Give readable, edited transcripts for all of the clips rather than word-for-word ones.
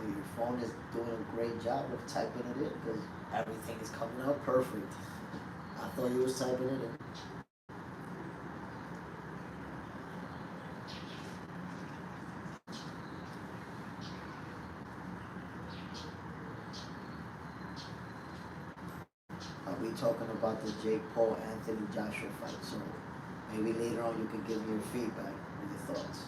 know, your phone is doing a great job of typing it in because everything is coming out perfect. I thought you was typing it in. We talking about the Jake Paul Anthony Joshua fight, so maybe later on you could give me your feedback or your thoughts.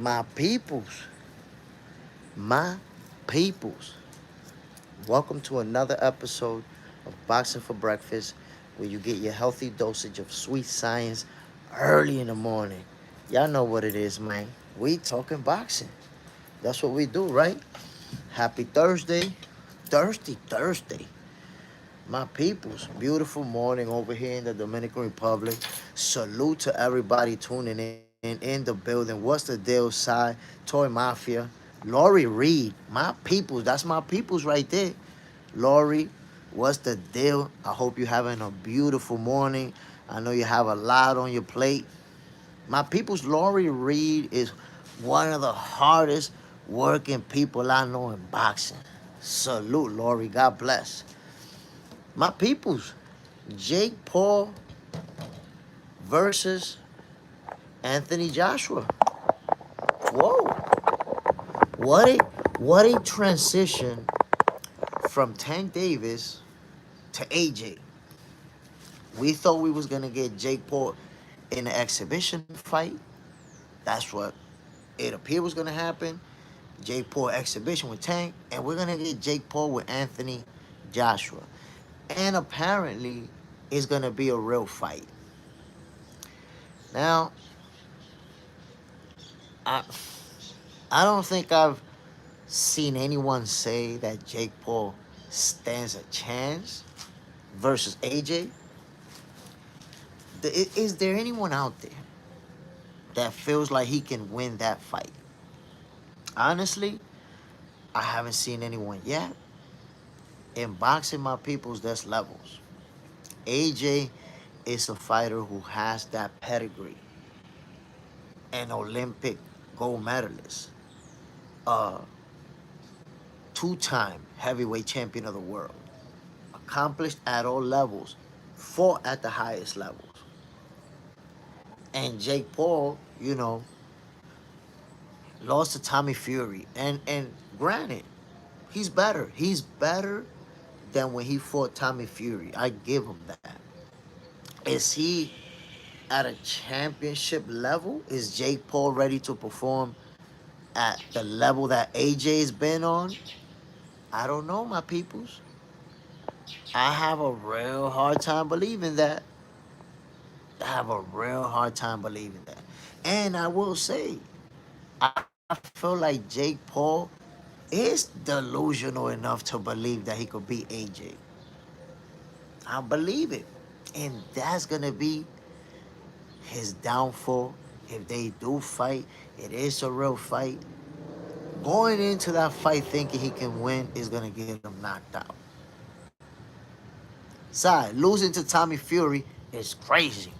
My peoples, my peoples, welcome to another episode of Boxing for Breakfast, where you get your healthy dosage of sweet science early in the morning. Y'all know what it is, man. We talking boxing. That's what we do, right? Happy Thursday. Thursday. My peoples, beautiful morning over here in the Dominican Republic. Salute to everybody tuning in the building. What's the deal, Cy? Toy Mafia. Lori Reed, my peoples, that's my peoples right there. Lori, what's the deal? I hope you're having a beautiful morning. I know you have a lot on your plate. My people's Lori Reed is one of the hardest working people I know in boxing. Salute, Lori. God bless. My peoples, Jake Paul versus Anthony Joshua. Whoa. What a what a transition from Tank Davis to AJ. We thought we was gonna get Jake Paul in an exhibition fight. That's what it appeared was gonna happen. Jake Paul exhibition with Tank, and we're gonna get Jake Paul with Anthony Joshua. And apparently it's gonna be a real fight. Now, I I don't think I've seen anyone say that Jake Paul stands a chance versus AJ. Is there anyone out there that feels like he can win that fight? Honestly, I haven't seen anyone yet. In boxing, my peoples, there's levels. AJ is a fighter who has that pedigree, an Olympic gold medalist, a two-time heavyweight champion of the world, accomplished at all levels, fought at the highest levels. And Jake Paul, lost to Tommy Fury. And granted, he's better. He's better than when he fought Tommy Fury. I give him that. Is he at a championship level? Is Jake Paul ready to perform at the level that AJ's been on? I don't know, my peoples. I have a real hard time believing that. I have a real hard time believing that. And I will say, I feel like Jake Paul is delusional enough to believe that he could beat AJ. I believe it. And that's going to be his downfall. If they do fight, it is a real fight. Going into that fight thinking he can win is going to get him knocked out. Side, losing to Tommy Fury is crazy.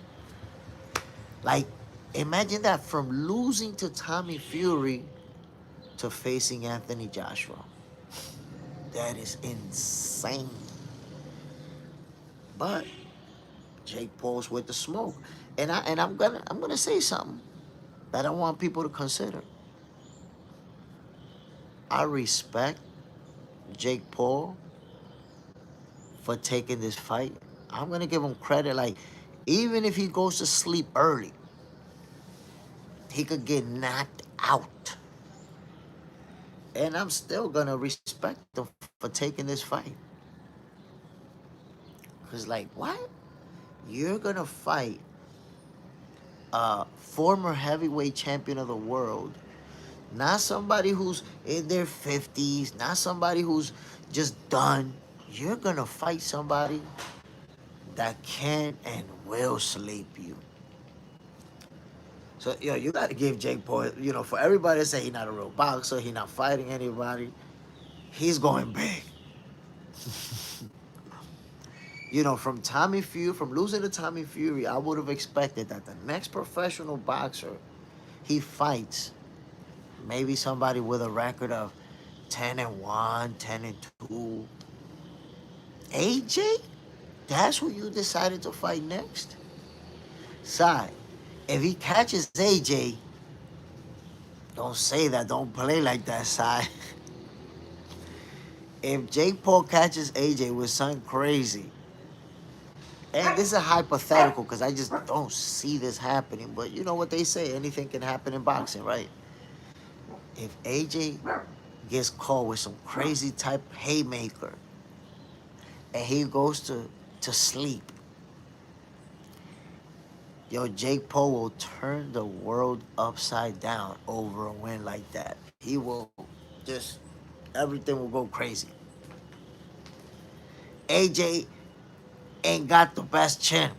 Like, imagine that from losing to Tommy Fury to facing Anthony Joshua. That is insane. But Jake Paul's with the smoke. And I'm gonna say something that I want people to consider. I respect Jake Paul for taking this fight. I'm gonna give him credit. Like, even if he goes to sleep early, he could get knocked out. And I'm still gonna respect him for taking this fight. Cause like, what? You're gonna fight a former heavyweight champion of the world, not somebody who's in their 50s, not somebody who's just done. You're gonna fight somebody that can and will sleep you. So, you gotta give Jake Paul, for everybody to say he's not a real boxer, he's not fighting anybody, he's going big. From losing to Tommy Fury, I would have expected that the next professional boxer he fights, maybe somebody with a record of 10-1, 10-2. AJ? That's who you decided to fight next? Side, if he catches AJ, don't say that. Don't play like that, Side. If Jake Paul catches AJ with something crazy, and this is a hypothetical because I just don't see this happening, but you know what they say, anything can happen in boxing, right? if AJ gets caught with some crazy type haymaker and he goes to sleep, yo, Jake Paul will turn the world upside down over a win like that. He will just, everything will go crazy. AJ ain't got the best chin.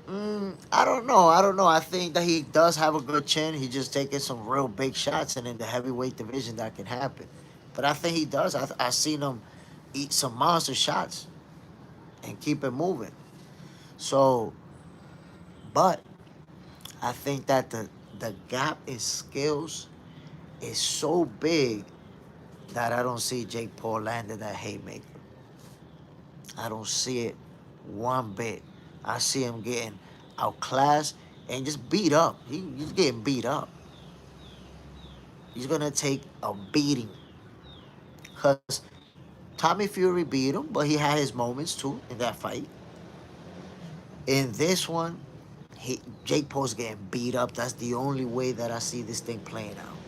I don't know. I don't know. I think that he does have a good chin. He just taking some real big shots, and in the heavyweight division, that can happen. But I think he does. I seen him eat some monster shots and keep it moving. So, but I think that the gap in skills is so big that I don't see Jake Paul landing that haymaker. I don't see it one bit. I see him getting outclassed and just beat up. He's getting beat up. He's gonna take a beating. Cause Tommy Fury beat him, but he had his moments too in that fight. In this one, Jake Paul's getting beat up. That's the only way that I see this thing playing out.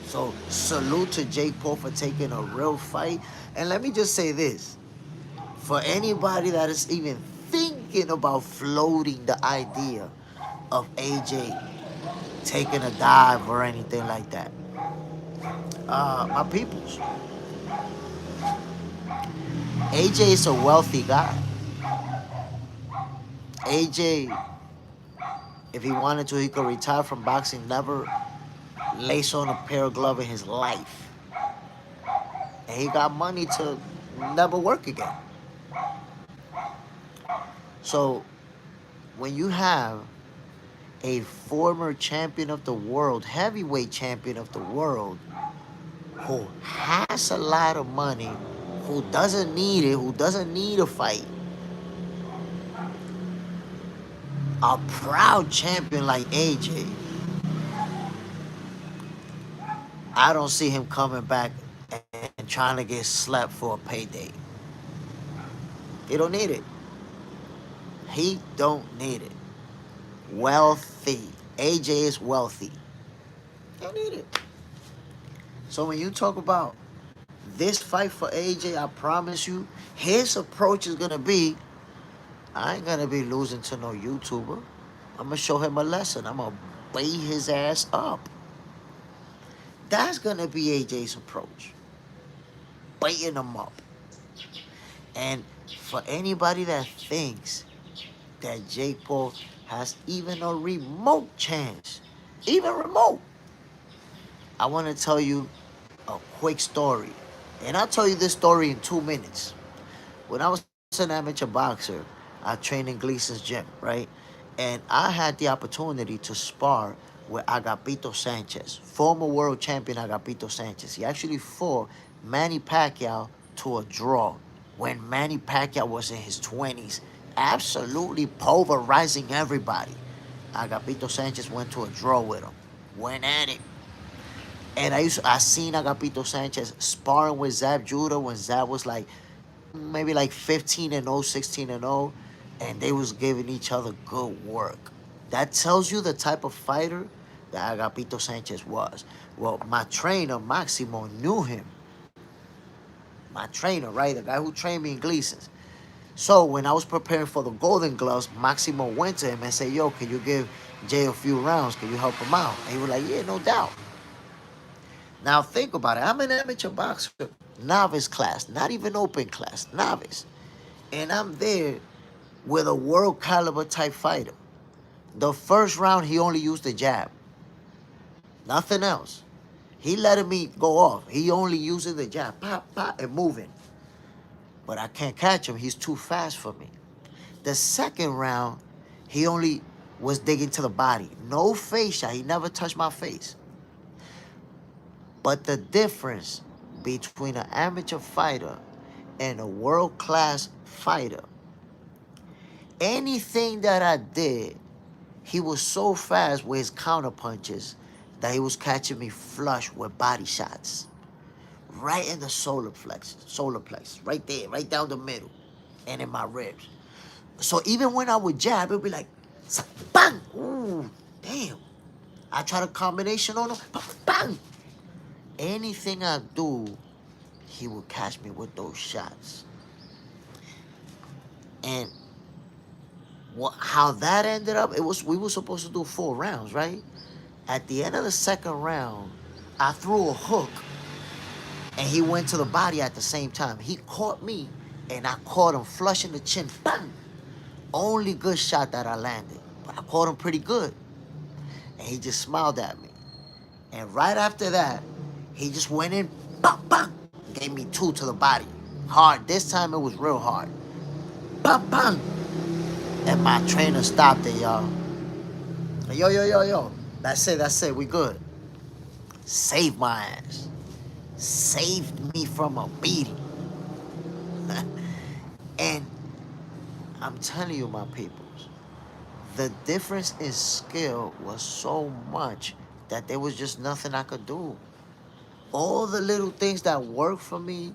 So salute to Jake Paul for taking a real fight. And let me just say this. For anybody that is even thinking about floating the idea of AJ taking a dive or anything like that, my peoples, AJ is a wealthy guy. AJ, if he wanted to, he could retire from boxing, never lace on a pair of gloves in his life. And he got money to never work again. So when you have a former champion of the world, heavyweight champion of the world, who has a lot of money, who doesn't need it, who doesn't need a fight, a proud champion like AJ, I don't see him coming back and trying to get slapped for a payday. He don't need it. He don't need it. Wealthy. AJ is wealthy. Don't need it. So when you talk about this fight for AJ, I promise you, his approach is gonna be, I ain't gonna be losing to no YouTuber. I'm gonna show him a lesson. I'm gonna beat his ass up. That's gonna be AJ's approach. Beating him up. And for anybody that thinks that Jake Paul has even a remote chance, even remote, I want to tell you a quick story. And I'll tell you this story in 2 minutes. When I was an amateur boxer, I trained in Gleason's gym, right? And I had the opportunity to spar with Agapito Sanchez, former world champion Agapito Sanchez. He actually fought Manny Pacquiao to a draw when Manny Pacquiao was in his 20s, absolutely pulverizing everybody. Agapito Sanchez went to a draw with him, went at it. And I seen Agapito Sanchez sparring with Zab Judah when Zab was like maybe like 15-0, 16-0, and they was giving each other good work. That tells you the type of fighter that Agapito Sanchez was. Well, my trainer Maximo knew him. My trainer, right, the guy who trained me in Gleason's. So when I was preparing for the Golden Gloves, Maximo went to him and said, "Yo, can you give Jay a few rounds? Can you help him out?" And he was like, "Yeah, no doubt." Now think about it. I'm an amateur boxer, novice class, not even open class, novice. And I'm there with a world caliber type fighter. The first round, he only used the jab. Nothing else. He letting me go off. He only using the jab, pop, pop, and moving. But I can't catch him. He's too fast for me. The second round, he only was digging to the body. No face shot. He never touched my face. But the difference between an amateur fighter and a world-class fighter, anything that I did, he was so fast with his counter punches that he was catching me flush with body shots. Right in the solar plexus, right there, right down the middle, and in my ribs. So even when I would jab, it would be like, bang, ooh, damn. I try the combination on him. Bang! Anything I do, he would catch me with those shots. And how that ended up, we were supposed to do 4 rounds, right? At the end of the second round, I threw a hook and he went to the body at the same time. He caught me and I caught him flush in the chin. Bang! Only good shot that I landed. But I caught him pretty good. And he just smiled at me. And right after that, he just went in, bang, bang, gave me 2 to the body. Hard. This time it was real hard. Bang, bang. And my trainer stopped it, y'all. Yo. That's it. We good. Saved my ass. Saved me from a beating. And I'm telling you, my peoples, the difference in skill was so much that there was just nothing I could do. All the little things that work for me,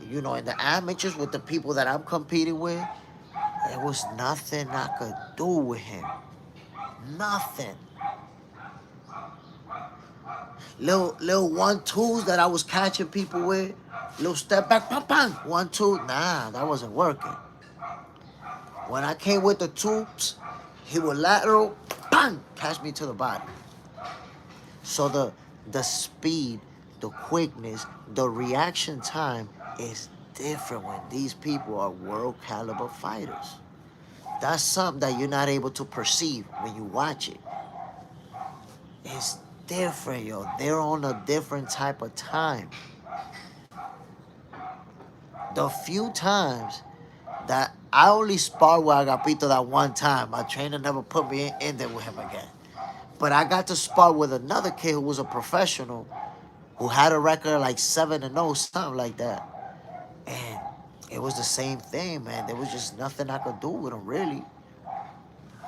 in the amateurs with the people that I'm competing with, there was nothing I could do with him. Nothing. Little 1-2s that I was catching people with, little step back, bang, bang, 1-2. Nah, that wasn't working. When I came with the 2s, he would lateral, bang, catch me to the body. So the speed, the quickness, the reaction time is different when these people are world caliber fighters. That's something that you're not able to perceive when you watch it. It's different, yo. They're on a different type of time. The few times that I only sparred with Agapito that one time, my trainer never put me in there with him again. But I got to spar with another kid who was a professional, who had a record like 7-0, something like that. And it was the same thing, man. There was just nothing I could do with him, really.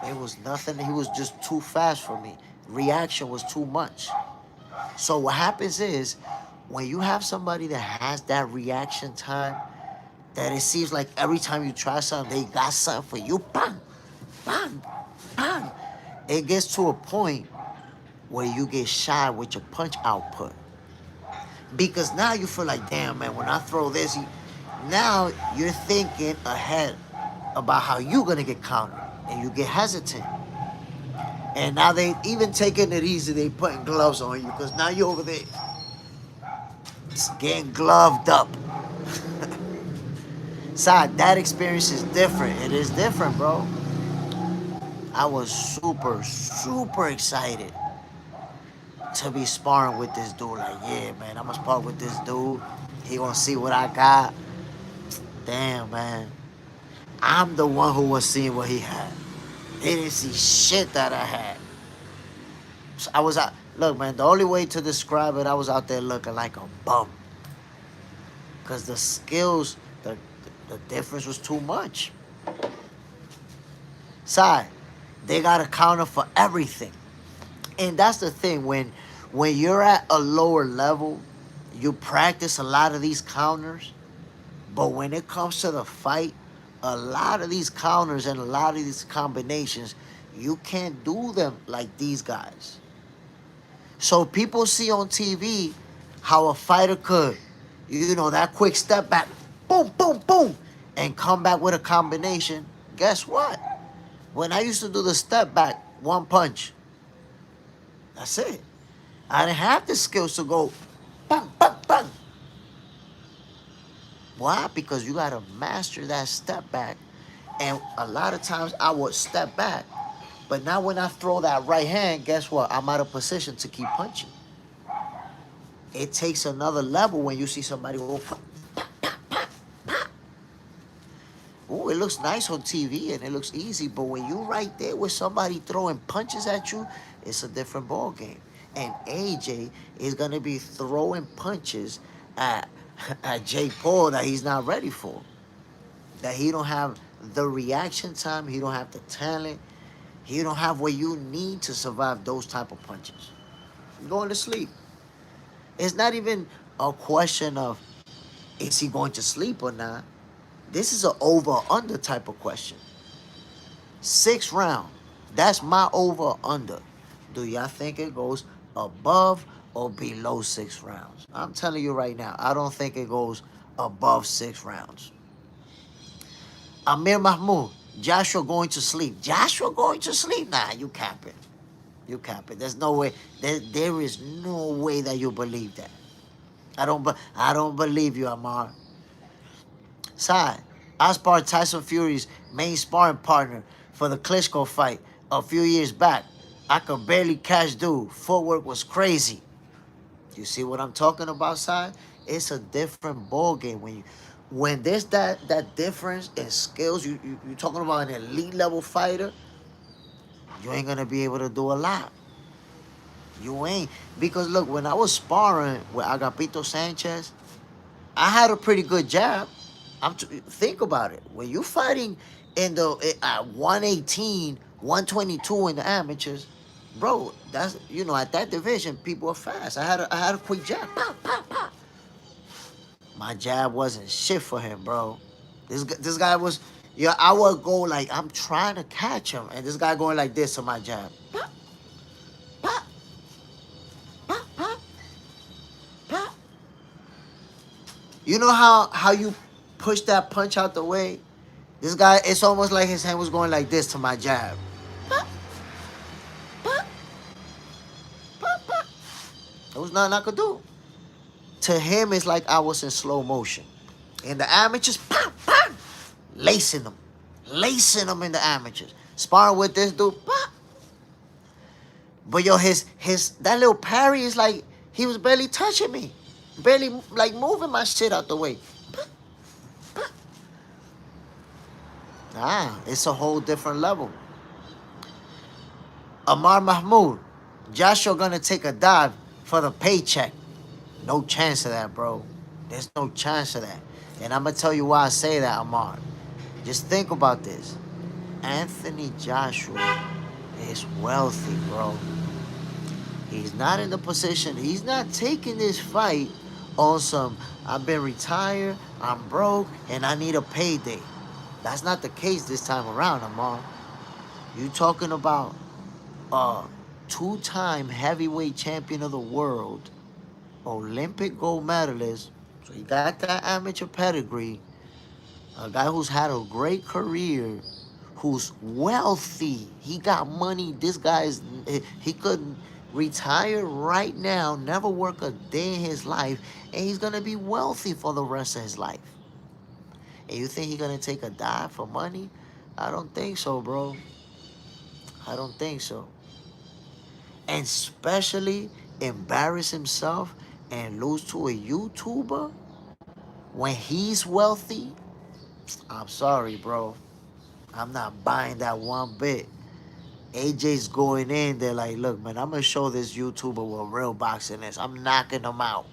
It was nothing. He was just too fast for me. Reaction was too much. So what happens is, when you have somebody that has that reaction time, that it seems like every time you try something, they got something for you. Bang, bang, bang. It gets to a point where you get shy with your punch output. Because now you feel like, damn, man, when I throw this, now you're thinking ahead about how you're going to get countered. And you get hesitant. And now they even taking it easy. They putting gloves on you because now you're over there getting gloved up. Side, that experience is different. It is different, bro. I was super excited to be sparring with this dude. Like, yeah, man, I'm gonna spar with this dude. He gonna see what I got. Damn, man. I'm the one who was seeing what he had. They didn't see shit that I had. So I was out. Look, man, the only way to describe it, I was out there looking like a bum. Because the skills, the difference was too much. Side, they got a counter for everything. And that's the thing, when you're at a lower level, you practice a lot of these counters. But when it comes to the fight, a lot of these counters and a lot of these combinations, you can't do them like these guys. So people see on TV how a fighter could, that quick step back, boom, boom, boom, and come back with a combination. Guess what? When I used to do the step back, one punch, that's it. I didn't have the skills to go bang, bang, bang. Why? Because you got to master that step back. And a lot of times I would step back. But now when I throw that right hand, guess what? I'm out of position to keep punching. It takes another level when you see somebody go pop, pop, pop, pop, pop. Ooh, it looks nice on TV and it looks easy. But when you're right there with somebody throwing punches at you, it's a different ball game. And AJ is going to be throwing punches at Jake Paul that he's not ready for. That he don't have the reaction time. He don't have the talent. He don't have what you need to survive those type of punches. You're going to sleep. It's not even a question of is he going to sleep or not. This is an over-under type of question. 6 round. That's my over-under. Do y'all think it goes above or below 6 rounds? I'm telling you right now, I don't think it goes above 6 rounds. Amir Mahmoud, Joshua going to sleep. Joshua going to sleep? Nah, you capping. You capping. There's no way. There is no way that you believe that. I don't believe you, Amar. Side, I sparred Tyson Fury's main sparring partner for the Klitschko fight a few years back. I could barely catch dude. Footwork was crazy. You see what I'm talking about, Side? It's a different ball game when there's that difference in skills. You talking about an elite level fighter. You ain't gonna be able to do a lot. You ain't, because look, when I was sparring with Agapito Sanchez, I had a pretty good jab. Think about it. When you fighting in the at 118, 122 in the amateurs, bro, that's, at that division, people are fast. I had a quick jab. Pop, pop, pop. My jab wasn't shit for him, bro. This guy was, I would go like I'm trying to catch him, and this guy going like this to my jab. Pop, pop, pop, pop, pop. You know how you push that punch out the way? This guy, it's almost like his hand was going like this to my jab. Pop, pop, pop, pop. There was nothing I could do. To him, it's like I was in slow motion. In the amateurs, pop, pop, lacing them in the amateurs. Sparring with this dude, pop. But yo, his that little parry is like he was barely touching me, barely like moving my shit out the way. Pop, pop. Nah, it's a whole different level. Amar Mahmoud, Joshua gonna take a dive for the paycheck. No chance of that, bro. There's no chance of that. And I'm gonna tell you why I say that, Amar. Just think about this. Anthony Joshua is wealthy, bro. He's not in the position, he's not taking this fight on some, I've been retired, I'm broke, and I need a payday. That's not the case this time around, Amar. You talking about a two-time heavyweight champion of the world, Olympic gold medalist, so he got that amateur pedigree, a guy who's had a great career, who's wealthy. He got money. This guy he could retire right now, never work a day in his life, and he's gonna be wealthy for the rest of his life. And you think he's gonna take a dive for money? I don't think so, bro. I don't think so. And especially embarrass himself and lose to a YouTuber when he's wealthy? I'm sorry, bro. I'm not buying that one bit. AJ's going in there like, look, man, I'm going to show this YouTuber what real boxing is. I'm knocking him out.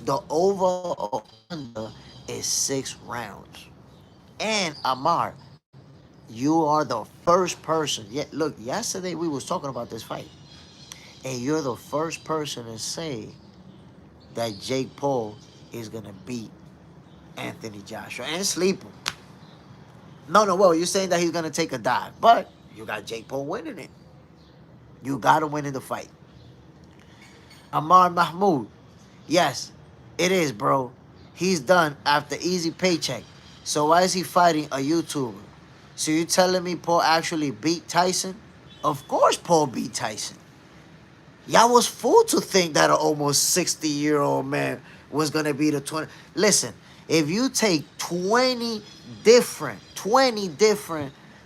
The over or under is 6 rounds. And Amar, you are the first person. Yeah, look, yesterday we was talking about this fight. And you're the first person to say that Jake Paul is going to beat Anthony Joshua and sleep him. No, well, you're saying that he's going to take a dive. But you got Jake Paul winning it. You got to win in the fight. Amar Mahmoud. Yes, it is, bro. He's done after easy paycheck. So why is he fighting a YouTuber? So you telling me Paul actually beat Tyson? Of course Paul beat Tyson. Y'all was fool to think that an almost 60-year-old man was going to be the 20. Listen, if you take 20 different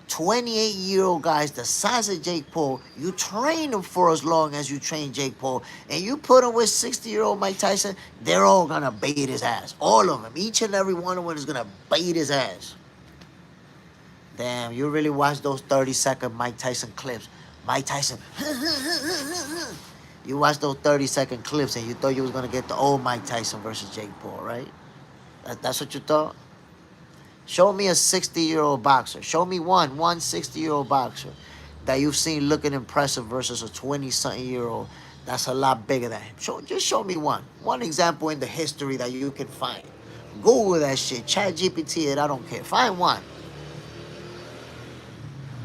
28-year-old guys the size of Jake Paul, you train them for as long as you train Jake Paul, and you put them with 60-year-old Mike Tyson, they're all going to bait his ass. All of them. Each and every one of them is going to bait his ass. Damn, you really watch those 30-second Mike Tyson clips. Mike Tyson. You watched those 30-second clips and you thought you was going to get the old Mike Tyson versus Jake Paul, right? That's what you thought? Show me a 60-year-old boxer. Show me one 60-year-old boxer that you've seen looking impressive versus a 20-something-year-old that's a lot bigger than him. Just show me one. One example in the history that you can find. Google that shit. Chat GPT it. I don't care. Find one.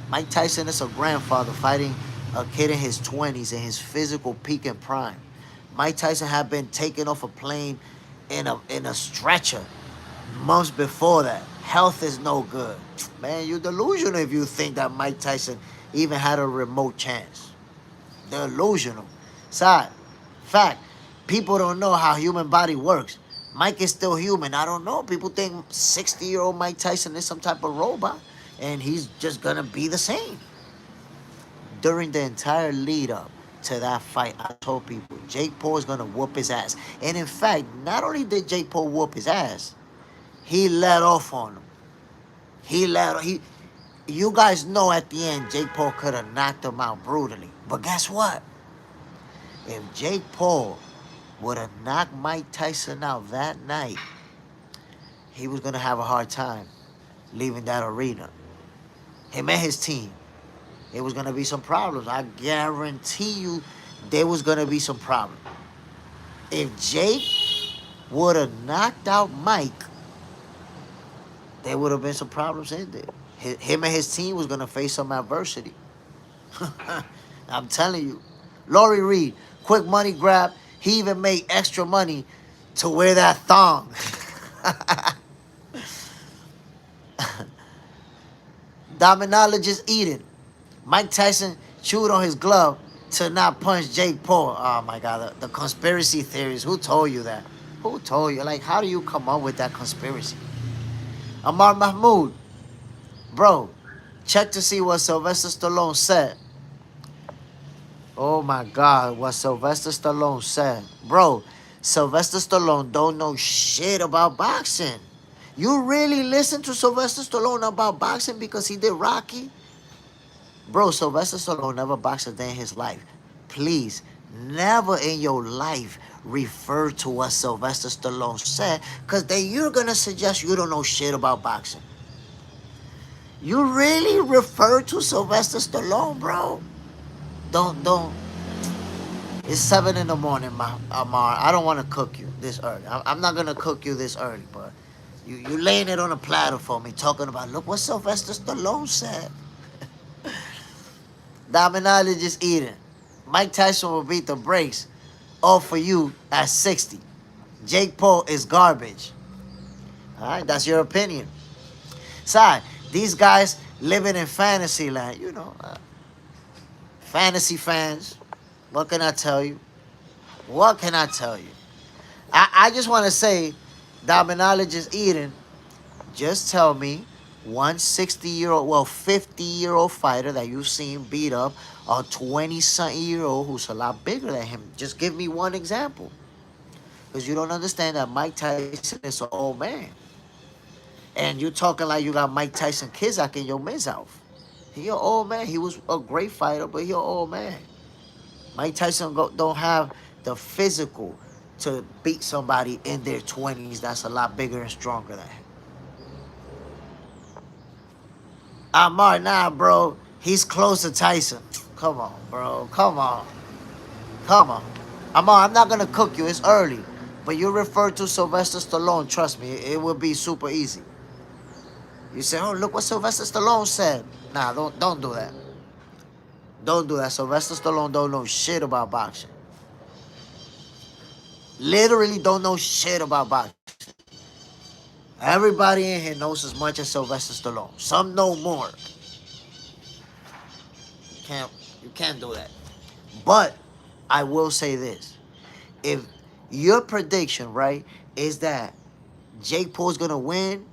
Mike Tyson is a grandfather fighting a kid in his 20s in his physical peak and prime. Mike Tyson had been taken off a plane in a stretcher months before that. Health is no good. Man, you're delusional if you think that Mike Tyson even had a remote chance. Delusional. Side. Fact. People don't know how human body works. Mike is still human. I don't know. People think 60-year-old Mike Tyson is some type of robot. And he's just going to be the same. During the entire lead up to that fight, I told people Jake Paul is going to whoop his ass. And in fact, not only did Jake Paul whoop his ass, he let off on him. You guys know at the end, Jake Paul could have knocked him out brutally. But guess what? If Jake Paul would have knocked Mike Tyson out that night, he was going to have a hard time leaving that arena. Him and his team. There was going to be some problems. I guarantee you there was going to be some problems. If Jake would have knocked out Mike, there would have been some problems in there. Him and his team was going to face some adversity. I'm telling you. Laurie Reed, quick money grab. He even made extra money to wear that thong. Dominologist Eden. Mike Tyson chewed on his glove to not punch Jake Paul. Oh my God, the conspiracy theories. Who told you that? Who told you? Like, how do you come up with that conspiracy? Amar Mahmood. Bro, check to see what Sylvester Stallone said. Oh my God, what Sylvester Stallone said. Bro, Sylvester Stallone don't know shit about boxing. You really listen to Sylvester Stallone about boxing because he did Rocky? Bro, Sylvester Stallone never boxed a day in his life. Please, never in your life refer to what Sylvester Stallone said, because then you're going to suggest you don't know shit about boxing. You really refer to Sylvester Stallone, bro? Don't. It's 7 in the morning, Amar. I don't want to cook you this early. I'm not going to cook you this early, but you laying it on a platter for me, talking about, look what Sylvester Stallone said. Dominologist Eden. Mike Tyson will beat the brakes off for you at 60. Jake Paul is garbage. All right, that's your opinion. Sorry, these guys living in fantasy land, fantasy fans. What can I tell you? What can I tell you? I just want to say, Dominologist Eden, just tell me one 60-year-old, 50-year-old fighter that you've seen beat up a 20-something-year-old who's a lot bigger than him. Just give me one example. Because you don't understand that Mike Tyson is an old man. And you're talking like you got Mike Tyson Kizak in your mouth. He an old man. He was a great fighter, but he an old man. Mike Tyson don't have the physical to beat somebody in their 20s that's a lot bigger and stronger than him. Amar, nah, bro. He's close to Tyson. Come on, bro. Come on. Come on. Amar, I'm not going to cook you. It's early. But you refer to Sylvester Stallone. Trust me, it will be super easy. You say, oh, look what Sylvester Stallone said. Nah, don't do that. Don't do that. Sylvester Stallone don't know shit about boxing. Literally don't know shit about boxing. Everybody in here knows as much as Sylvester Stallone. Some know more. You can't do that. But I will say this. If your prediction, right, is that Jake Paul's going to win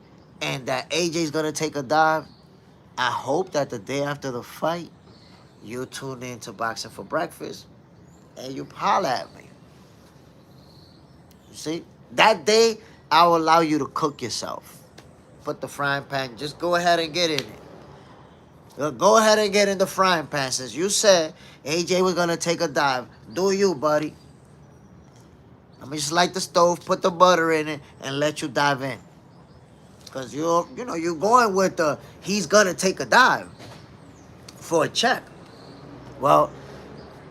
and that AJ's going to take a dive, I hope that the day after the fight, you tune in to Boxing for Breakfast and you holler at me. You see? That day, I will allow you to cook yourself. Put the frying pan. Just go ahead and get in it. Go ahead and get in the frying pan. Since you said AJ was going to take a dive, do you, buddy? Let me just light the stove, put the butter in it, and let you dive in. Because you're going with the he's going to take a dive for a check. Well,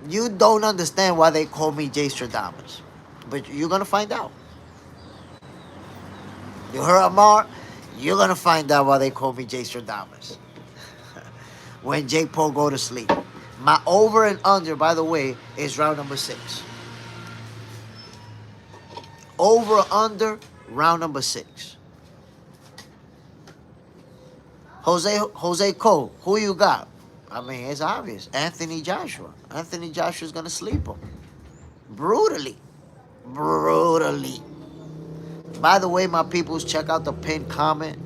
you don't understand why they call me Jay Stradamus. But you're going to find out. You heard Amar? You're going to find out why they call me Jay Stradamus. When Jake Paul go to sleep. My over and under, by the way, is round number 6. Over under round number 6. Jose Cole, who you got? I mean, it's obvious. Anthony Joshua. Anthony Joshua's gonna sleep him. Brutally. Brutally. By the way, my peoples, check out the pinned comment.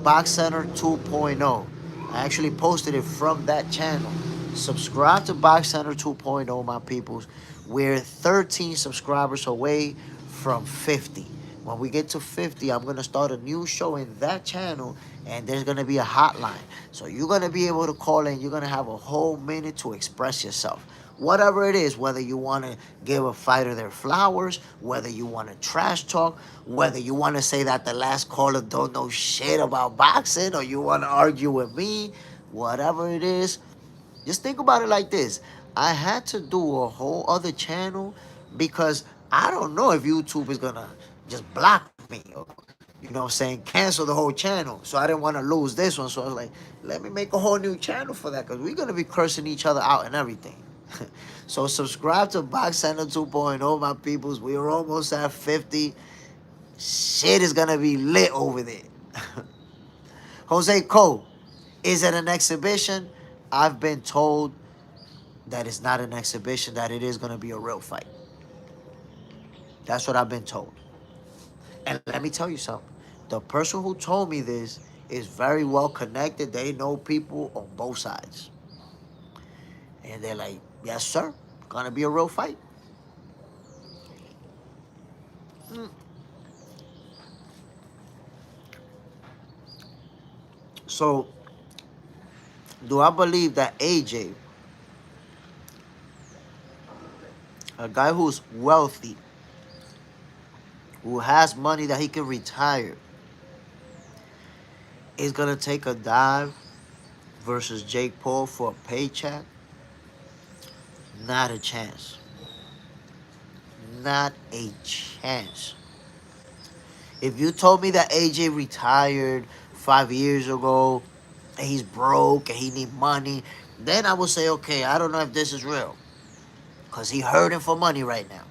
Box Center 2.0. I actually posted it from that channel. Subscribe to Box Center 2.0, my peoples. We're 13 subscribers away from 50. When we get to 50, I'm going to start a new show in that channel, and there's going to be a hotline. So you're going to be able to call in. You're going to have a whole minute to express yourself. Whatever it is, whether you want to give a fighter their flowers, whether you want to trash talk, whether you want to say that the last caller don't know shit about boxing, or you want to argue with me, whatever it is, just think about it like this. I had to do a whole other channel because I don't know if YouTube is going to just block me or, you know what I'm saying, cancel the whole channel. So I didn't want to lose this one. So I was like, let me make a whole new channel for that because we're going to be cursing each other out and everything. So subscribe to Box Center 2.0, my peoples. We are almost at 50. Shit is going to be lit over there. Jose Cole, is it an exhibition? I've been told that it's not an exhibition, that it is going to be a real fight. That's what I've been told. And let me tell you something. The person who told me this is very well connected. They know people on both sides. And they're like, yes, sir. Gonna be a real fight. So, do I believe that AJ, a guy who's wealthy, who has money that he can retire, is gonna take a dive versus Jake Paul for a paycheck? Not a chance. Not a chance. If you told me that AJ retired 5 years ago and he's broke and he need money, then I would say, okay, I don't know if this is real. Because he hurting for money right now.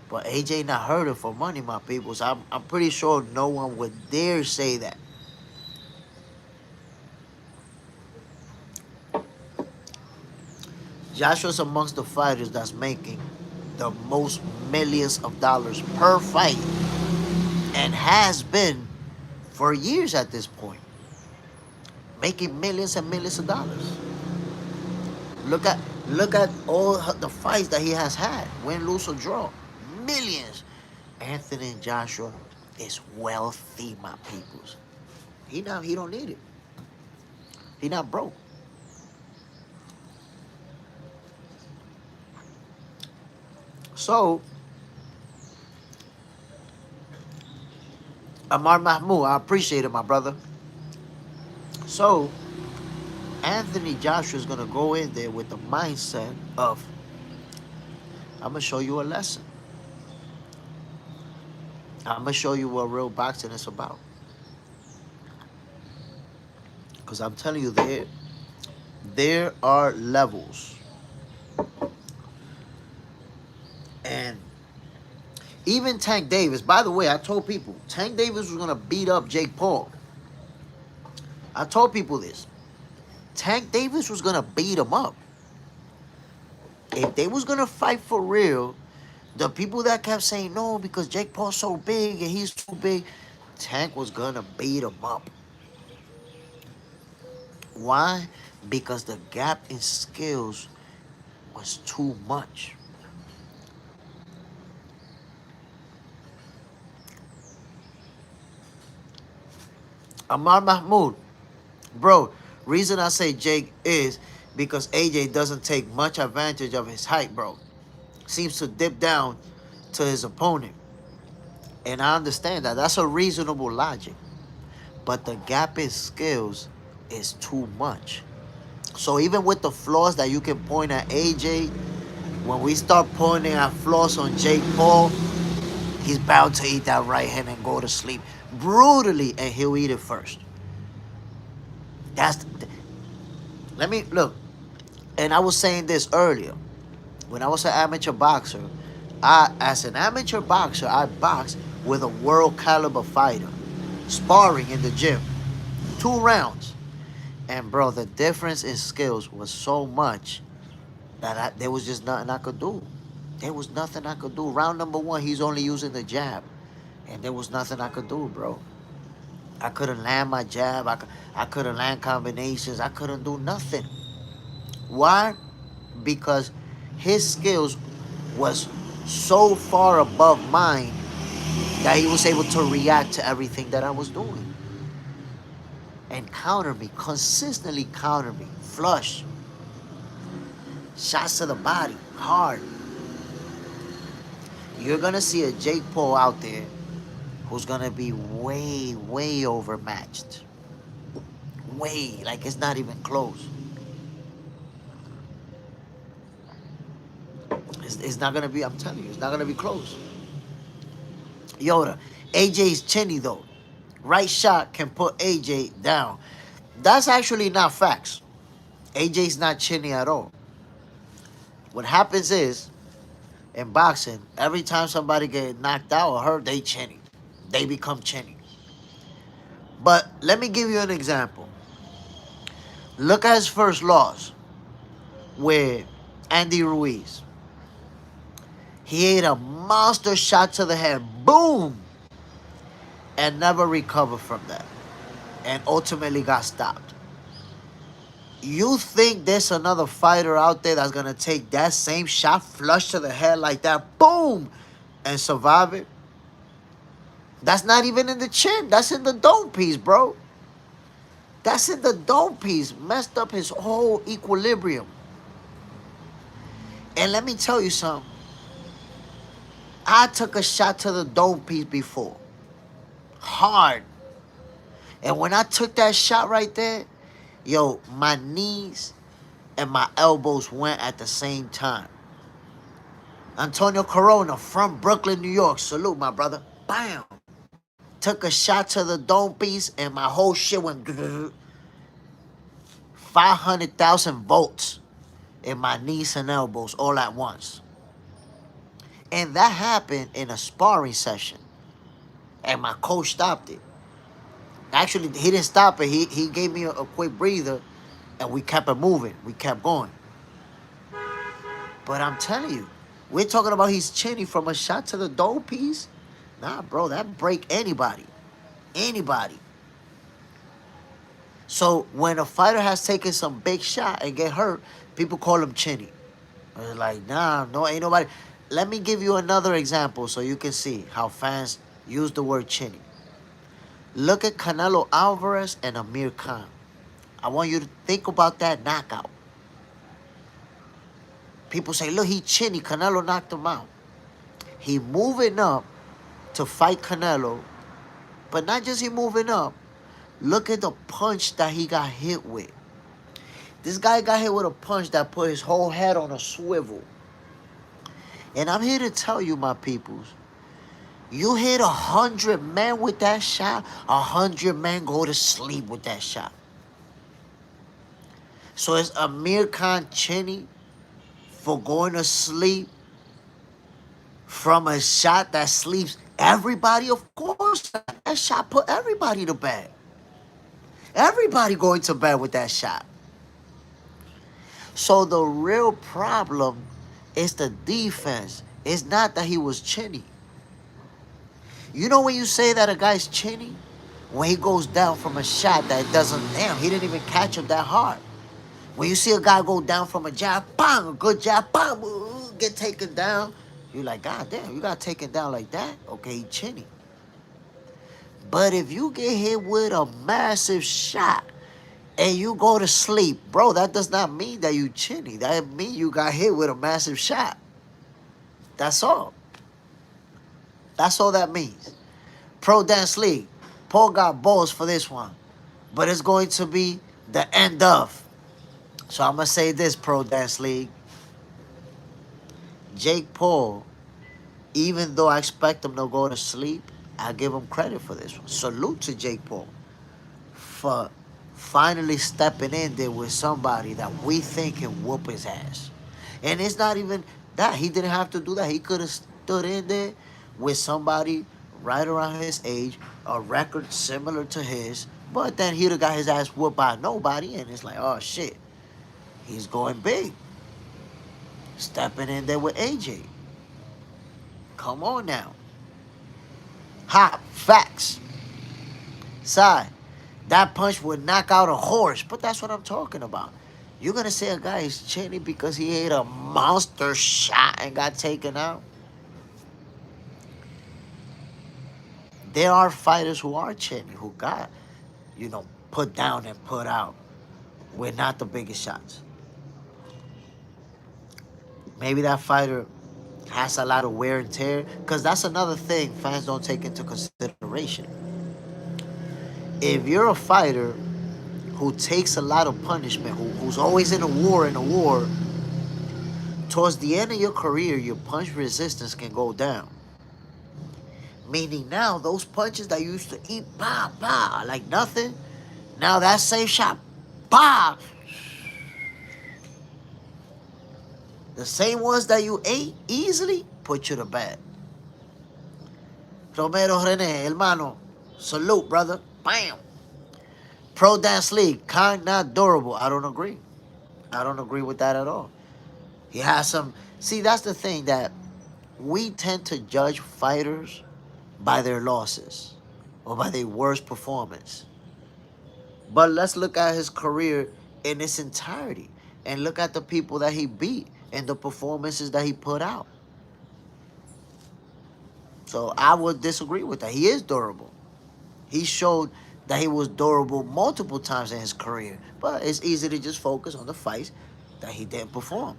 But AJ not hurting for money, my people. So I'm pretty sure no one would dare say that. Joshua's amongst the fighters that's making the most millions of dollars per fight and has been for years at this point, making millions and millions of dollars. Look at all the fights that he has had, win, lose, or draw, millions. Anthony Joshua is wealthy, my peoples. He don't need it. He not broke. So, Amar Mahmoud, I appreciate it, my brother. So, Anthony Joshua is going to go in there with the mindset of, I'm going to show you a lesson. I'm going to show you what real boxing is about. Because I'm telling you, there are levels. And even Tank Davis, by the way, I told people, Tank Davis was going to beat up Jake Paul. I told people this. Tank Davis was going to beat him up. If they was going to fight for real, the people that kept saying, no, because Jake Paul's so big and he's too big, Tank was going to beat him up. Why? Because the gap in skills was too much. Amar Mahmoud, bro, reason I say Jake is because AJ doesn't take much advantage of his height, bro. Seems to dip down to his opponent. And I understand that. That's a reasonable logic. But the gap in skills is too much. So even with the flaws that you can point at AJ, when we start pointing at flaws on Jake Paul, he's bound to eat that right hand and go to sleep brutally, and he'll eat it first. Let me look. And I was saying this earlier. When I was an amateur boxer, as an amateur boxer, I boxed with a world caliber fighter, sparring in the gym, 2 rounds. And bro, the difference in skills was so much that there was just nothing I could do. There was nothing I could do. Round number 1, he's only using the jab. And there was nothing I could do, bro. I couldn't land my jab. I couldn't land combinations. I couldn't do nothing. Why? Because his skills was so far above mine that he was able to react to everything that I was doing. And counter me, consistently counter me. Flush. Shots to the body, hard. You're going to see a Jake Paul out there who's going to be way, way overmatched. Way, like it's not even close. It's not going to be, I'm telling you, it's not going to be close. Yoda, AJ's chinny though. Right shot can put AJ down. That's actually not facts. AJ's not chinny at all. What happens is, in boxing, every time somebody get knocked out or hurt, they chinny. They become chinny. But let me give you an example. Look at his first loss with Andy Ruiz. He ate a monster shot to the head. Boom! And never recovered from that. And ultimately got stopped. You think there's another fighter out there that's going to take that same shot flush to the head like that, boom, and survive it? That's not even in the chin. That's in the dome piece, bro. That's in the dome piece. Messed up his whole equilibrium. And let me tell you something. I took a shot to the dome piece before. Hard. And when I took that shot right there, yo, my knees and my elbows went at the same time. Antonio Corona from Brooklyn, New York. Salute, my brother. Bam. Took a shot to the dome piece and my whole shit went 500,000 volts in my knees and elbows all at once. And that happened in a sparring session. And my coach stopped it. Actually, he didn't stop it. He gave me a quick breather, and we kept it moving. We kept going. But I'm telling you, we're talking about he's chinny from a shot to the dome piece. Nah, bro, that break anybody. Anybody. So when a fighter has taken some big shot and get hurt, people call him chinny. It's like, nah, no, ain't nobody. Let me give you another example so you can see how fans use the word chinny. Look at Canelo Alvarez and Amir Khan. I want you to think about that knockout. People say, look, he chinny. Canelo knocked him out. He moving up to fight Canelo. But not just he moving up. Look at the punch that he got hit with. This guy got hit with a punch that put his whole head on a swivel. And I'm here to tell you, my peoples, you hit 100 men with that shot, 100 men go to sleep with that shot. So is Amir Khan chinny for going to sleep from a shot that sleeps everybody? Of course, that shot put everybody to bed. Everybody going to bed with that shot. So the real problem is the defense. It's not that he was chinny. You know when you say that a guy's chinny? When he goes down from a shot that doesn't, damn, he didn't even catch him that hard. When you see a guy go down from a jab, bang, a good jab, bang, get taken down, you're like, God damn, you got taken down like that? Okay, he chinny. But if you get hit with a massive shot and you go to sleep, bro, that does not mean that you chinny. That means you got hit with a massive shot. That's all. That's all that means. Pro Dance League. Paul got balls for this one. But it's going to be the end of. So I'm going to say this, Pro Dance League. Jake Paul, even though I expect him to go to sleep, I give him credit for this one. Salute to Jake Paul for finally stepping in there with somebody that we think can whoop his ass. And it's not even that. He didn't have to do that. He could have stood in there with somebody right around his age, a record similar to his, but then he'd have got his ass whooped by nobody, and it's like, oh shit, he's going big. Stepping in there with AJ. Come on now. Hot facts. Side. That punch would knock out a horse, but that's what I'm talking about. You're gonna say a guy is chinny because he ate a monster shot and got taken out? There are fighters who are chinny, who got, put down and put out with not the biggest shots. Maybe that fighter has a lot of wear and tear, because that's another thing fans don't take into consideration. If you're a fighter who takes a lot of punishment, who's always in a war, towards the end of your career, your punch resistance can go down. Meaning now, those punches that you used to eat, bah, bah, like nothing, now that same shot, bah, the same ones that you ate easily, put you to bed. Romero Rene, hermano, salute, brother. Bam. Pro Dance League, kind, not durable. I don't agree. I don't agree with that at all. He has some. See, that's the thing, that we tend to judge fighters by their losses or by their worst performance. But let's look at his career in its entirety and look at the people that he beat and the performances that he put out. So I would disagree with that. He is durable. He showed that he was durable multiple times in his career. But it's easy to just focus on the fights that he didn't perform.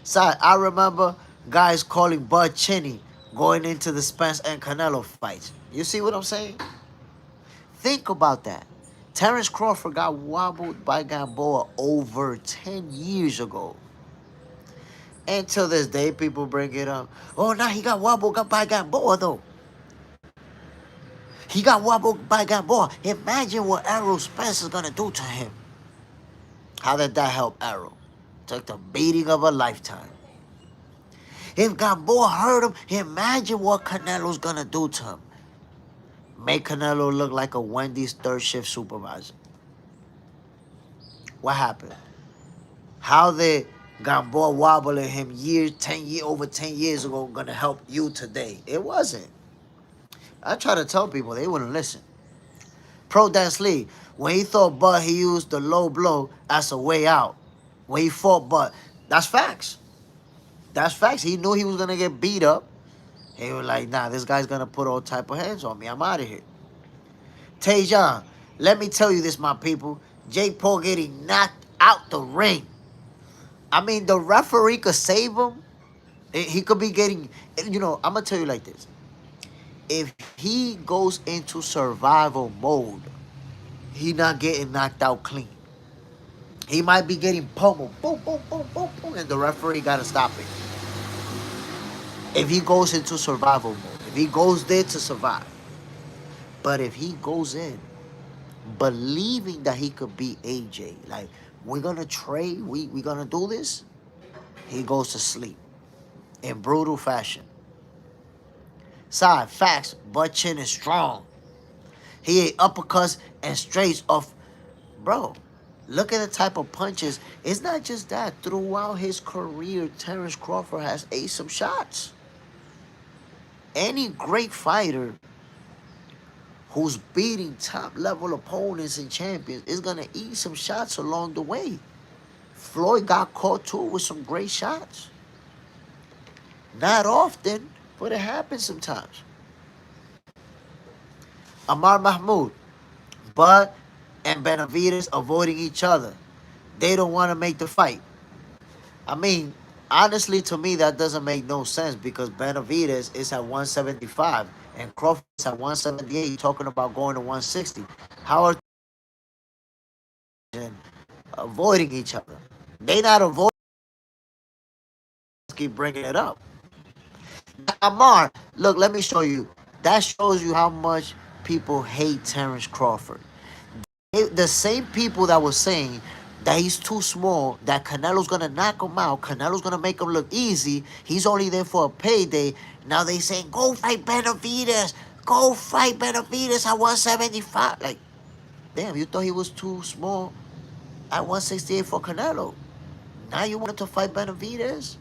So I remember guys calling Bud Chinny going into the Spence and Canelo fights. You see what I'm saying? Think about that. Terrence Crawford got wobbled by Gamboa over 10 years ago. And till this day, people bring it up. Oh, now he got wobbled by Gamboa, though. He got wobbled by Gamboa. Imagine what Errol Spence is going to do to him. How did that help Errol? Took the beating of a lifetime. If Gamboa hurt him, imagine what Canelo's going to do to him. Make Canelo look like a Wendy's third shift supervisor. What happened? How did Gamboa wobbling him over 10 years ago gonna help you today? It wasn't. I try to tell people, they wouldn't listen. Pro Dance League, when he thought Bud, he used the low blow as a way out. When he fought Bud, that's facts. That's facts. He knew he was gonna get beat up. He was like, nah, this guy's gonna put all type of hands on me. I'm out of here. Tajon, let me tell you this, my people. Jake Paul getting knocked out the ring. I mean, the referee could save him. He could be getting, I'm going to tell you like this. If he goes into survival mode, he not getting knocked out clean. He might be getting pummeled. Boom, boom, boom, boom, boom. And the referee got to stop it. If he goes into survival mode. If he goes there to survive. But if he goes in believing that he could beat AJ, like, we're going to trade, we're going to do this, he goes to sleep in brutal fashion. Side facts, Bud Chin is strong. He ate uppercuts and straights off. Bro, look at the type of punches. It's not just that. Throughout his career, Terrence Crawford has ate some shots. Any great fighter who's beating top-level opponents and champions is going to eat some shots along the way. Floyd got caught, too, with some great shots. Not often, but it happens sometimes. Amar Mahmoud, Bud and Benavidez avoiding each other. They don't want to make the fight. I mean, honestly, to me, that doesn't make no sense because Benavidez is at 175 and Crawford is at 178. You're talking about going to 160. How are they avoiding each other? They not avoiding. Keep bringing it up. Amar, look, let me show you. That shows you how much people hate Terrence Crawford. the same people that were saying that he's too small, that Canelo's gonna knock him out, Canelo's gonna make him look easy, he's only there for a payday. Now they saying, go fight Benavidez, go fight Benavidez at 175. Like, damn, you thought he was too small at 168 for Canelo. Now you want to fight Benavidez?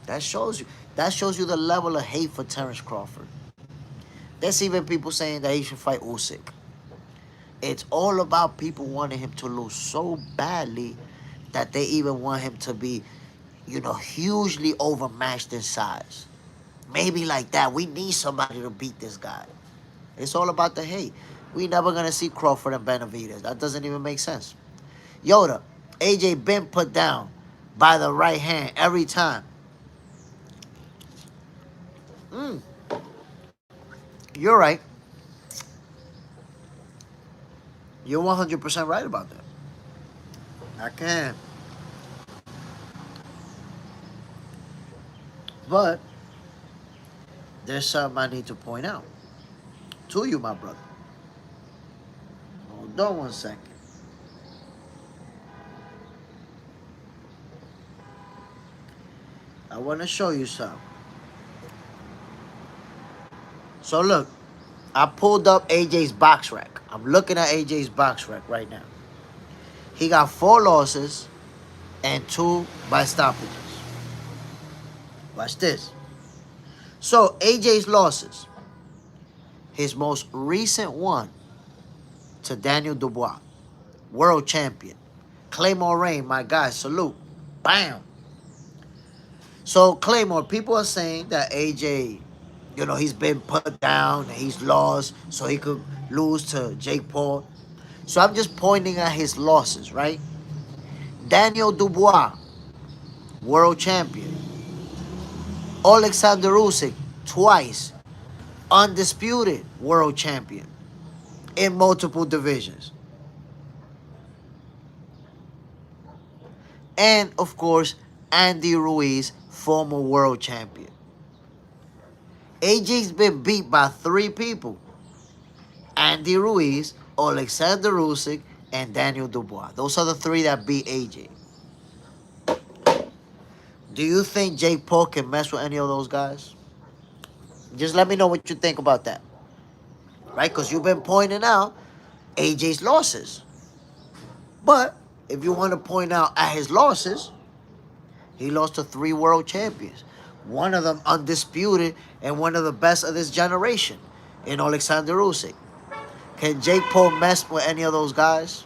That shows you. That shows you the level of hate for Terence Crawford. There's even people saying that he should fight Usyk. It's all about people wanting him to lose so badly that they even want him to be, hugely overmatched in size. Maybe like that. We need somebody to beat this guy. It's all about the hate. We never gonna see Crawford and Benavidez. That doesn't even make sense. Yoda, AJ been put down by the right hand every time. You're right. You're 100% right about that. I can. But there's something I need to point out to you, my brother. Hold on 1 second. I want to show you something. So look, I pulled up AJ's box rack. I'm looking at AJ's box rack right now. He got 4 losses and 2 by stoppages. Watch this. So AJ's losses. His most recent one to Daniel Dubois, world champion. Claymore Rain, my guy, salute. Bam. So Claymore, people are saying that AJ, he's been put down and he's lost so he could lose to Jake Paul. So I'm just pointing at his losses, right? Daniel Dubois, world champion. Alexander Usyk, twice, undisputed world champion in multiple divisions. And, of course, Andy Ruiz, former world champion. AJ's been beat by 3 people. Andy Ruiz, Alexander Usyk, and Daniel Dubois. Those are the 3 that beat AJ. Do you think Jake Paul can mess with any of those guys? Just let me know what you think about that. Right? Because you've been pointing out AJ's losses. But if you want to point out at his losses, he lost to 3 world champions. One of them undisputed and one of the best of this generation in Alexander Usyk. Can Jake Paul mess with any of those guys?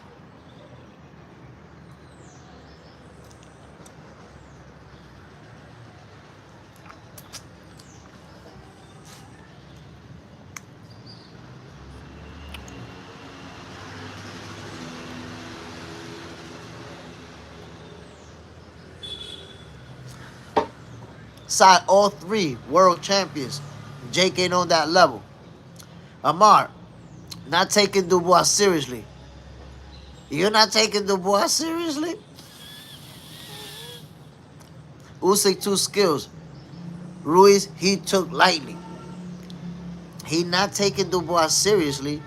Side all 3 world champions. Jake ain't on that level. Amar, not taking Dubois seriously. You're not taking Dubois seriously? Usyk 2 skills. Ruiz, he took lightly. He not taking Dubois seriously.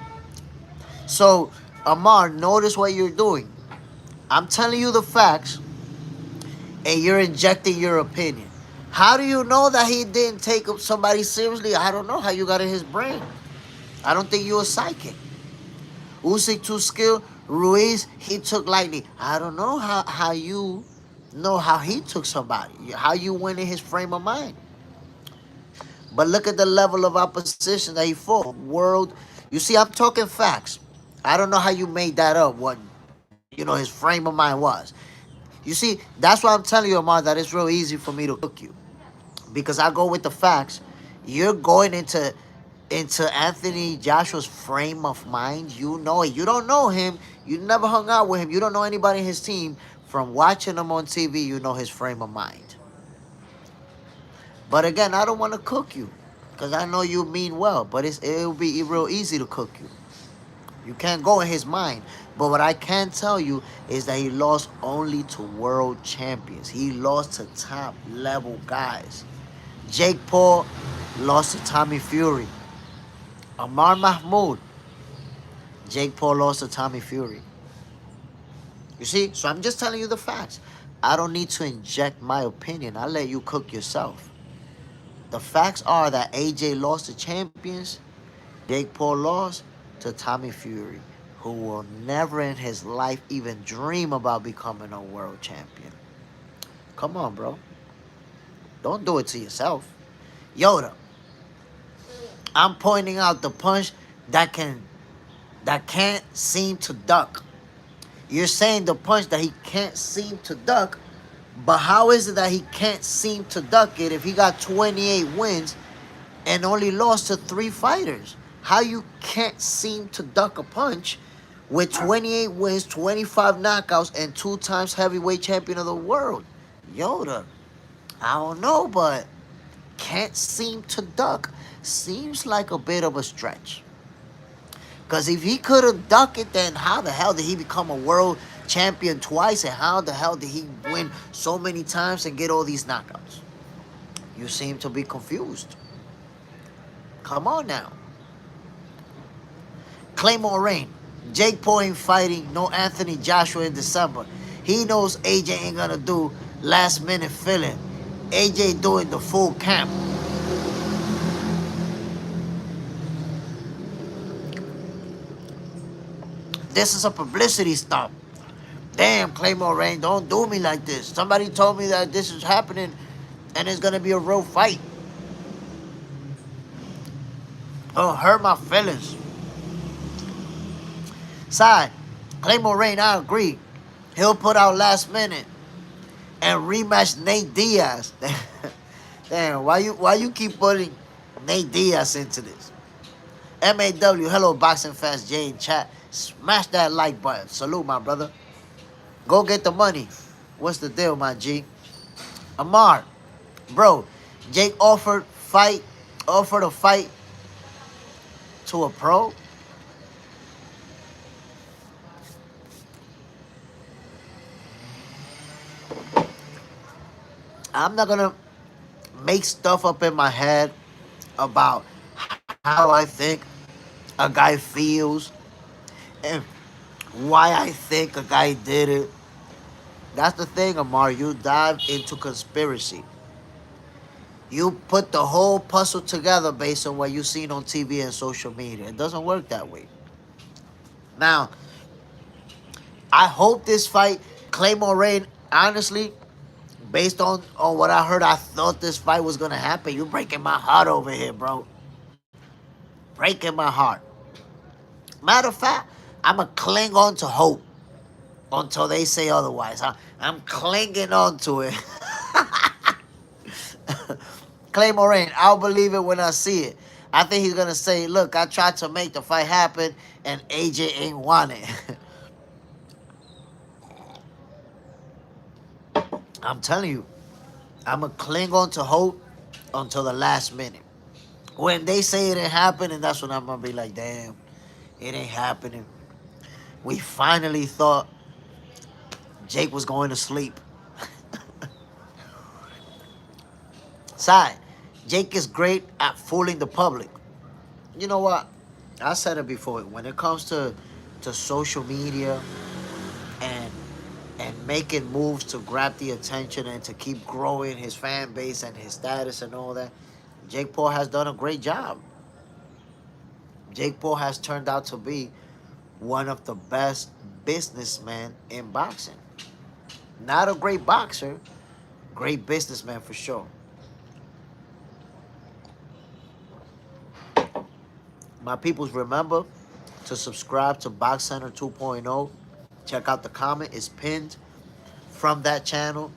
So, Amar, notice what you're doing. I'm telling you the facts, and you're injecting your opinion. How do you know that he didn't take somebody seriously? I don't know how you got in his brain. I don't think you're a psychic. Usyk 2 skill. Ruiz, he took lightly. I don't know how you know how he took somebody. How you went in his frame of mind. But look at the level of opposition that he fought. World. You see, I'm talking facts. I don't know how you made that up, what, his frame of mind was. You see, that's why I'm telling you, Amar, that it's real easy for me to cook you. Because I go with the facts. You're going into Anthony Joshua's frame of mind. You know it. You don't know him. You never hung out with him. You don't know anybody in his team. From watching him on TV, you know his frame of mind. But again, I don't want to cook you. Because I know you mean well. But it'll be real easy to cook you. You can't go in his mind. But what I can tell you is that he lost only to world champions. He lost to top level guys. Jake Paul lost to Tommy Fury. Amar Mahmoud Jake Paul lost to Tommy Fury. You see? So I'm just telling you the facts. I don't need to inject my opinion. I let you cook yourself. The facts are that AJ lost to champions. Jake Paul lost to Tommy Fury, who will never in his life even dream about becoming a world champion. Come on, bro. Don't do it to yourself. Yoda, I'm pointing out the punch that can't seem to duck. You're saying the punch that he can't seem to duck, but how is it that he can't seem to duck it if he got 28 wins and only lost to 3 fighters? How you can't seem to duck a punch with 28 wins, 25 knockouts, and 2 times heavyweight champion of the world? Yoda, I don't know, but can't seem to duck seems like a bit of a stretch. Because if he couldn't duck it, then how the hell did he become a world champion twice? And how the hell did he win so many times and get all these knockouts? You seem to be confused. Come on now. Claymore Rain. Jake Paul ain't fighting no Anthony Joshua in December. He knows AJ ain't gonna do last minute filling. AJ doing the full camp. This is a publicity stunt. Damn, Claymore Rain, don't do me like this. Somebody told me that this is happening and it's gonna be a real fight. Don't hurt my feelings. Side, Claymore Rain, I agree. He'll put out last minute and rematch Nate Diaz. Damn, why you keep putting Nate Diaz into this? MAW, hello boxing fans, Jay in chat. Smash that like button. Salute, my brother. Go get the money. What's the deal, my G? Amar, bro, Jake offered a fight to a pro. I'm not gonna make stuff up in my head about how I think a guy feels and why I think a guy did it. That's the thing, Amar. You dive into conspiracy. You put the whole puzzle together based on what you've seen on TV and social media. It doesn't work that way. Now, I hope this fight, Claymore Rain, honestly, based on what I heard, I thought this fight was going to happen. You're breaking my heart over here, bro. Breaking my heart. Matter of fact, I'm going to cling on to hope until they say otherwise. I'm clinging on to it. Claymore Rain, I'll believe it when I see it. I think he's going to say, look, I tried to make the fight happen and AJ ain't want it. I'm telling you, I'm going to cling on to hope until the last minute. When they say it ain't happening, that's when I'm going to be like, damn, it ain't happening. We finally thought Jake was going to sleep. Side, Jake is great at fooling the public. You know what? I said it before. When it comes to social media and making moves to grab the attention and to keep growing his fan base and his status and all that, Jake Paul has done a great job. Jake Paul has turned out to be one of the best businessmen in boxing. Not a great boxer, great businessman for sure. My peoples, remember to subscribe to Box Center 2.0. Check out the comment. It's pinned from that channel.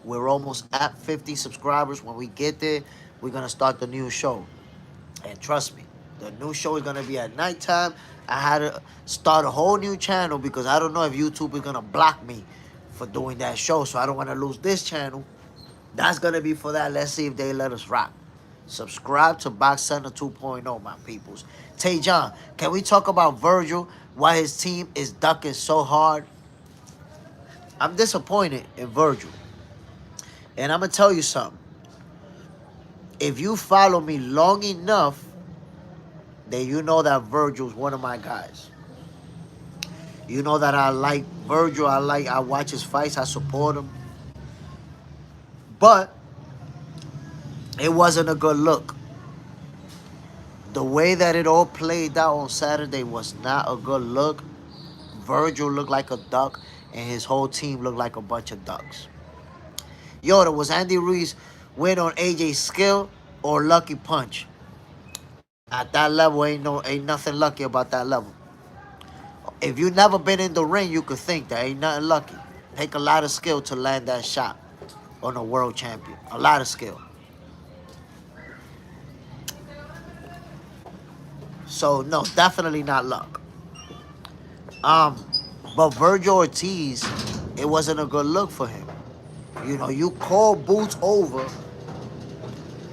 We're almost at 50 subscribers. When we get there, we're going to start the new show. And trust me, the new show is going to be at nighttime. I had to start a whole new channel because I don't know if YouTube is going to block me for doing that show. So I don't want to lose this channel. That's going to be for that. Let's see if they let us rock. Subscribe to Box Center 2.0, my peoples. Tay John, can we talk about Virgil, why his team is ducking so hard? I'm disappointed in Virgil. And I'm going to tell you something. If you follow me long enough, then you know that Virgil's one of my guys. You know that I like Virgil. I watch his fights. I support him. But it wasn't a good look. The way that it all played out on Saturday was not a good look. Virgil looked like a duck, and his whole team looked like a bunch of ducks. Yoda, was Andy Ruiz win on AJ's skill or lucky punch? At that level, ain't nothing lucky about that level. If you never been in the ring, you could think that ain't nothing lucky. Take a lot of skill to land that shot on a world champion. A lot of skill. So no, definitely not luck. Um, but Virgil Ortiz, it wasn't a good look for him. You know, you call Boots over.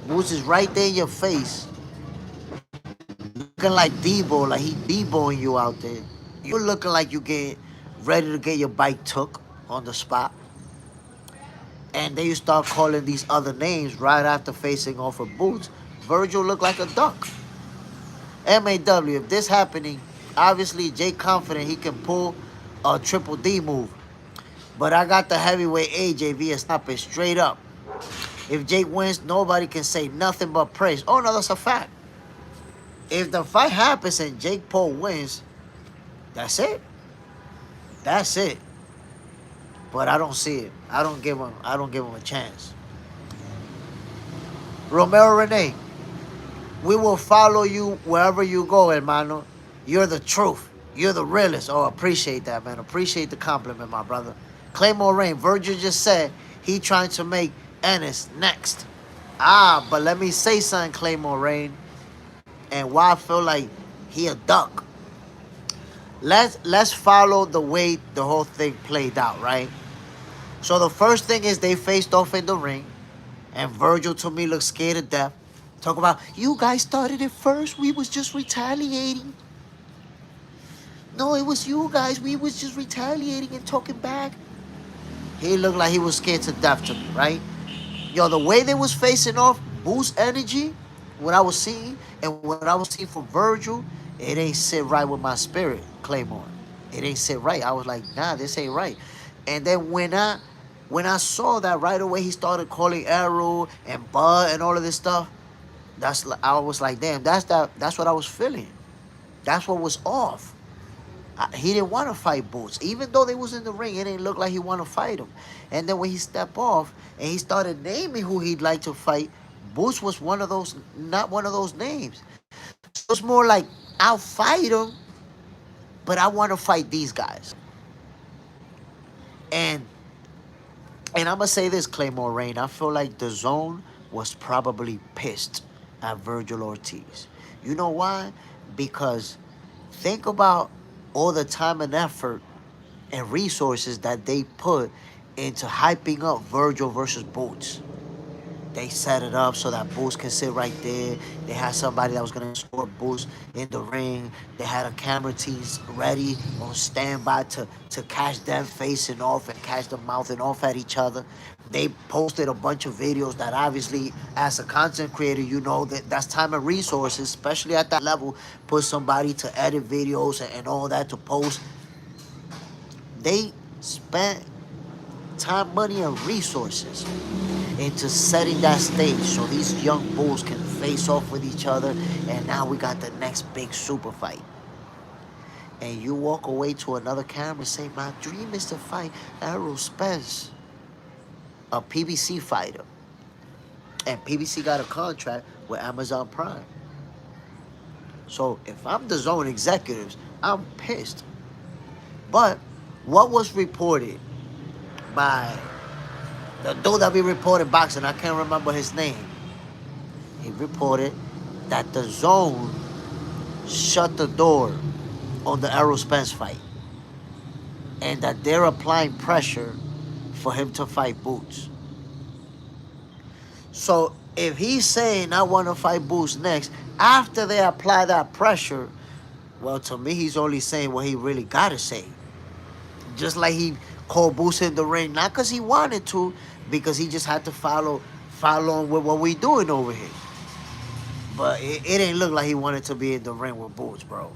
Boots is right there in your face, looking like Debo, like he Deboing you out there. You're looking like you get ready to get your bike took on the spot. And then you start calling these other names right after facing off with Boots. Virgil looked like a duck. MAW, if this happening, obviously Jay confident he can pull a triple D move. But I got the heavyweight AJ via stopping straight up. If Jake wins, nobody can say nothing but praise. Oh no, that's a fact. If the fight happens and Jake Paul wins, that's it. That's it. But I don't see it. I don't give him a chance. Romero Rene, we will follow you wherever you go, hermano. You're the truth. You're the realest. Oh, appreciate that, man. Appreciate the compliment, my brother. Claymore Rain, Virgil just said he trying to make Ennis next. Ah, but let me say something, Claymore Rain, and why I feel like he a duck. Let's follow the way the whole thing played out, right? So the first thing is they faced off in the ring, and Virgil to me looked scared to death. Talk about, you guys started it first. We was just retaliating. No, it was you guys. We was just retaliating and talking back. He looked like he was scared to death to me, right? Yo, the way they was facing off, boost energy, what I was seeing, and what I was seeing from Virgil, it ain't sit right with my spirit, Claymore. It ain't sit right. I was like, nah, this ain't right. And then when I saw that right away, he started calling Arrow and Bud and all of this stuff. I was like, damn, that's what I was feeling. That's what was off. He didn't want to fight Boots. Even though they was in the ring, it didn't look like he wanted to fight him. And then when he stepped off and he started naming who he'd like to fight, Boots was not one of those names. So it's more like, I'll fight him, but I want to fight these guys. And I'm going to say this, Claymore Rain. I feel like the Zone was probably pissed at Virgil Ortiz. You know why? Because think about all the time and effort and resources that they put into hyping up Virgil versus Boots. They set it up so that Boots can sit right there. They had somebody that was going to escort Boots in the ring. They had a camera team ready on standby to catch them facing off and catch them mouthing off at each other. They posted a bunch of videos that obviously, as a content creator, you know that's time and resources, especially at that level. Put somebody to edit videos and all that to post. They spent time, money, and resources into setting that stage so these young bulls can face off with each other, and now we got the next big super fight. And you walk away to another camera and say, my dream is to fight Errol Spence, a PBC fighter. And PBC got a contract with Amazon Prime. So if I'm the Zone executives, I'm pissed. But what was reported by the dude that we reported boxing, I can't remember his name. He reported that the Zone shut the door on the Errol Spence fight, and that they're applying pressure for him to fight Boots. So if he's saying I want to fight Boots next, after they apply that pressure, well, to me, he's only saying what he really got to say. Just like he called Boots in the ring, not because he wanted to, because he just had to follow on with what we doing over here. But it ain't look like he wanted to be in the ring with Boots, bro.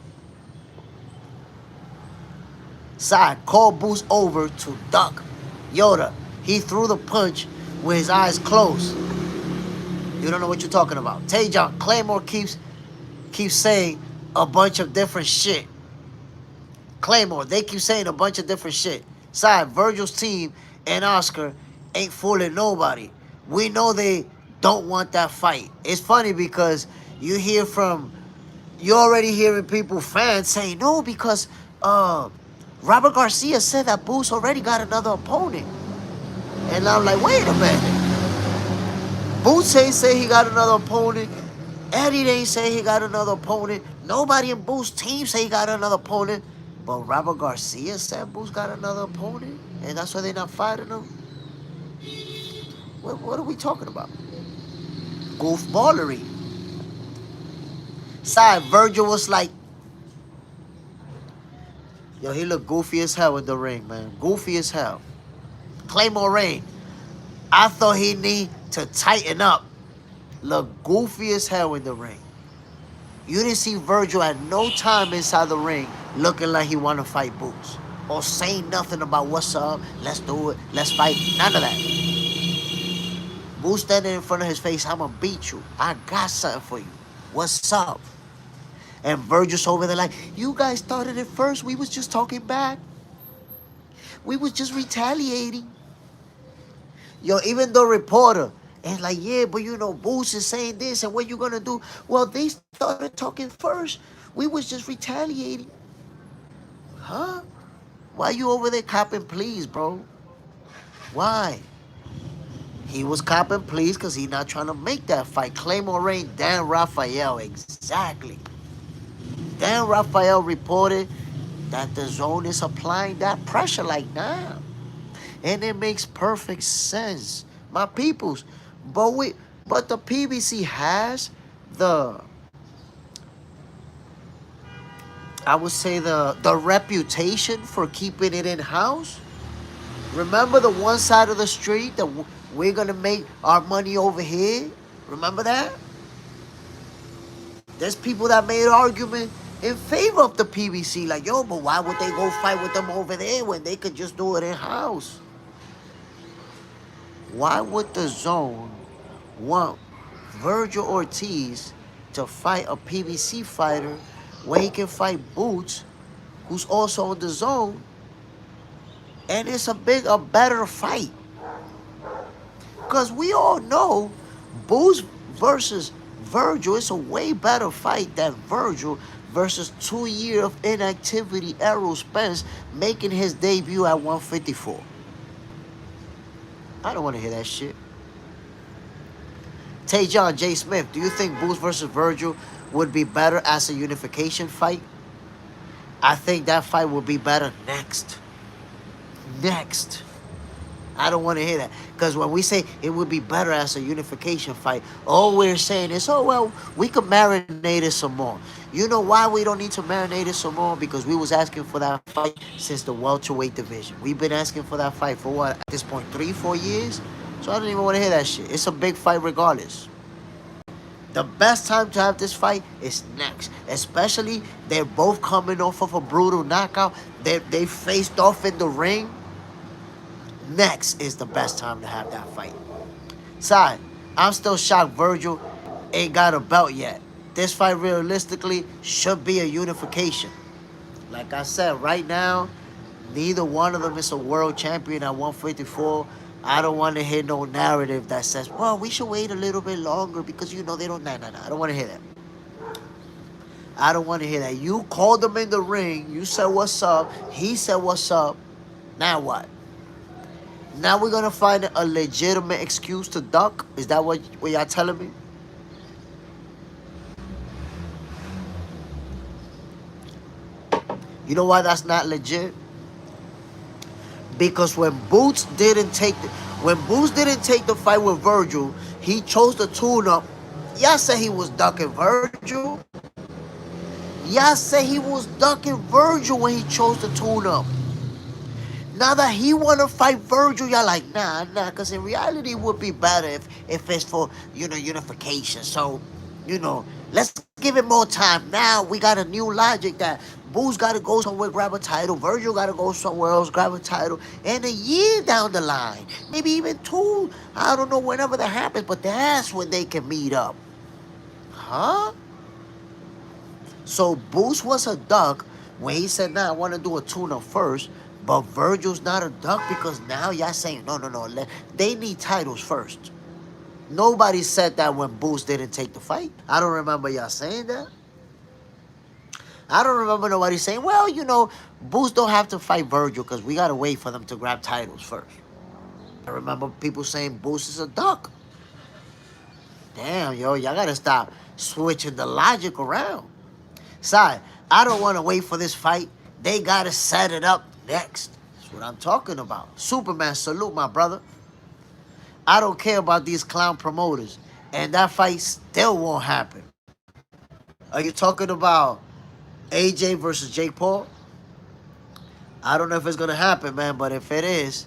Side called Boots over to duck. Yoda, he threw the punch with his eyes closed. You don't know what you're talking about. Taejon, Claymore keeps saying a bunch of different shit. Claymore, they keep saying a bunch of different shit. Side, Virgil's team and Oscar ain't fooling nobody. We know they don't want that fight. It's funny because you're already hearing people, fans, saying no because Robert Garcia said that Boots already got another opponent. And I'm like, wait a minute. Boots ain't say he got another opponent. Eddie ain't say he got another opponent. Nobody in Boots' team say he got another opponent. But Robert Garcia said Boots got another opponent. And that's why they're not fighting him. What are we talking about? Goofballery. Side, Virgil was like, yo, he looked goofy as hell in the ring, man. Goofy as hell. Claymore Rain, I thought he need to tighten up. Look goofy as hell in the ring. You didn't see Virgil at no time inside the ring looking like he want to fight Boots. Or saying nothing about what's up, let's do it, let's fight. None of that. Boots standing in front of his face, I'm going to beat you. I got something for you. What's up? And Virgil's over there like, you guys started it first. We was just talking back. We was just retaliating. Yo, even the reporter, and like, yeah, but you know, Boots is saying this, and what you gonna do? Well, they started talking first. We was just retaliating. Huh? Why you over there copping please, bro? Why? He was copping please because he not trying to make that fight. Claymore Rain, Dan Raphael, exactly. Dan Raphael reported that the zone is applying that pressure like now. And it makes perfect sense. My peoples. But the PBC has the, I would say the reputation for keeping it in-house. Remember the one side of the street that we're gonna make our money over here? Remember that? There's people that made argument in favor of the PBC. Like, yo, but why would they go fight with them over there when they could just do it in-house? Why would the zone want Virgil Ortiz to fight a PBC fighter when he can fight Boots, who's also on the zone, and it's a better fight? Because we all know Boots versus Virgil is a way better fight than Virgil versus 2 years of inactivity Errol Spence making his debut at 154. I don't want to hear that shit. Taejon J. Smith, do you think Boots versus Virgil would be better as a unification fight? I think that fight will be better next. Next. I don't want to hear that. Because when we say it would be better as a unification fight, all we're saying is, oh, well, we could marinate it some more. You know why we don't need to marinate it some more? Because we was asking for that fight since the welterweight division. We've been asking for that fight for what, at this point, 3-4 years? So I don't even want to hear that shit. It's a big fight regardless. The best time to have this fight is next. Especially, they're both coming off of a brutal knockout. They faced off in the ring. Next is the best time to have that fight. Side, I'm still shocked Virgil ain't got a belt yet. This fight realistically should be a unification. Like I said, right now, neither one of them is a world champion at 154. I don't want to hear no narrative that says, well, we should wait a little bit longer because, you know, they don't... Nah. I don't want to hear that. I don't want to hear that. You called them in the ring. You said, what's up? He said, what's up? Now what? Now we're going to find a legitimate excuse to duck? Is that what y'all telling me? You know why that's not legit? Because when Boots didn't take the fight with Virgil, he chose to tune up. Y'all said he was ducking Virgil. Y'all said he was ducking Virgil when he chose to tune up. Now that he want to fight Virgil, y'all like, nah, because in reality it would be better if it's for, you know, unification. So, you know, let's give it more time. Now we got a new logic that Boots got to go somewhere, grab a title. Virgil got to go somewhere else, grab a title. And a year down the line, maybe even 2, I don't know, whenever that happens, but that's when they can meet up. Huh? So Boots was a duck when he said, nah, I want to do a tune-up first. But Virgil's not a duck because now y'all saying, no. They need titles first. Nobody said that when Boots didn't take the fight. I don't remember y'all saying that. I don't remember nobody saying, well, Boots don't have to fight Virgil because we got to wait for them to grab titles first. I remember people saying Boots is a duck. Damn, y'all got to stop switching the logic around. Sorry, I don't want to wait for this fight. They got to set it up next. That's what I'm talking about. Superman, salute, my brother. I don't care about these clown promoters. And that fight still won't happen. Are you talking about AJ versus Jake Paul? I don't know if it's going to happen, man. But if it is,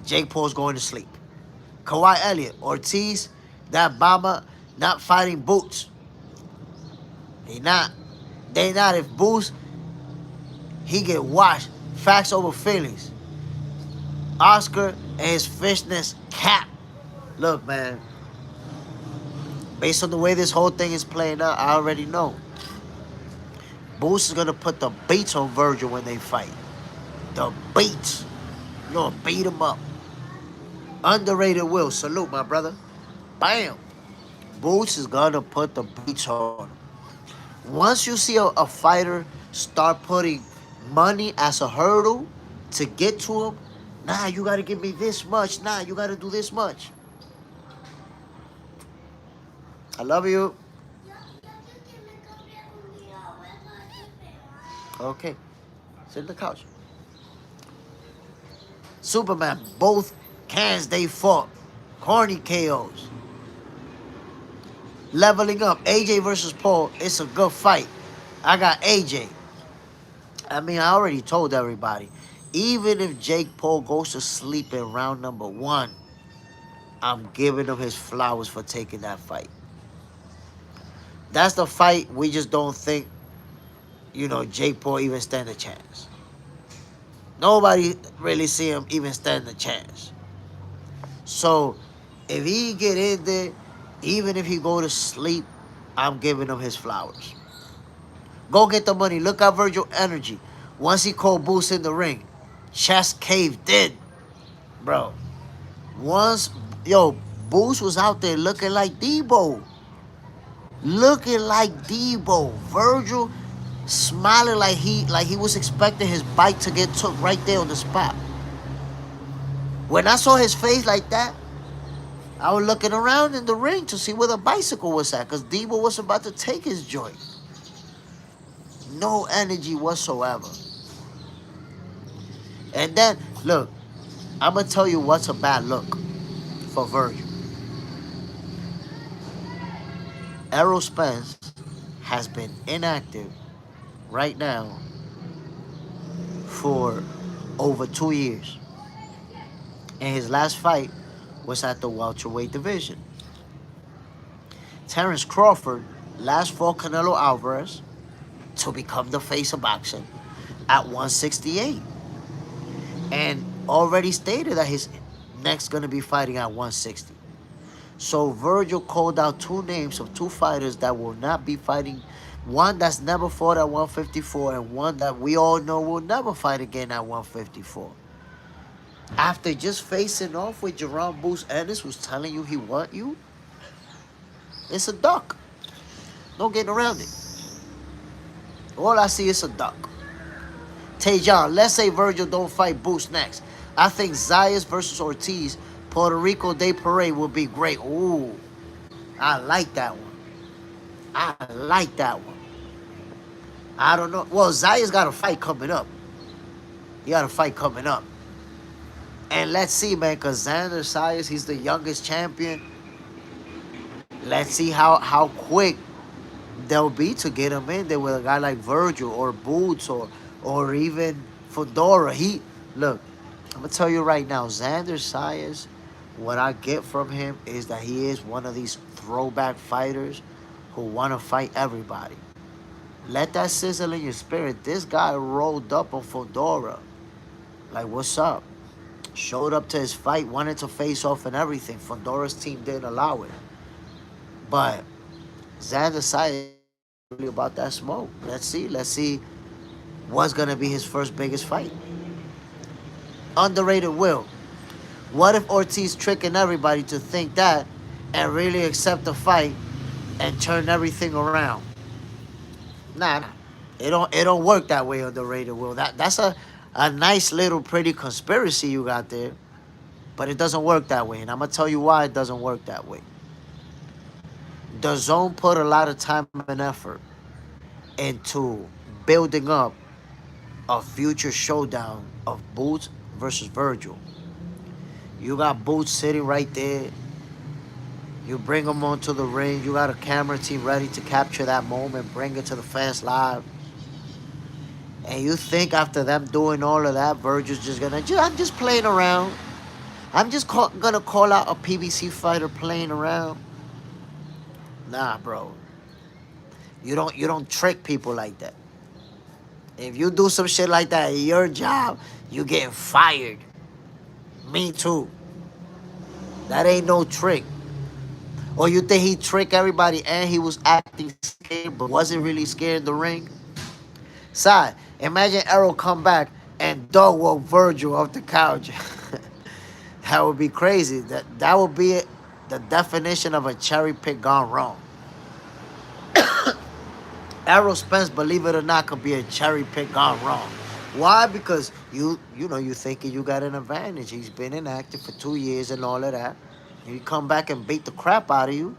Jake Paul's going to sleep. Kawhi Elliott, Ortiz, that bomber, not fighting Boots. They not. If Boots, he get washed. Facts over feelings. Oscar and his fishness cap. Look, man. Based on the way this whole thing is playing out, I already know. Boots is going to put the beats on Virgil when they fight. The beats. You know, beat him up. Underrated Will. Salute, my brother. Bam. Boots is going to put the beats on him. Once you see a fighter start putting money as a hurdle to get to him, nah, you got to give me this much. Nah, you got to do this much. I love you. Okay. Sit on the couch. Superman, both cans they fought. Corny KOs. Leveling up. AJ versus Paul. It's a good fight. I got AJ. I mean, I already told everybody. Even if Jake Paul goes to sleep in round number 1, I'm giving him his flowers for taking that fight. That's the fight we just don't think, Jake Paul even stand a chance. Nobody really see him even stand a chance. So, if he get in there, even if he go to sleep, I'm giving him his flowers. Go get the money. Look at Virgil energy. Once he called Boots in the ring, chest caved in. Bro. Boots was out there looking like Debo. Virgil smiling like he was expecting his bike to get took right there on the spot. When I saw his face like that, I was looking around in the ring to see where the bicycle was at, because Debo was about to take his joint. No energy whatsoever. And then, look, I'm going to tell you what's a bad look for Virgil. Errol Spence has been inactive right now for over 2 years. And his last fight was at the welterweight division. Terrence Crawford last fought Canelo Alvarez to become the face of boxing at 168. And already stated that his next going to be fighting at 160. So Virgil called out 2 names of 2 fighters that will not be fighting. One that's never fought at 154 and one that we all know will never fight again at 154. After just facing off with Jerome Boots Ennis, who's telling you he want you, it's a duck. No getting around it. All I see is a duck. Tejan, let's say Virgil don't fight Boots next. I think Zayas versus Ortiz, Puerto Rico Day Parade will be great. Ooh, I like that one. I don't know. Well, Zayas got a fight coming up. He got a fight coming up. And let's see, man, because Xander Zayas, he's the youngest champion. Let's see how quick they'll be to get him in there with a guy like Virgil or Boots or even Fedora. Look, I'm going to tell you right now, Xander Zayas, what I get from him is that he is one of these throwback fighters who want to fight everybody. Let that sizzle in your spirit. This guy rolled up on Fedora. Like, what's up? Showed up to his fight, wanted to face off and everything. Fedora's team didn't allow it. But Xander Sayas really about that smoke. Let's see. Let's see what's going to be his first biggest fight. Underrated Will. What if Ortiz tricking everybody to think that and really accept the fight and turn everything around? Nah. It don't work that way, underrated Will. That's a nice little pretty conspiracy you got there. But it doesn't work that way. And I'm gonna tell you why it doesn't work that way. The zone put a lot of time and effort into building up a future showdown of Boots versus Virgil. You got Boots sitting right there. You bring him onto the ring. You got a camera team ready to capture that moment, bring it to the fans live. And you think after them doing all of that, Virgil's just gonna, I'm just playing around. I'm just gonna call out a PBC fighter playing around. Nah, bro. You don't trick people like that. If you do some shit like that at your job, you getting fired. Me too. That ain't no trick. Or you think he tricked everybody and he was acting scared but wasn't really scared in the ring? Side, imagine Errol come back and dog walk Virgil off the couch. That would be crazy. That would be the definition of a cherry pick gone wrong. Errol Spence, believe it or not, could be a cherry pick gone wrong. Why? Because you thinking you got an advantage. He's been inactive for 2 years and all of that. You come back and beat the crap out of you.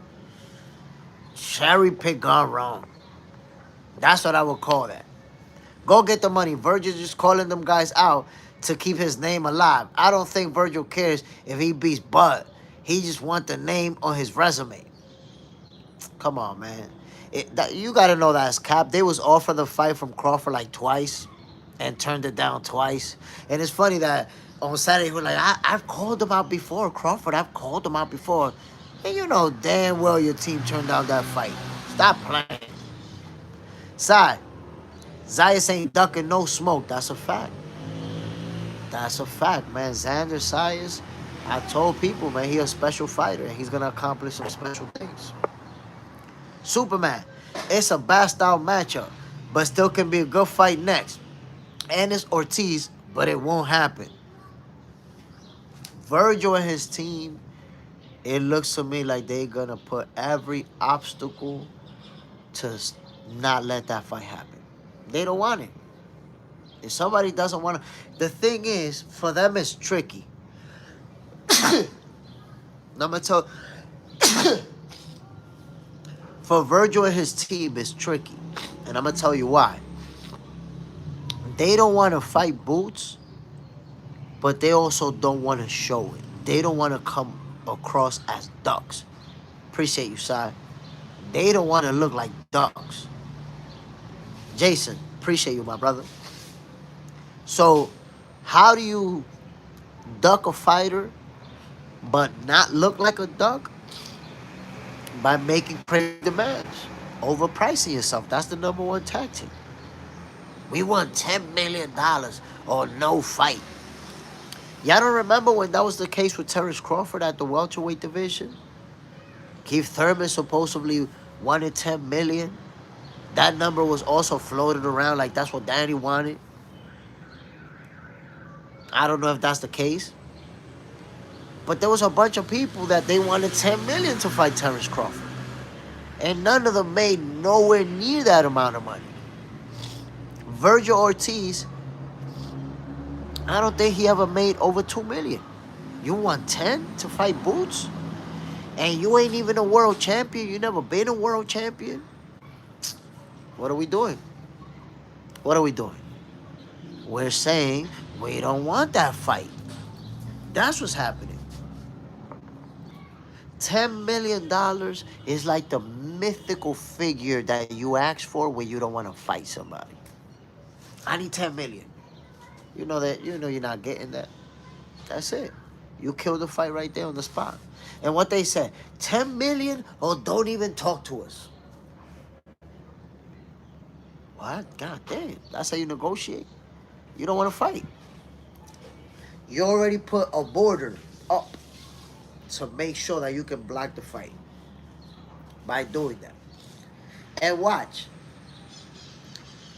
Cherry pick gone wrong. That's what I would call that. Go get the money. Virgil's just calling them guys out to keep his name alive. I don't think Virgil cares if he beats Bud. He just wants the name on his resume. Come on, man. You got to know that's cap. They was offered the fight from Crawford like twice and turned it down twice. And it's funny that on Saturday, we're like, I've called him out before, Crawford. I've called him out before. And you know damn well your team turned down that fight. Stop playing. Side, Zayas ain't ducking no smoke. That's a fact. That's a fact, man. Xander Sayas, I told people, man, he a special fighter and he's going to accomplish some special things. Superman, it's a bast out matchup, but still can be a good fight next. And it's Ortiz, but it won't happen. Virgil and his team, it looks to me like they're going to put every obstacle to not let that fight happen. They don't want it. If somebody doesn't want to... The thing is, for them, it's tricky. Number two... For Virgil and his team, it's tricky. And I'm going to tell you why. They don't want to fight Boots, but they also don't want to show it. They don't want to come across as ducks. Appreciate you, Si. They don't want to look like ducks. Jason, appreciate you, my brother. So, how do you duck a fighter but not look like a duck? By making crazy demands, overpricing yourself. That's the number one tactic. We want $10 million or no fight. Y'all don't remember when that was the case with Terrence Crawford at the welterweight division? Keith Thurman supposedly wanted $10 million. That number was also floated around like that's what Danny wanted. I don't know if that's the case. But there was a bunch of people that they wanted $10 million to fight Terrence Crawford. And none of them made nowhere near that amount of money. Virgil Ortiz, I don't think he ever made over $2 million. You want 10 to fight Boots? And you ain't even a world champion? You never been a world champion? What are we doing? What are we doing? We're saying we don't want that fight. That's what's happening. $10 million is like the mythical figure that you ask for when you don't want to fight somebody. I need $10 million. You know that, you're not getting that. That's it. You kill the fight right there on the spot. And what they said, $10 million or don't even talk to us. What? God damn. That's how you negotiate. You don't want to fight. You already put a border up to make sure that you can block the fight by doing that. And watch.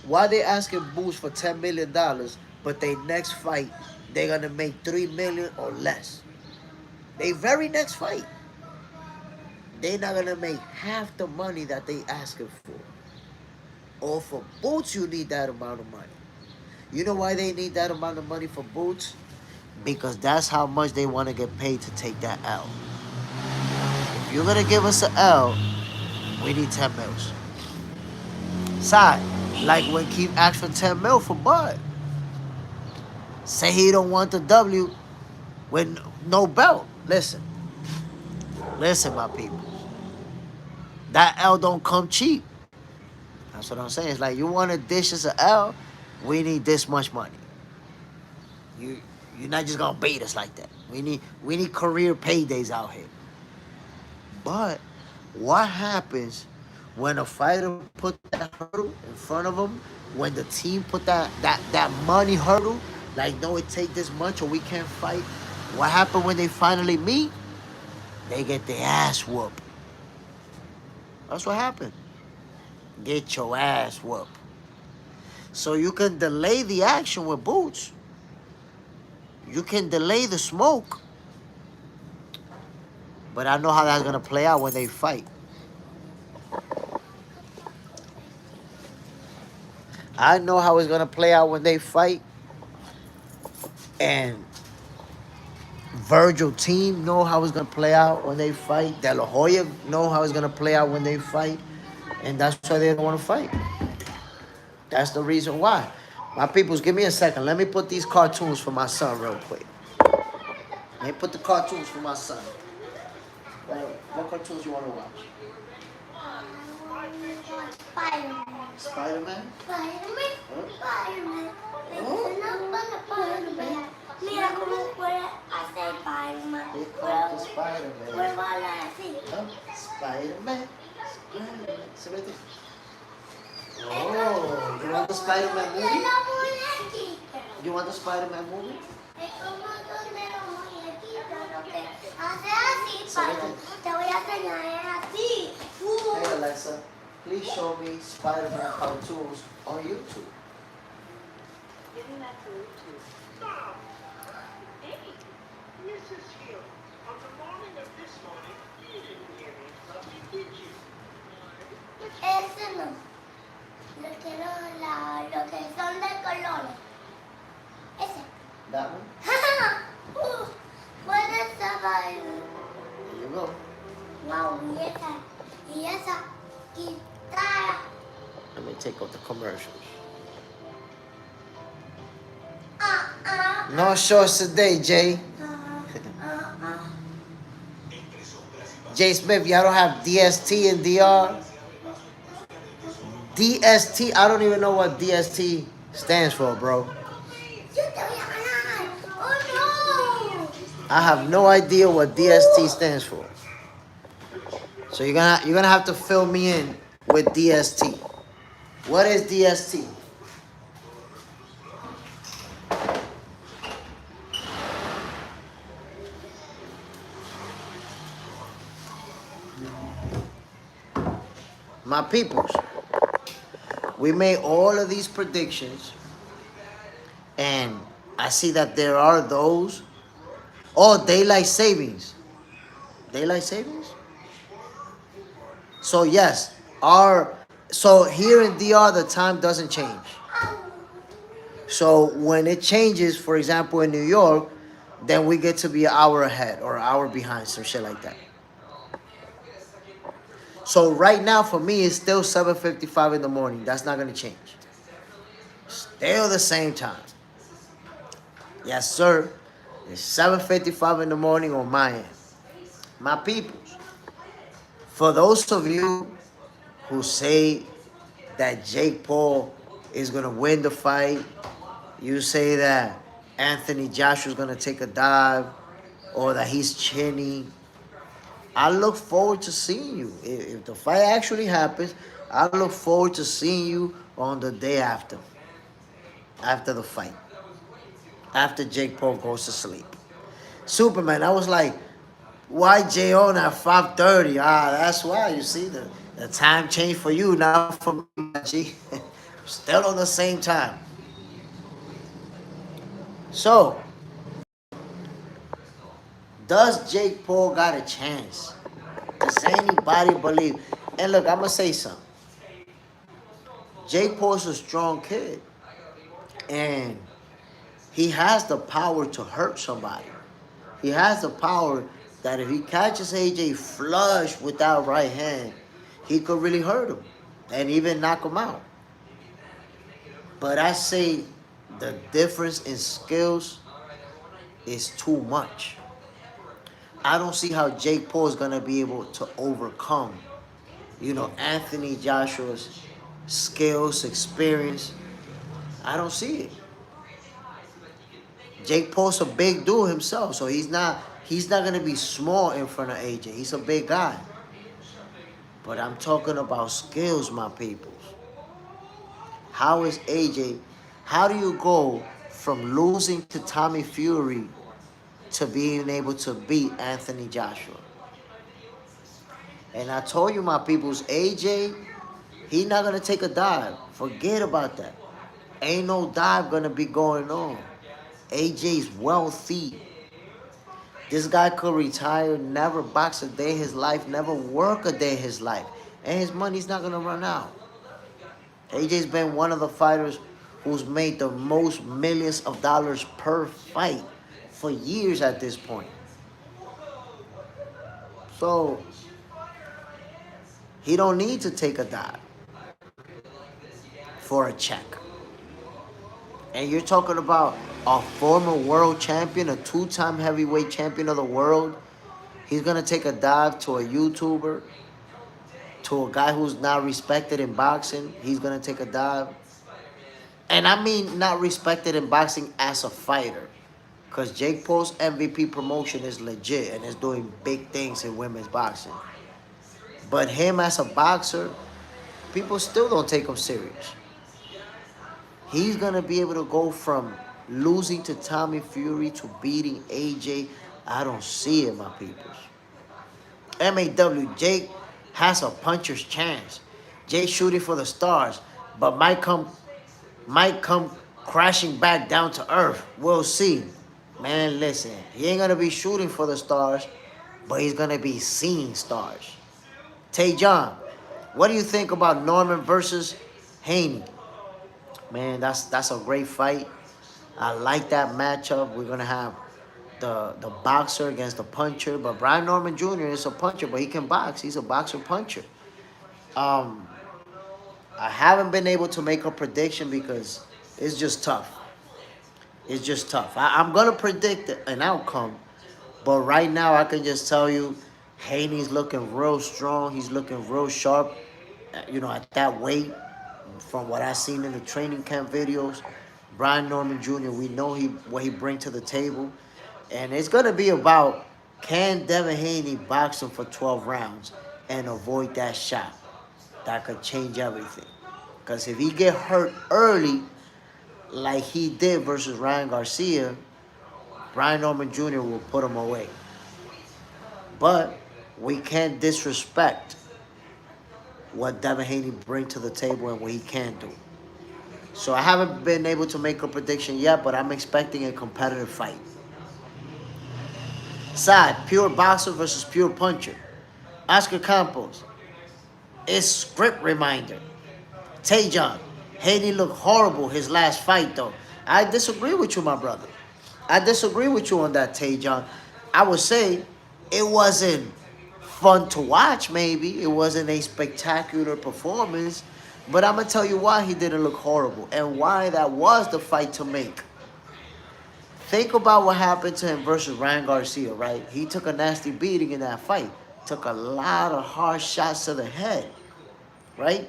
Why they asking Boots for $10 million, but they next fight they're gonna make 3 million or less. They very next fight, they not gonna make half the money that they asking for. Or for Boots, you need that amount of money. You know why they need that amount of money for Boots? Because that's how much they want to get paid to take that L. If you're gonna give us an L, we need 10 mils. Side, like when Keith asked for 10 mil for Bud. Say he don't want the W with no belt. Listen, my people. That L don't come cheap. That's what I'm saying. It's like you want to dish us an L, we need this much money. You're not just gonna bait us like that. We need career paydays out here. But what happens when a fighter put that hurdle in front of them? When the team put that money hurdle, like no, it take this much or we can't fight. What happened when they finally meet? They get their ass whooped. That's what happened. Get your ass whooped. So you can delay the action with Boots. You can delay the smoke. But I know how that's gonna play out when they fight. I know how it's gonna play out when they fight. And Virgil team know how it's gonna play out when they fight. De La Hoya know how it's gonna play out when they fight. And that's why they don't want to fight. That's the reason why. My peoples, give me a second. Let me put these cartoons for my son real quick. Let me put the cartoons for my son. What cartoons you want to watch? Spider-Man. Spider-Man? Spider-Man. Spider-man. Spider-Man. Mira cómo puede hacer Spider-Man. Spider-Man. Spider-Man. Spider-Man. Oh, you want the Spider-Man movie? You want the Spider-Man movie? Hey Alexa, please show me Spider-Man cartoons on YouTube. Giving that to YouTube. Stop! Hey, Mrs. Hill, on the morning of this morning, you didn't hear me something, did you? Ese no. Lo que son de colores. Ese. That one? What is that? There you go. Wow, y esa guitarra. Let me take out the commercials. No shorts today, Jay. Jay Smith, y'all don't have DST and DR? DST, I don't even know what DST stands for, bro. I have no idea what DST stands for. So you're gonna have to fill me in with DST. What is DST? My peoples, we made all of these predictions, and I see that there are those. Oh, daylight savings. Daylight savings? So yes, so here in DR the time doesn't change. So when it changes, for example in New York, then we get to be an hour ahead or an hour behind, some shit like that. So right now for me it's still 7:55 in the morning. That's not gonna change. Still the same time. Yes, sir. It's 7:55 in the morning on my end. My peoples. For those of you who say that Jake Paul is gonna win the fight, you say that Anthony Joshua's gonna take a dive, or that he's chinny. I look forward to seeing you. If the fight actually happens, I look forward to seeing you on the day after the fight, after Jake Paul goes to sleep. Superman, I was like, why J on at 5:30? Ah, that's why. You see, the time changed for you, not for me, my G. Still on the same time. So, does Jake Paul got a chance? Does anybody believe? And look, I'm gonna say something. Jake Paul's a strong kid, and he has the power to hurt somebody. He has the power that if he catches AJ flush with that right hand, he could really hurt him and even knock him out. But I say the difference in skills is too much. I don't see how Jake Paul is going to be able to overcome, Anthony Joshua's skills, experience. I don't see it. Jake Paul's a big dude himself, so he's not going to be small in front of AJ. He's a big guy. But I'm talking about skills, my peoples. How is AJ, how do you go from losing to Tommy Fury to being able to beat Anthony Joshua? And I told you, my peoples, AJ, he not going to take a dive. Forget about that. Ain't no dive going to be going on. AJ's wealthy. This guy could retire, never box a day in his life, never work a day in his life. And his money's not going to run out. AJ's been one of the fighters who's made the most millions of dollars per fight for years at this point. So, he don't need to take a dive for a check. And you're talking about a former world champion, a two-time heavyweight champion of the world. He's going to take a dive to a YouTuber, to a guy who's not respected in boxing. He's going to take a dive. And I mean not respected in boxing as a fighter. Because Jake Paul's MVP promotion is legit and is doing big things in women's boxing. But him as a boxer, people still don't take him serious. He's going to be able to go from losing to Tommy Fury to beating AJ. I don't see it, my peoples. MAW, Jake has a puncher's chance. Jake shooting for the stars, but might come crashing back down to earth. We'll see. Man, listen, he ain't going to be shooting for the stars, but he's going to be seeing stars. Tay John, what do you think about Norman versus Haney? Man, that's a great fight. I like that matchup. We're going to have the boxer against the puncher. But Brian Norman Jr. is a puncher, but he can box. He's a boxer-puncher. I haven't been able to make a prediction because it's just tough. It's just tough. I'm going to predict an outcome. But right now, I can just tell you, Haney's looking real strong. He's looking real sharp, at that weight. From what I've seen in the training camp videos, Brian Norman Jr., we know what he brings to the table. And it's going to be about, can Devin Haney box him for 12 rounds and avoid that shot? That could change everything. Because if he get hurt early, like he did versus Ryan Garcia, Brian Norman Jr. will put him away. But we can't disrespect what Devin Haney brings to the table and what he can do. So I haven't been able to make a prediction yet, but I'm expecting a competitive fight. Side, pure boxer versus pure puncher. Oscar Campos, it's script reminder. Tajon, Haney looked horrible his last fight, though. I disagree with you, my brother. I disagree with you on that, Tajon. I would say it wasn't fun to watch, maybe. It wasn't a spectacular performance. But I'm going to tell you why he didn't look horrible and why that was the fight to make. Think about what happened to him versus Ryan Garcia, right? He took a nasty beating in that fight. Took a lot of hard shots to the head, right?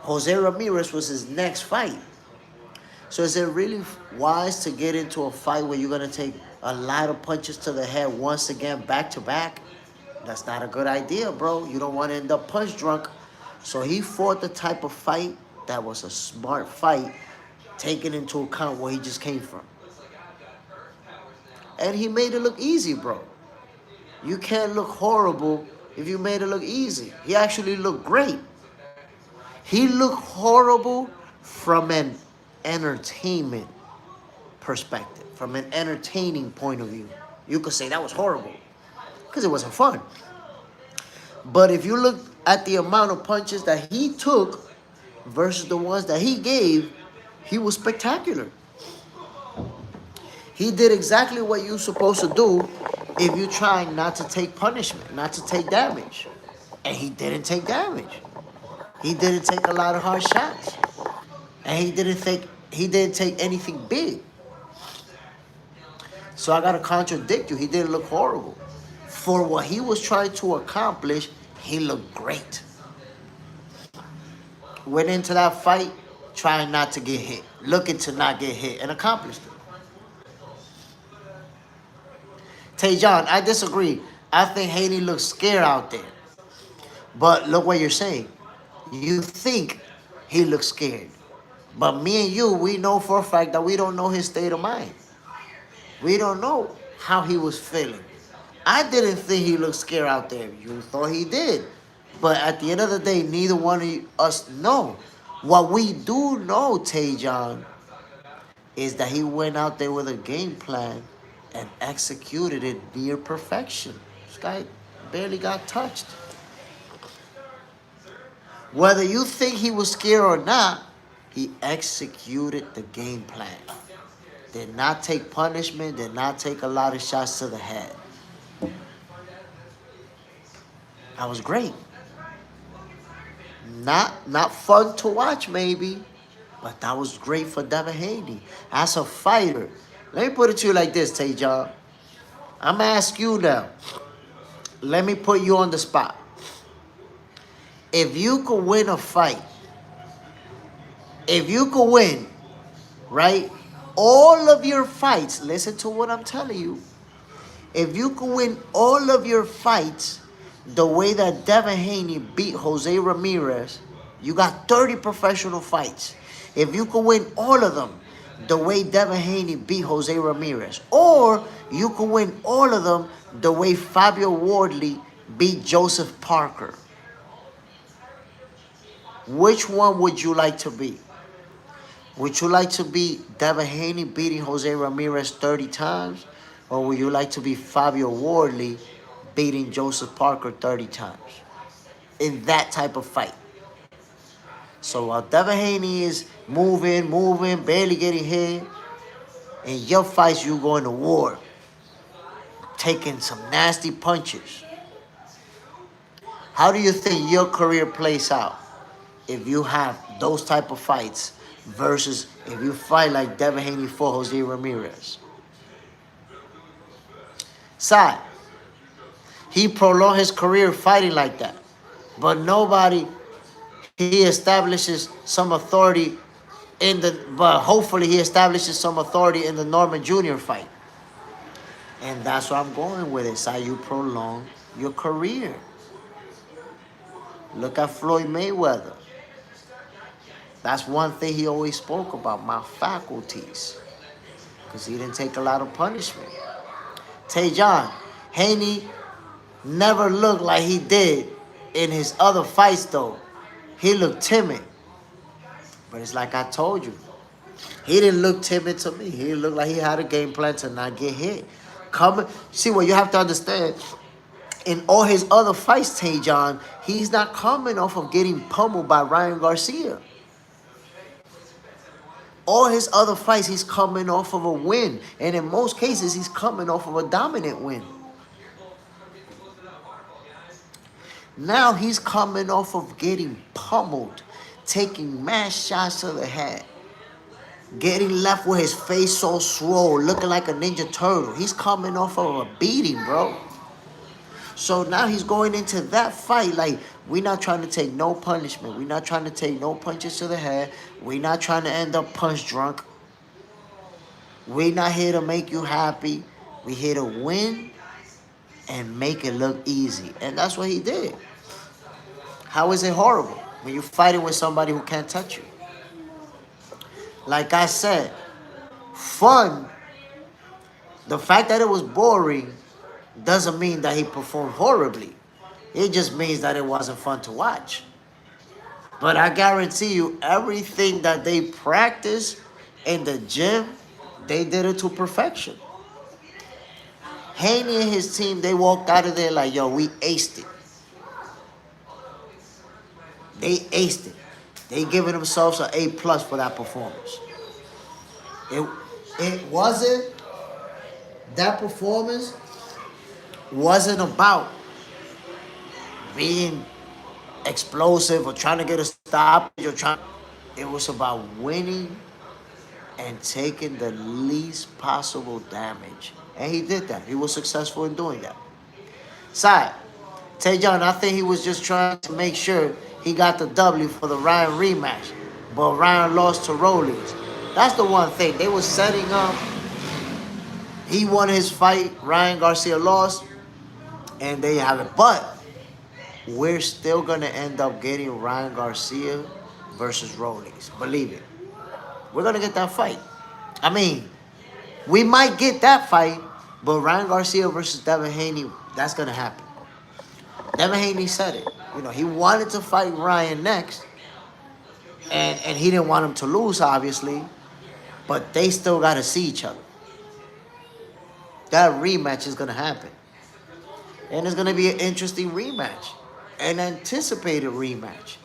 Jose Ramirez was his next fight. So is it really wise to get into a fight where you're going to take a lot of punches to the head once again, back to back? That's not a good idea, bro. You don't want to end up punch drunk. So he fought the type of fight that was a smart fight, taking into account where he just came from. And he made it look easy, bro. You can't look horrible if you made it look easy. He actually looked great. He looked horrible from an entertainment perspective, from an entertaining point of view. You could say that was horrible because it wasn't fun. But if you look at the amount of punches that he took versus the ones that he gave, he was spectacular. He did exactly what you're supposed to do if you're trying not to take punishment, not to take damage. And he didn't take damage. He didn't take a lot of hard shots. And he didn't take anything big. So I gotta contradict you. He didn't look horrible. For what he was trying to accomplish, he looked great. Went into that fight trying not to get hit, looking to not get hit, and accomplished it. Tajon, I disagree. I think Haney looks scared out there. But look what you're saying. You think he looks scared. But me and you, we know for a fact that we don't know his state of mind. We don't know how he was feeling. I didn't think he looked scared out there. You thought he did. But at the end of the day, neither one of us know. What we do know, Tajon, is that he went out there with a game plan and executed it near perfection. This guy barely got touched. Whether you think he was scared or not, he executed the game plan. Did not take punishment, did not take a lot of shots to the head. That was great. Not fun to watch maybe, but that was great for Devin Haney. As a fighter, let me put it to you like this, Tajon. I'm going to ask you now. Let me put you on the spot. If you could win a fight, if you could win, right, all of your fights, listen to what I'm telling you. If you could win all of your fights the way that Devin Haney beat Jose Ramirez, you got 30 professional fights. If you could win all of them the way Devin Haney beat Jose Ramirez, or you could win all of them the way Fabio Wardley beat Joseph Parker, which one would you like to be? Would you like to be Devin Haney beating Jose Ramirez 30 times? Or would you like to be Fabio Wardley beating Joseph Parker 30 times? In that type of fight. So while Devin Haney is moving, barely getting hit, in your fights you going to war, taking some nasty punches. How do you think your career plays out if you have those type of fights versus if you fight like Devin Haney fought Jose Ramirez? Side, he prolonged his career fighting like that. But he establishes some authority but hopefully he establishes some authority in the Norman Jr. fight. And that's where I'm going with it. Side, you prolong your career. Look at Floyd Mayweather. That's one thing he always spoke about, my faculties. Because he didn't take a lot of punishment. Tajon, Haney never looked like he did in his other fights, though. He looked timid. But it's like I told you. He didn't look timid to me. He looked like he had a game plan to not get hit. See, what you have to understand, in all his other fights, Tajon, he's not coming off of getting pummeled by Ryan Garcia. All his other fights, he's coming off of a win. And in most cases, he's coming off of a dominant win. Now he's coming off of getting pummeled, taking mad shots to the head, getting left with his face so swole, looking like a Ninja Turtle. He's coming off of a beating, bro. So now he's going into that fight like, we're not trying to take no punishment. We're not trying to take no punches to the head. We're not trying to end up punch drunk. We're not here to make you happy. We're here to win and make it look easy. And that's what he did. How is it horrible? when you're fighting with somebody who can't touch you. Like I said, fun, the fact that it was boring doesn't mean that he performed horribly. It just means that it wasn't fun to watch. But I guarantee you, everything that they practiced in the gym, they did it to perfection. Haney and his team, they walked out of there like, yo, we aced it. They aced it. They giving themselves an A plus for that performance. It wasn't, that performance wasn't about being explosive or trying to get a stoppage or trying. It was about winning and taking the least possible damage. And he did that. He was successful in doing that. Side, Taejon, I think he was just trying to make sure he got the W for the Ryan rematch. But Ryan lost to Rollins. That's the one thing. They were setting up. He won his fight. Ryan Garcia lost. And there you have it. But we're still going to end up getting Ryan Garcia versus Rollins. Believe it. We're going to get that fight. I mean, we might get that fight, but Ryan Garcia versus Devin Haney, that's going to happen. Devin Haney said it. You know, he wanted to fight Ryan next, and he didn't want him to lose, obviously, but they still got to see each other. That rematch is going to happen. And it's going to be an interesting rematch, an anticipated rematch,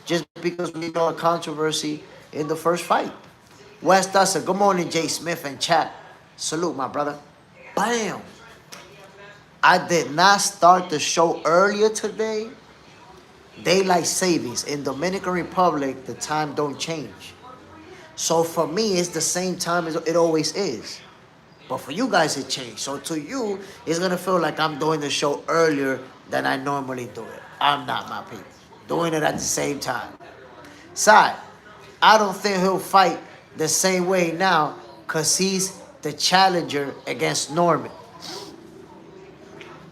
just because we know a controversy in the first fight. Wes Dusser, good morning, Jay Smith and chat. Salute, my brother. Bam. I did not start the show earlier today. Daylight savings. In Dominican Republic, the time don't change. So for me, it's the same time as it always is. But for you guys, it changed. So to you, it's going to feel like I'm doing the show earlier than I normally do it. I'm not, my people. Doing it at the same time. Side, I don't think he'll fight the same way now because he's the challenger against Norman.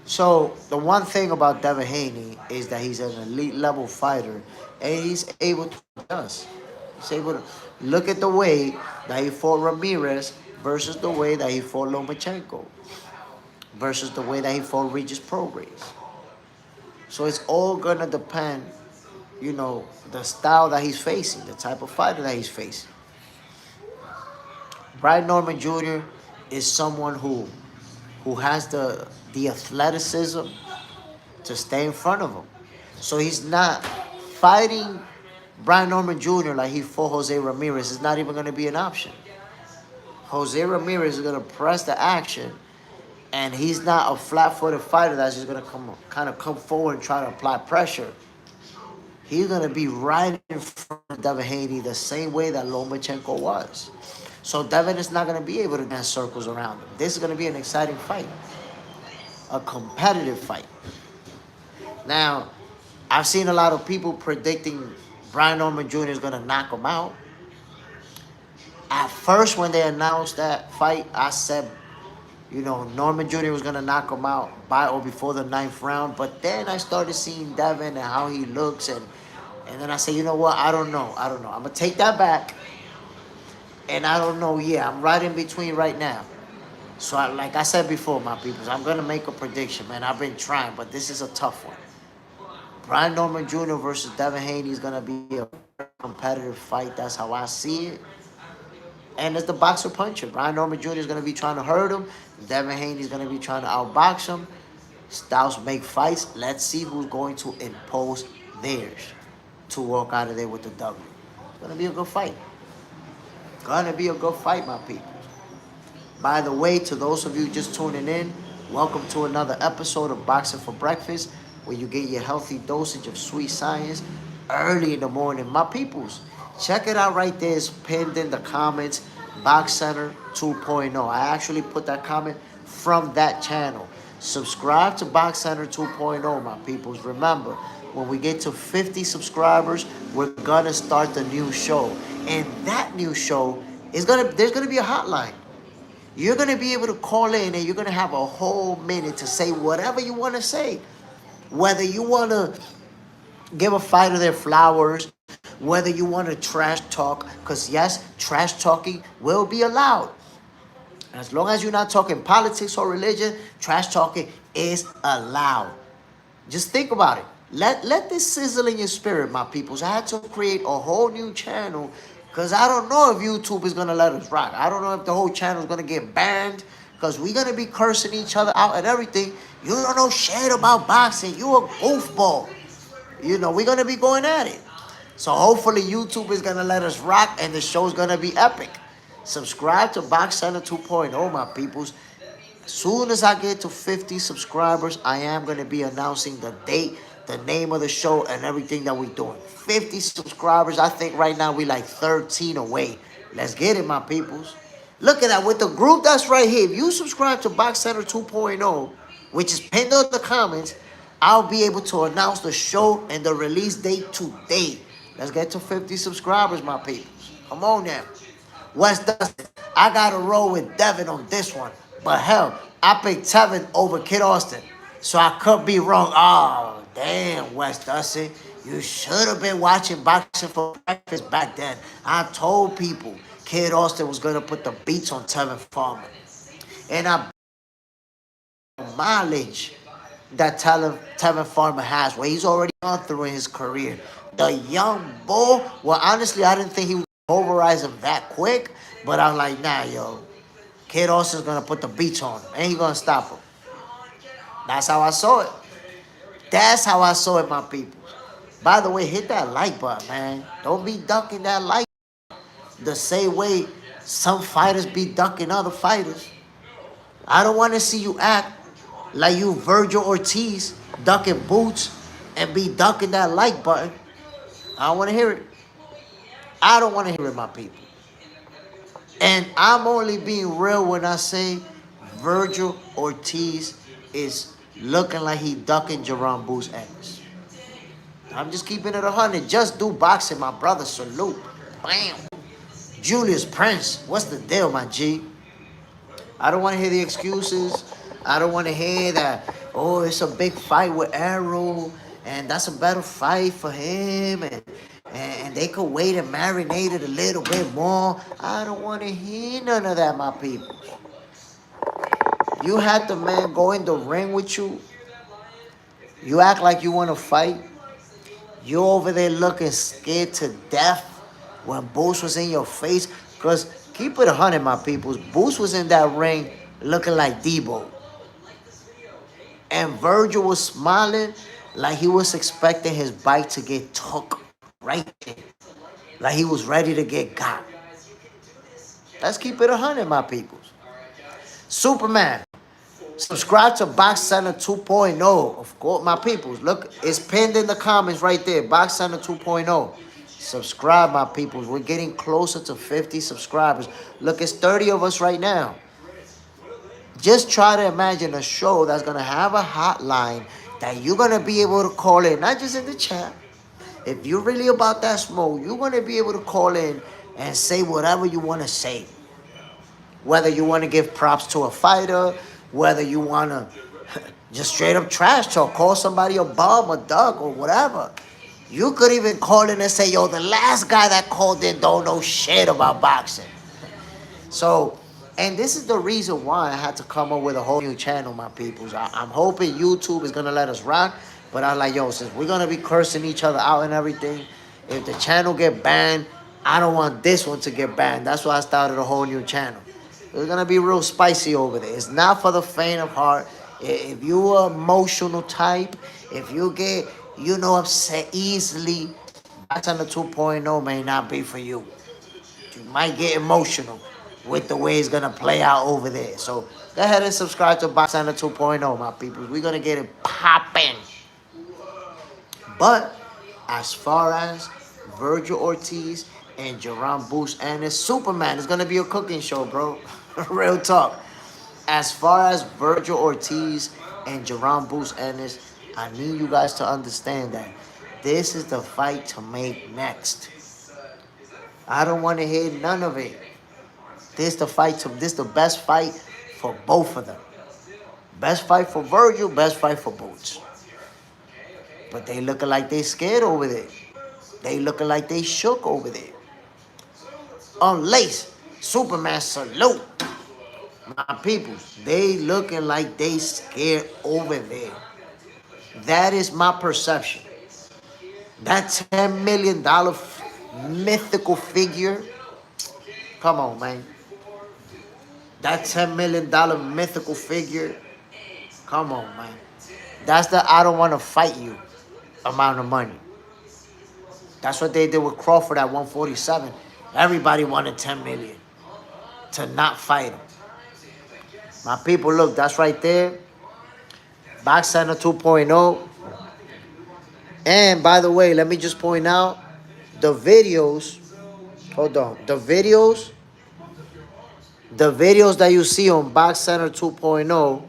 So the one thing about Devin Haney is that he's an elite level fighter and he's able to adjust. He's able to look at the way that he fought Ramirez versus the way that he fought Lomachenko versus the way that he fought Regis Prograis. So it's all going to depend, you know, the style that he's facing, the type of fighter that he's facing. Brian Norman Jr. is someone who has the athleticism to stay in front of him. So he's not fighting Brian Norman Jr. like he fought Jose Ramirez. It's not even going to be an option. Jose Ramirez is going to press the action, and he's not a flat-footed fighter that's just going to come forward and try to apply pressure. He's going to be right in front of Devin Haney the same way that Lomachenko was. So Devin is not going to be able to dance circles around him. This is going to be an exciting fight. A competitive fight. Now, I've seen a lot of people predicting Brian Norman Jr. is going to knock him out. At first, when they announced that fight, I said, you know, Norman Jr. was going to knock him out by or before the 9th round. But then I started seeing Devin and how he looks. And then I said, you know what? I don't know. I'm going to take that back. And I don't know. Yeah, I'm right in between right now. So like I said before, my people, I'm going to make a prediction, man. I've been trying, but this is a tough one. Brian Norman Jr. versus Devin Haney is going to be a competitive fight. That's how I see it. And it's the boxer puncher. Brian Norman Jr. is going to be trying to hurt him. Devin Haney is going to be trying to outbox him. Styles make fights. Let's see who's going to impose theirs to walk out of there with the W. It's going to be a good fight. Going to be a good fight, my people. By the way, to those of you just tuning in, welcome to another episode of Boxing for Breakfast, where you get your healthy dosage of sweet science early in the morning. My peoples, check it out right there. It's pinned in the comments, Box Center 2.0. I actually put that comment from that channel. Subscribe to Box Center 2.0, my peoples. Remember, when we get to 50 subscribers, we're going to start the new show. And that new show is there's going to be a hotline. You're going to be able to call in and you're going to have a whole minute to say whatever you want to say. Whether you want to Give a fighter their flowers, whether you want to trash talk, because yes, trash talking will be allowed. As long as you're not talking politics or religion, trash talking is allowed. Just think about it. Let this sizzle in your spirit, my peoples. I had to create a whole new channel because I don't know if YouTube is gonna let us rock. I don't know if the whole channel is gonna get banned because we're gonna be cursing each other out and everything. You don't know shit about boxing. You a goofball. You know, we're gonna be going at it. So hopefully YouTube is gonna let us rock and the show's gonna be epic. Subscribe to Box Center 2.0, my peoples. As soon as I get to 50 subscribers, I am going to be announcing the date, the name of the show, and everything that we're doing. 50 subscribers. I think right now we like 13 away. Let's get it, my peoples. Look at that. With the group that's right here, if you subscribe to Box Center 2.0, which is pinned in the comments, I'll be able to announce the show and the release date today. Let's get to 50 subscribers, my peoples. Come on now. West Dustin. I got to roll with Devin on this one. But hell, I picked Tevin over Kid Austin. So I could be wrong. Oh, damn, West Dustin. You should have been watching Boxing for Breakfast back then. I told people Kid Austin was going to put the beats on Tevin Farmer. And I mileage that Tevin Farmer has, where he's already gone through in his career. The young bull, well, honestly, I didn't think he would pulverize him that quick, but I'm like, nah, yo, Kid Austin's gonna put the beats on him, and he gonna stop him. That's how I saw it. That's how I saw it, my people. By the way, hit that like button, man. Don't be ducking that like the same way some fighters be ducking other fighters. I don't want to see you act like you Virgil Ortiz ducking boots and be ducking that like button. I don't want to hear it. I don't want to hear it, my people. And I'm only being real when I say Virgil Ortiz is looking like he ducking Jerome Boo's ass. I'm just keeping it 100. Just do boxing, my brother. Salute. Bam. Julius Prince. What's the deal, my G? I don't want to hear the excuses. I don't want to hear that, oh, it's a big fight with Arrow, and that's a better fight for him, and they could wait and marinate it a little bit more. I don't want to hear none of that, my people. You had the man go in the ring with you. You act like you want to fight. You over there looking scared to death when Boost was in your face. Because keep it 100, my peoples. Boost was in that ring looking like Debo. And Virgil was smiling like he was expecting his bite to get took right there. Like he was ready to get got. Let's keep it 100, my peoples. Superman. Subscribe to Box Center 2.0. Of course, my peoples. Look, it's pinned in the comments right there. Box Center 2.0. Subscribe, my peoples. We're getting closer to 50 subscribers. Look, it's 30 of us right now. Just try to imagine a show that's going to have a hotline that you're going to be able to call in, not just in the chat. If you're really about that smoke, you're going to be able to call in and say whatever you want to say. Whether you want to give props to a fighter, whether you want to just straight up trash talk, call somebody a bum, a duck, or whatever. You could even call in and say, yo, the last guy that called in don't know shit about boxing. So, and this is the reason why I had to come up with a whole new channel, my peoples. I'm hoping YouTube is going to let us rock. But I'm like, yo, since we're going to be cursing each other out and everything, if the channel get banned, I don't want this one to get banned. That's why I started a whole new channel. It's going to be real spicy over there. It's not for the faint of heart. If you're an emotional type, if you get, upset easily, Box Center 2.0 may not be for you. You might get emotional with the way it's going to play out over there. So go ahead and subscribe to Box Center 2.0, my people. We're going to get it popping. But as far as Virgil Ortiz and Jerome Boost and his Superman, it's going to be a cooking show, bro. Real talk. As far as Virgil Ortiz and Jerome Boost and his, I need you guys to understand that this is the fight to make next. I don't want to hear none of it. This the best fight for both of them. Best fight for Virgil, best fight for Boots. But they looking like they scared over there. They looking like they shook over there. Unlace, Superman salute. My people, they looking like they scared over there. That is my perception. That $10 million mythical figure. Come on, man. That $10 million mythical figure. Come on, man. That's the I don't want to fight you amount of money. That's what they did with Crawford at 147. Everybody wanted 10 million to not fight him. My people, look, that's right there. Box Center 2.0. And by the way, let me just point out the videos. Hold on. The videos that you see on Box Center 2.0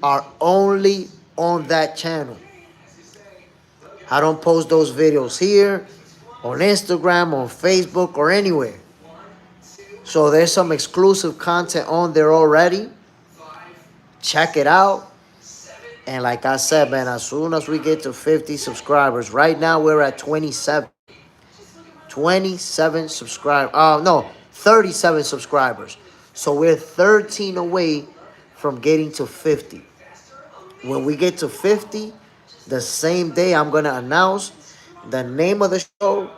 are only on that channel. I don't post those videos here, on Instagram, on Facebook, or anywhere. So there's some exclusive content on there already. Check it out. And like I said, man, as soon as we get to 50 subscribers, right now we're at 27. 27 subscribers. No, 37 subscribers. So we're 13 away from getting to 50. When we get to 50, the same day I'm going to announce the name of the show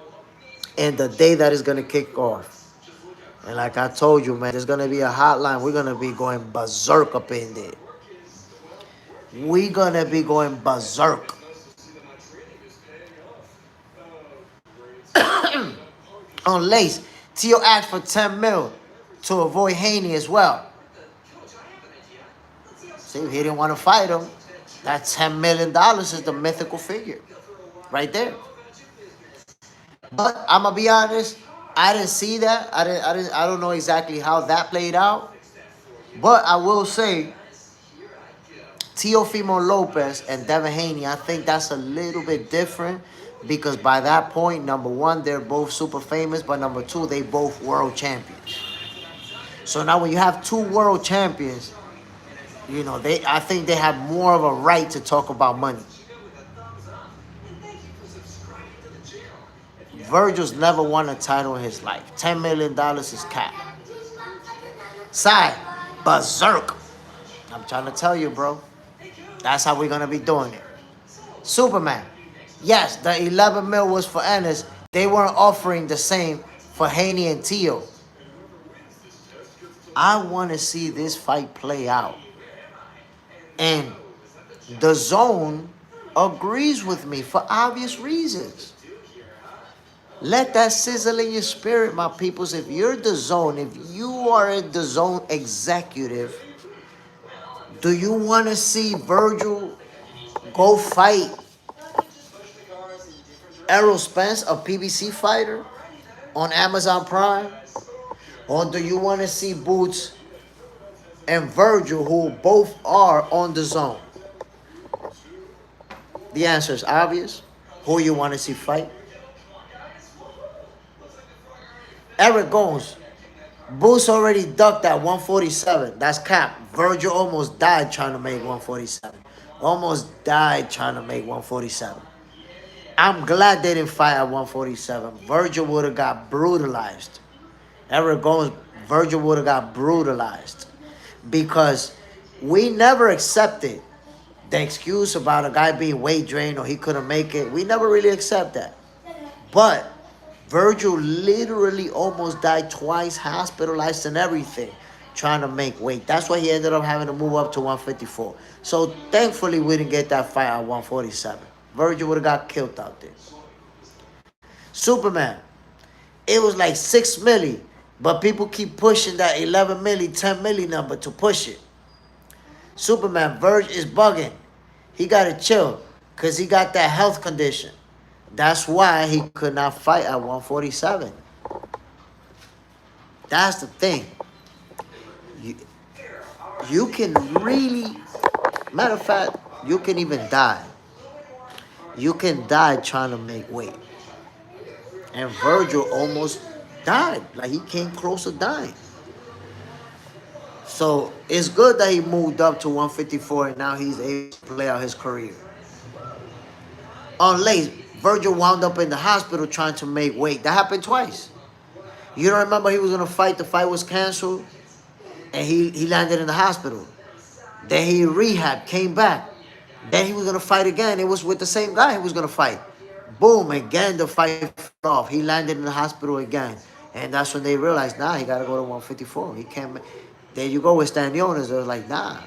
and the day that is going to kick off. And like I told you, man, there's going to be a hotline. We're going to be going berserk up in there. We're going to be going berserk. On Lace, Tio asked for 10 mil to avoid Haney as well. See, he didn't want to fight him. That $10 million is the mythical figure right there. But I'm gonna be honest, I didn't see that. I don't know exactly how that played out. But I will say, Teofimo Lopez and Devin Haney, I think that's a little bit different because by that point, number one, they're both super famous, but number two, they both world champions. So now when you have two world champions, you know, I think they have more of a right to talk about money. Virgil's never won a title in his life. $10 million is cap. Sai, berserk. I'm trying to tell you, bro. That's how we're going to be doing it. Superman. Yes, the 11 mil was for Ennis. They weren't offering the same for Haney and Tio. I want to see this fight play out. And the zone agrees with me for obvious reasons. Let that sizzle in your spirit, my peoples. If you're the zone, if you are the zone executive, do you want to see Virgil go fight Errol Spence, a PBC fighter, on Amazon Prime? Or do you want to see Boots and Virgil, who both are on the zone? The answer is obvious. Who you want to see fight? Eric Gomes. Boots already ducked at 147. That's cap. Virgil almost died trying to make 147. Almost died trying to make 147. I'm glad they didn't fight at 147. Virgil would have got brutalized. Eric Gomes, Virgil would have got brutalized. Because we never accepted the excuse about a guy being weight drained or he couldn't make it. We never really accept that. But Virgil literally almost died twice, hospitalized and everything, trying to make weight. That's why he ended up having to move up to 154. So thankfully we didn't get that fight at 147. Virgil would have got killed out there. Superman. It was like 6 milli, but people keep pushing that 11 milli, 10 milli number to push it. Superman, Virgil is bugging. He got to chill because he got that health condition. That's why he could not fight at 147. That's the thing. You can really, matter of fact, you can even die. You can die trying to make weight. And Virgil almost died. Like he came close to dying. So it's good that he moved up to 154 and now he's able to play out his career. On late, Virgil wound up in the hospital trying to make weight. That happened twice. You don't remember he was gonna fight? The fight was canceled, and he landed in the hospital. Then he rehab, came back. Then he was gonna fight again. It was with the same guy he was gonna fight. Boom, again the fight fell off. He landed in the hospital again. And that's when they realized, nah, he gotta go to 154. He can't. There you go with Stanionis. They're like, nah,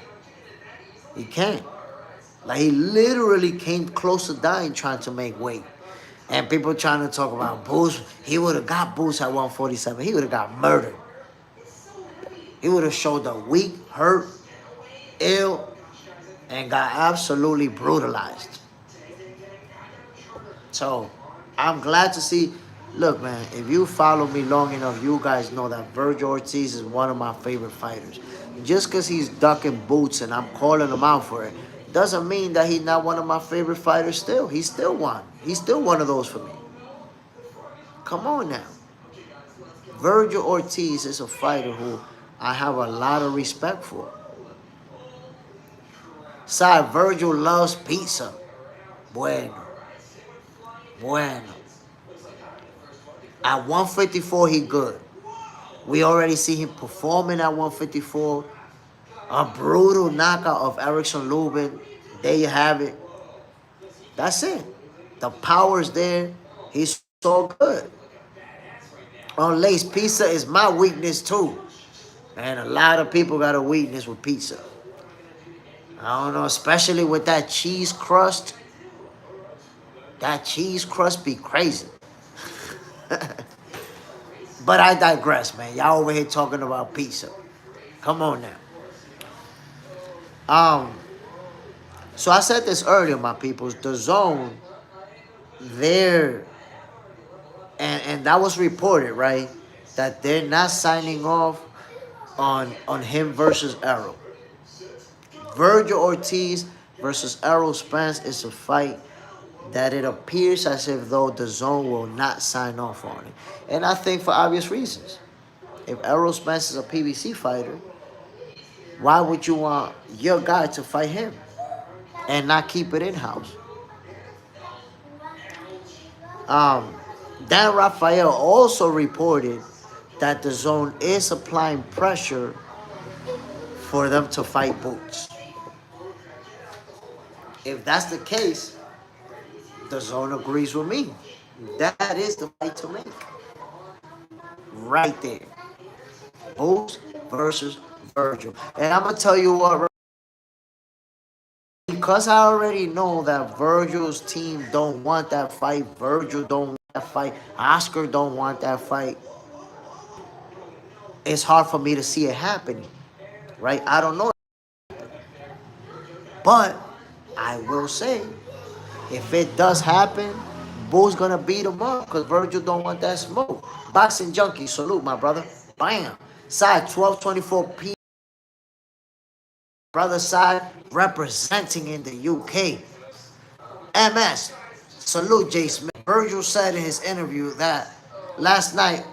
he can't. Like, he literally came close to dying trying to make weight. And people trying to talk about Boots. He would have got Boots at 147. He would have got murdered. He would have showed up weak, hurt, ill, and got absolutely brutalized. So, I'm glad to see. Look, man, if you follow me long enough, you guys know that Virgil Ortiz is one of my favorite fighters. Just because he's ducking Boots and I'm calling him out for it, doesn't mean that he's not one of my favorite fighters still. He's still one. He's still one of those for me. Come on now. Virgil Ortiz is a fighter who I have a lot of respect for. Side, Virgil loves pizza. Bueno. At 154, he good. We already see him performing at 154. A brutal knockout of Erickson Lubin. There you have it. That's it. The power's there. He's so good. On lace, pizza is my weakness too. And a lot of people got a weakness with pizza. I don't know, especially with that cheese crust. That cheese crust be crazy. But I digress, man. Y'all over here talking about pizza. Come on now. So I said this earlier, my peoples. The Zone, they're, and that was reported, right? That they're not signing off on him versus Errol. Virgil Ortiz versus Errol Spence is a fight that it appears as if though the Zone will not sign off on it. And I think for obvious reasons. If Errol Spence is a PBC fighter, why would you want your guy to fight him and not keep it in-house? Dan Rafael also reported that the Zone is applying pressure for them to fight Boots. If that's the case, the Zone agrees with me. That is the fight to make. Right there. Boots versus Virgil. And I'm going to tell you what, because I already know that Virgil's team don't want that fight, Virgil don't want that fight, Oscar don't want that fight, it's hard for me to see it happening, right? I don't know. But I will say, if it does happen, Bull's going to beat him up because Virgil don't want that smoke. Boxing Junkie, salute, my brother. Bam. Side 1224 p. Brother Side representing in the UK. MS, salute Jay Smith. Virgil said in his interview that last night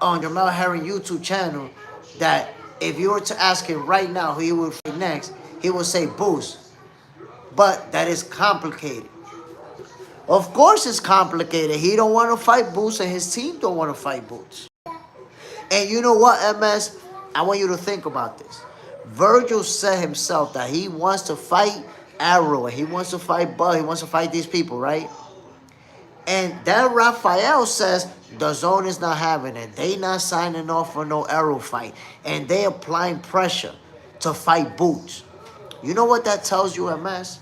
on Jamel Herring YouTube channel that if you were to ask him right now who he would fight next, he would say Boost. But that is complicated. Of course it's complicated. He don't want to fight Boots and his team don't want to fight Boots. And you know what, MS? I want you to think about this. Virgil said himself that he wants to fight Arrow, and he wants to fight Bud, he wants to fight these people, right? And then Rafael says the Zone is not having it. They not signing off for no Arrow fight. And they applying pressure to fight Boots. You know what that tells you, MS?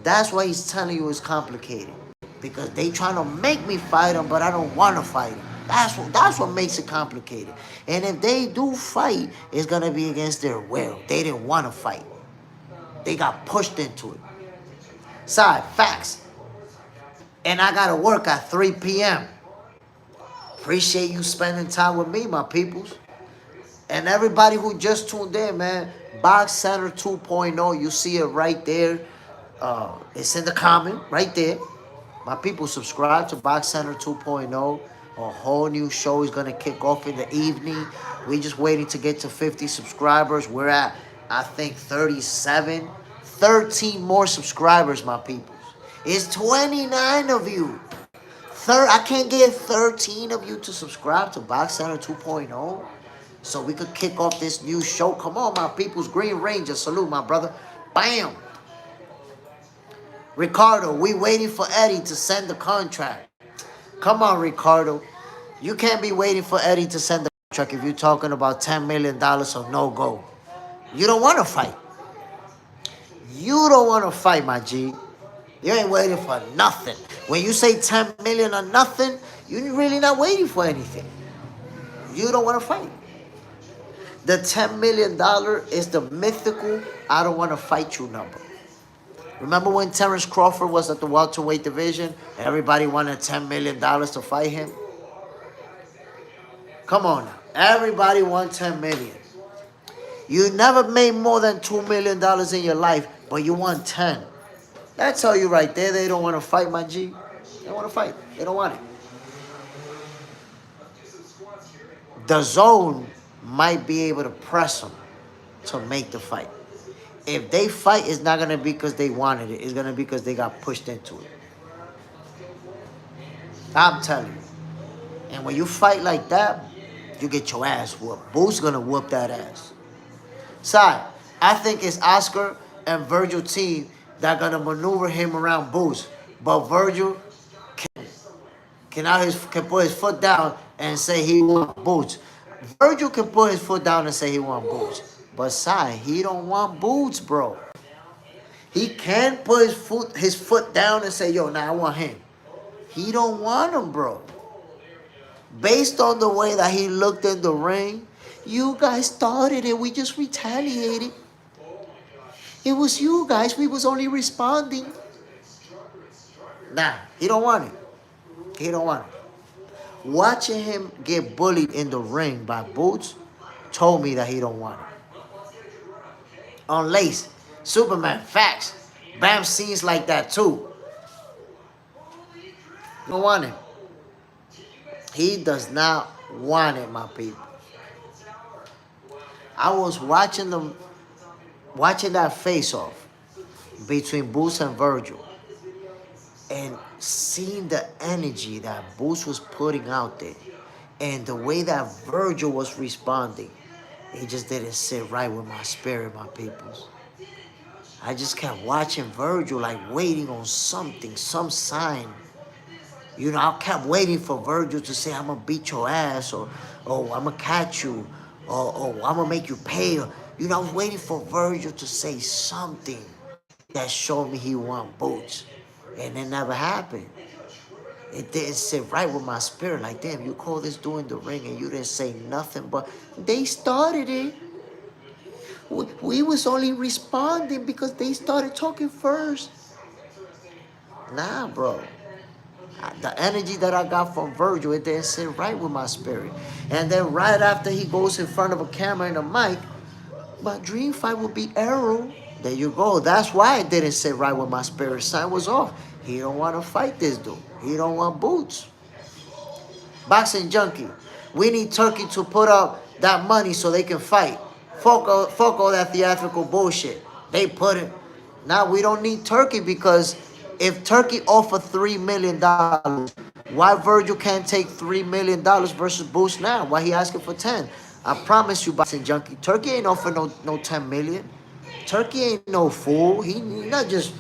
That's why he's telling you it's complicated. Because they trying to make me fight him, but I don't want to fight him. That's what makes it complicated. And if they do fight, it's going to be against their will. They didn't want to fight. They got pushed into it. Side, facts. And I got to work at 3 p.m. Appreciate you spending time with me, my peoples. And everybody who just tuned in, man, Box Center 2.0, you see it right there. It's in the comment, right there. My people, subscribe to Box Center 2.0. A whole new show is going to kick off in the evening. We're just waiting to get to 50 subscribers. We're at, I think, 37. 13 more subscribers, my people. It's 29 of you. I can't get 13 of you to subscribe to Box Center 2.0 so we could kick off this new show. Come on, my people's Green Ranger. Salute, my brother. Bam. Ricardo, we waiting for Eddie to send the contract. Come on, Ricardo. You can't be waiting for Eddie to send the contract if you're talking about $10 million of no-go. You don't want to fight. You don't want to fight, my G. You ain't waiting for nothing. When you say 10 million or nothing, you're really not waiting for anything. You don't want to fight. The $10 million is the mythical I don't want to fight you number. Remember when Terrence Crawford was at the welterweight division? Everybody wanted $10 million to fight him? Come on now. Everybody wants $10 million. You never made more than $2 million in your life, but you want 10. That tell you right there they don't want to fight, my G. They don't want to fight. They don't want it. The zone might be able to press them to make the fight. If they fight, it's not going to be because they wanted it. It's going to be because they got pushed into it. I'm telling you. And when you fight like that, you get your ass whooped. Boo's going to whoop that ass. Side, I think it's Oscar and Virgil team that are going to maneuver him around Boo's. But Virgil can put his foot down and say he want boots. Virgil can put his foot down and say he want boots. But Sai, he don't want boots, bro. He can put his foot down and say, yo, nah, I want him. He don't want him, bro. Based on the way that he looked in the ring, you guys started it. We just retaliated. It was you guys. We was only responding. Nah, he don't want it. He don't want it. Watching him get bullied in the ring by Boots told me that he don't want it. On Lace, Superman, facts. Bam scenes like that too. Don't want him. He does not want it, my people. I was watching that face-off between Boots and Virgil, and seeing the energy that Boots was putting out there, and the way that Virgil was responding, it just didn't sit right with my spirit, my peoples. I just kept watching Virgil, like waiting on something, some sign. You know, I kept waiting for Virgil to say, I'm going to beat your ass, or I'm going to catch you, or I'm going to make you pay. You know, I was waiting for Virgil to say something that showed me he want Boots. And it never happened. It didn't sit right with my spirit. Like, damn, you call this dude in the ring and you didn't say nothing, but they started it. We was only responding because they started talking first. Nah, bro. The energy that I got from Virgil, it didn't sit right with my spirit. And then right after he goes in front of a camera and a mic, my dream fight will be Arrow. There you go. That's why it didn't sit right with my spirit. Sign was off. He don't want to fight this dude. He don't want Boots. Boxing Junkie. We need Turkey to put up that money so they can fight. Fuck all that theatrical bullshit. They put it. Now we don't need Turkey, because if Turkey offered $3 million, why Virgil can't take $3 million versus Boots now? Why he asking for 10? I promise you, Boxing Junkie, Turkey ain't offering no 10 million. Turkey ain't no fool. He not just,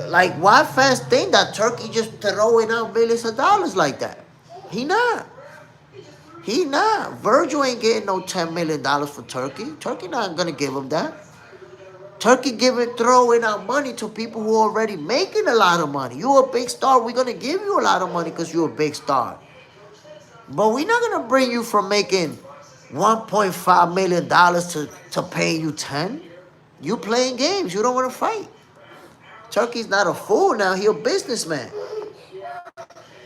like, why fans think that Turkey just throwing out millions of dollars like that? He not. He not. Virgil ain't getting no $10 million for Turkey. Turkey not gonna give him that. Turkey throwing out money to people who are already making a lot of money. You a big star, we're gonna give you a lot of money because you're a big star. But we're not gonna bring you from making $1.5 million to paying you 10. You playing games. You don't want to fight. Turkey's not a fool now. He a businessman.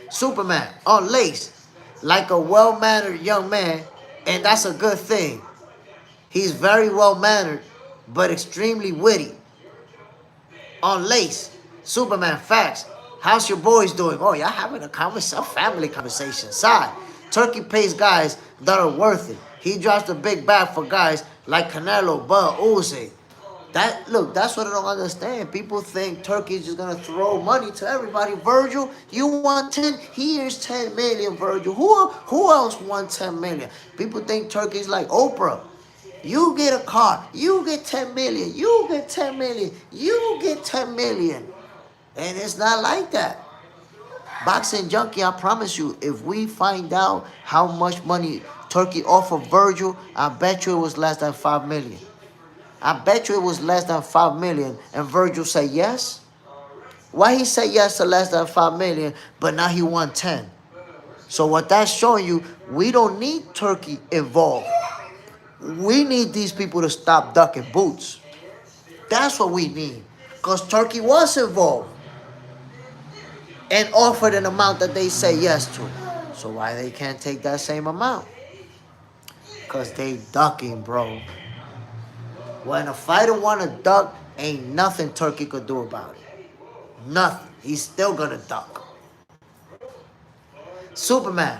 Superman on Lace, like a well-mannered young man, and that's a good thing. He's very well-mannered, but extremely witty. On Lace, Superman, facts. How's your boys doing? Oh, y'all having a family conversation. Side, Turkey pays guys that are worth it. He drops the big bag for guys like Canelo, Bud, Uzi. That's what I don't understand. People think Turkey is just gonna throw money to everybody. Virgil, you want 10? Here's 10 million, Virgil. Who else won 10 million? People think Turkey's like Oprah. You get a car, you get 10 million, you get 10 million, you get 10 million. And it's not like that. Boxing Junkie, I promise you, if we find out how much money Turkey offered Virgil, I bet you it was less than 5 million. I bet you it was less than 5 million. And Virgil said yes. Why he said yes to less than 5 million, but now he won 10? So what that's showing you, we don't need Turkey involved. We need these people to stop ducking boots. That's what we need. Because Turkey was involved and offered an amount that they say yes to. So why they can't take that same amount? Because they ducking, bro. When a fighter want to duck, ain't nothing Turkey could do about it. Nothing. He's still going to duck. Superman,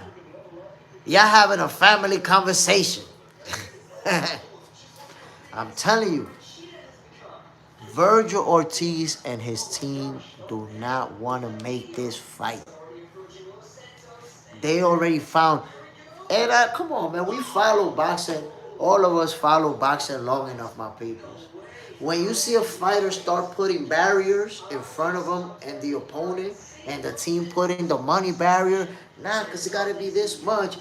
y'all having a family conversation. I'm telling you, Virgil Ortiz and his team do not want to make this fight. They already found, and come on, man, we follow boxing. All of us follow boxing long enough, my people. When you see a fighter start putting barriers in front of him and the opponent, and the team putting the money barrier, because it got to be this much.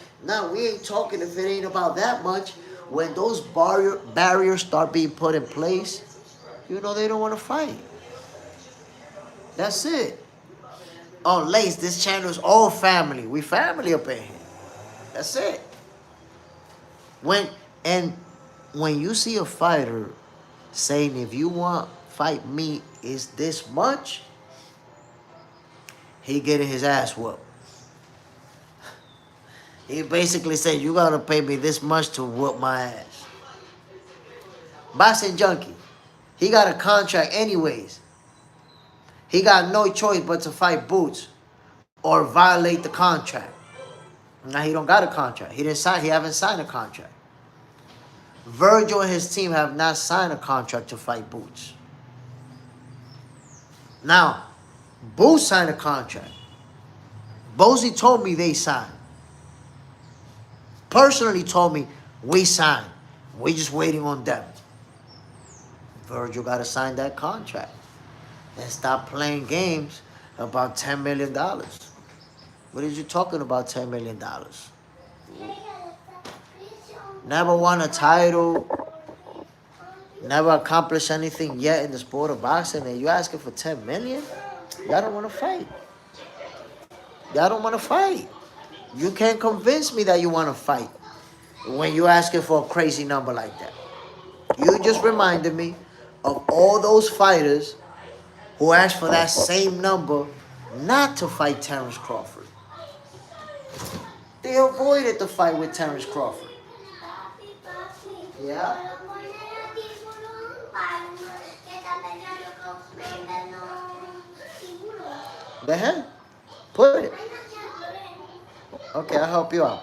We ain't talking if it ain't about that much. When those barriers start being put in place, you know they don't want to fight. That's it. Oh, Lace, this channel is all family. We family up in here. That's it. When you see a fighter saying, if you want fight me, is this much? He getting his ass whooped. He basically said, you gotta pay me this much to whoop my ass. Boxing Junkie, he got a contract anyways. He got no choice but to fight Boots or violate the contract. Now he don't got a contract. He haven't signed a contract. Virgil and his team have not signed a contract to fight Boots. Now, Boots signed a contract. Bozy told me they signed. Personally told me we signed. We just waiting on them. Virgil got to sign that contract and stop playing games about $10 million. What are you talking about, $10 million? Never won a title, never accomplished anything yet in the sport of boxing, and you asking for $10 million? Y'all don't want to fight. Y'all don't want to fight. You can't convince me that you want to fight when you asking for a crazy number like that. You just reminded me of all those fighters who asked for that same number not to fight Terrence Crawford. They avoided the fight with Terrence Crawford. Yeah? Go ahead. Put it. Okay, I'll help you out.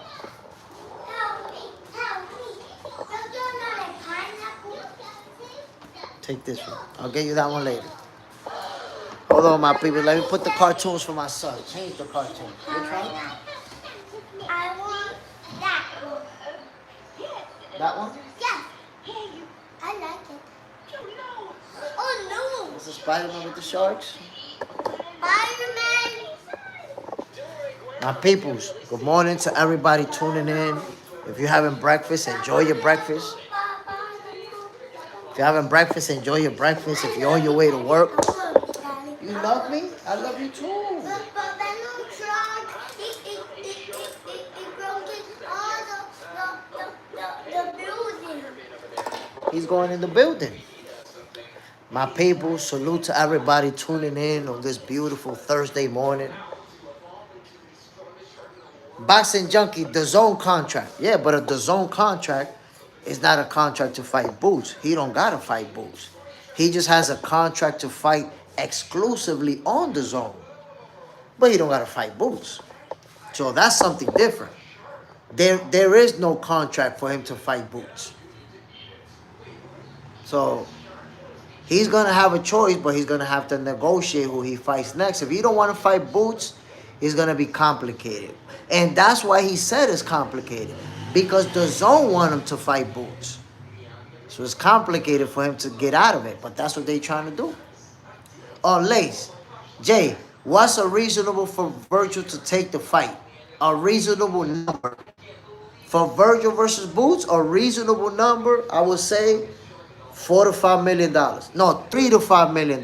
Take this one. I'll get you that one later. Hold on, my people. Let me put the cartoons for my son. Change the cartoon. Which one? I want that one. That one? Yeah. I like it. Oh no! This is Spider-Man with the sharks. Spider-Man. My peoples, good morning to everybody tuning in. If you're having breakfast, enjoy your breakfast. If you're having breakfast, enjoy your breakfast. If you're on your way to work, you love me? I love you too. He's going in the building. My people, salute to everybody tuning in on this beautiful Thursday morning. Boxing Junkie, the zone contract. Yeah, but the zone contract is not a contract to fight Boots. He don't got to fight Boots. He just has a contract to fight exclusively on the zone. But he don't got to fight Boots. So that's something different. There is no contract for him to fight Boots. So He's going to have a choice, but he's going to have to negotiate who he fights next. If he don't want to fight Boots, it's going to be complicated. And that's why he said it's complicated. Because the zone want him to fight Boots. So it's complicated for him to get out of it. But that's what they're trying to do. Lace. Jay, what's a reasonable for Virgil to take the fight? A reasonable number. For Virgil versus Boots, a reasonable number, I would say $4 to $5 million. No, $3 to $5 million.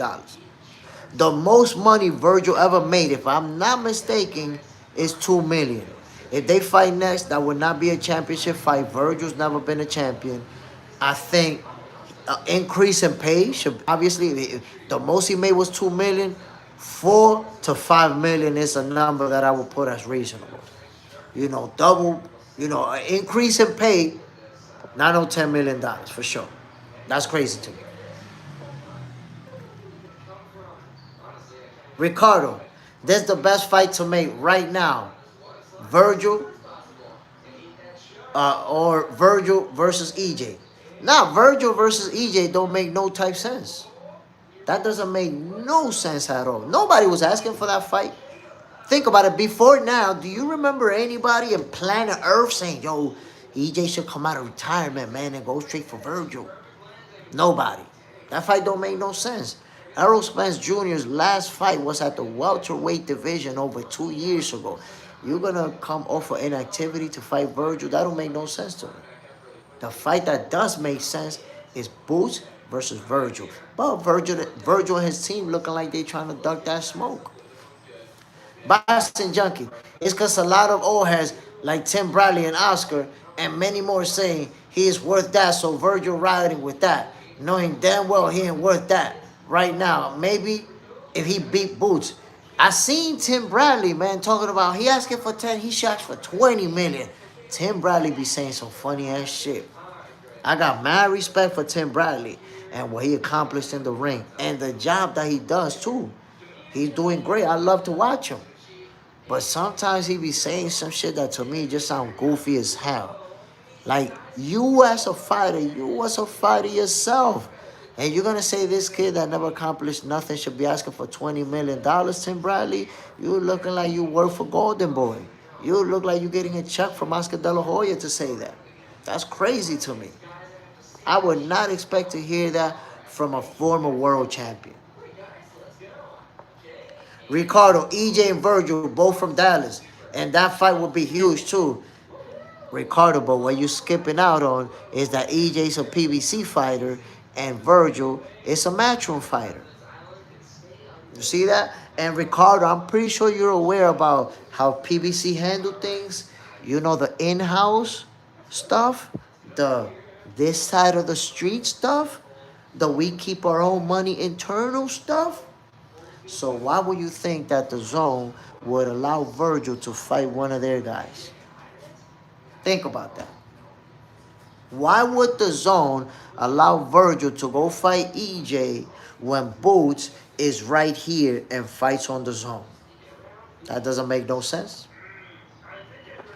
The most money Virgil ever made, if I'm not mistaken, is $2 million. If they fight next, that would not be a championship fight. Virgil's never been a champion. I think increase in pay should obviously, the most he made was $2 million. $4 to $5 million is a number that I would put as reasonable. You know, double, an increase in pay, not no $10 million for sure. That's crazy to me. Ricardo, this is the best fight to make right now. Virgil or Virgil versus EJ. Now, Virgil versus EJ don't make no type sense. That doesn't make no sense at all. Nobody was asking for that fight. Think about it. Before now, do you remember anybody in planet Earth saying, yo, EJ should come out of retirement, man, and go straight for Virgil? Nobody. That fight don't make no sense. Errol Spence Jr.'s last fight was at the welterweight division over 2 years ago. You're going to come off of inactivity to fight Virgil? That don't make no sense to me. The fight that does make sense is Boots versus Virgil. But Virgil and his team looking like they trying to duck that smoke. Boxing Junkie. It's because a lot of old heads like Tim Bradley and Oscar and many more saying he is worth that, so Virgil riding with that, knowing damn well he ain't worth that right now. Maybe if he beat Boots. I seen Tim Bradley, man, talking about he asking for 10, he shot for 20 million. Tim Bradley be saying some funny ass shit. I got mad respect for Tim Bradley and what he accomplished in the ring and the job that he does too. He's doing great. I love to watch him. But sometimes he be saying some shit that to me just sound goofy as hell. Like, you as a fighter yourself. And you're going to say this kid that never accomplished nothing should be asking for $20 million, Tim Bradley? You looking like you work for Golden Boy. You look like you're getting a check from Oscar De La Hoya to say that. That's crazy to me. I would not expect to hear that from a former world champion. Ricardo, EJ and Virgil, both from Dallas. And that fight will be huge too. Ricardo, but what you're skipping out on is that EJ's a PBC fighter and Virgil is a matchroom fighter. You see that? And Ricardo, I'm pretty sure you're aware about how PBC handle things. You know, the in-house stuff, this side of the street stuff, the we keep our own money internal stuff. So why would you think that the zone would allow Virgil to fight one of their guys? Think about that. Why would the zone allow Virgil to go fight EJ when Boots is right here and fights on the zone? That doesn't make no sense.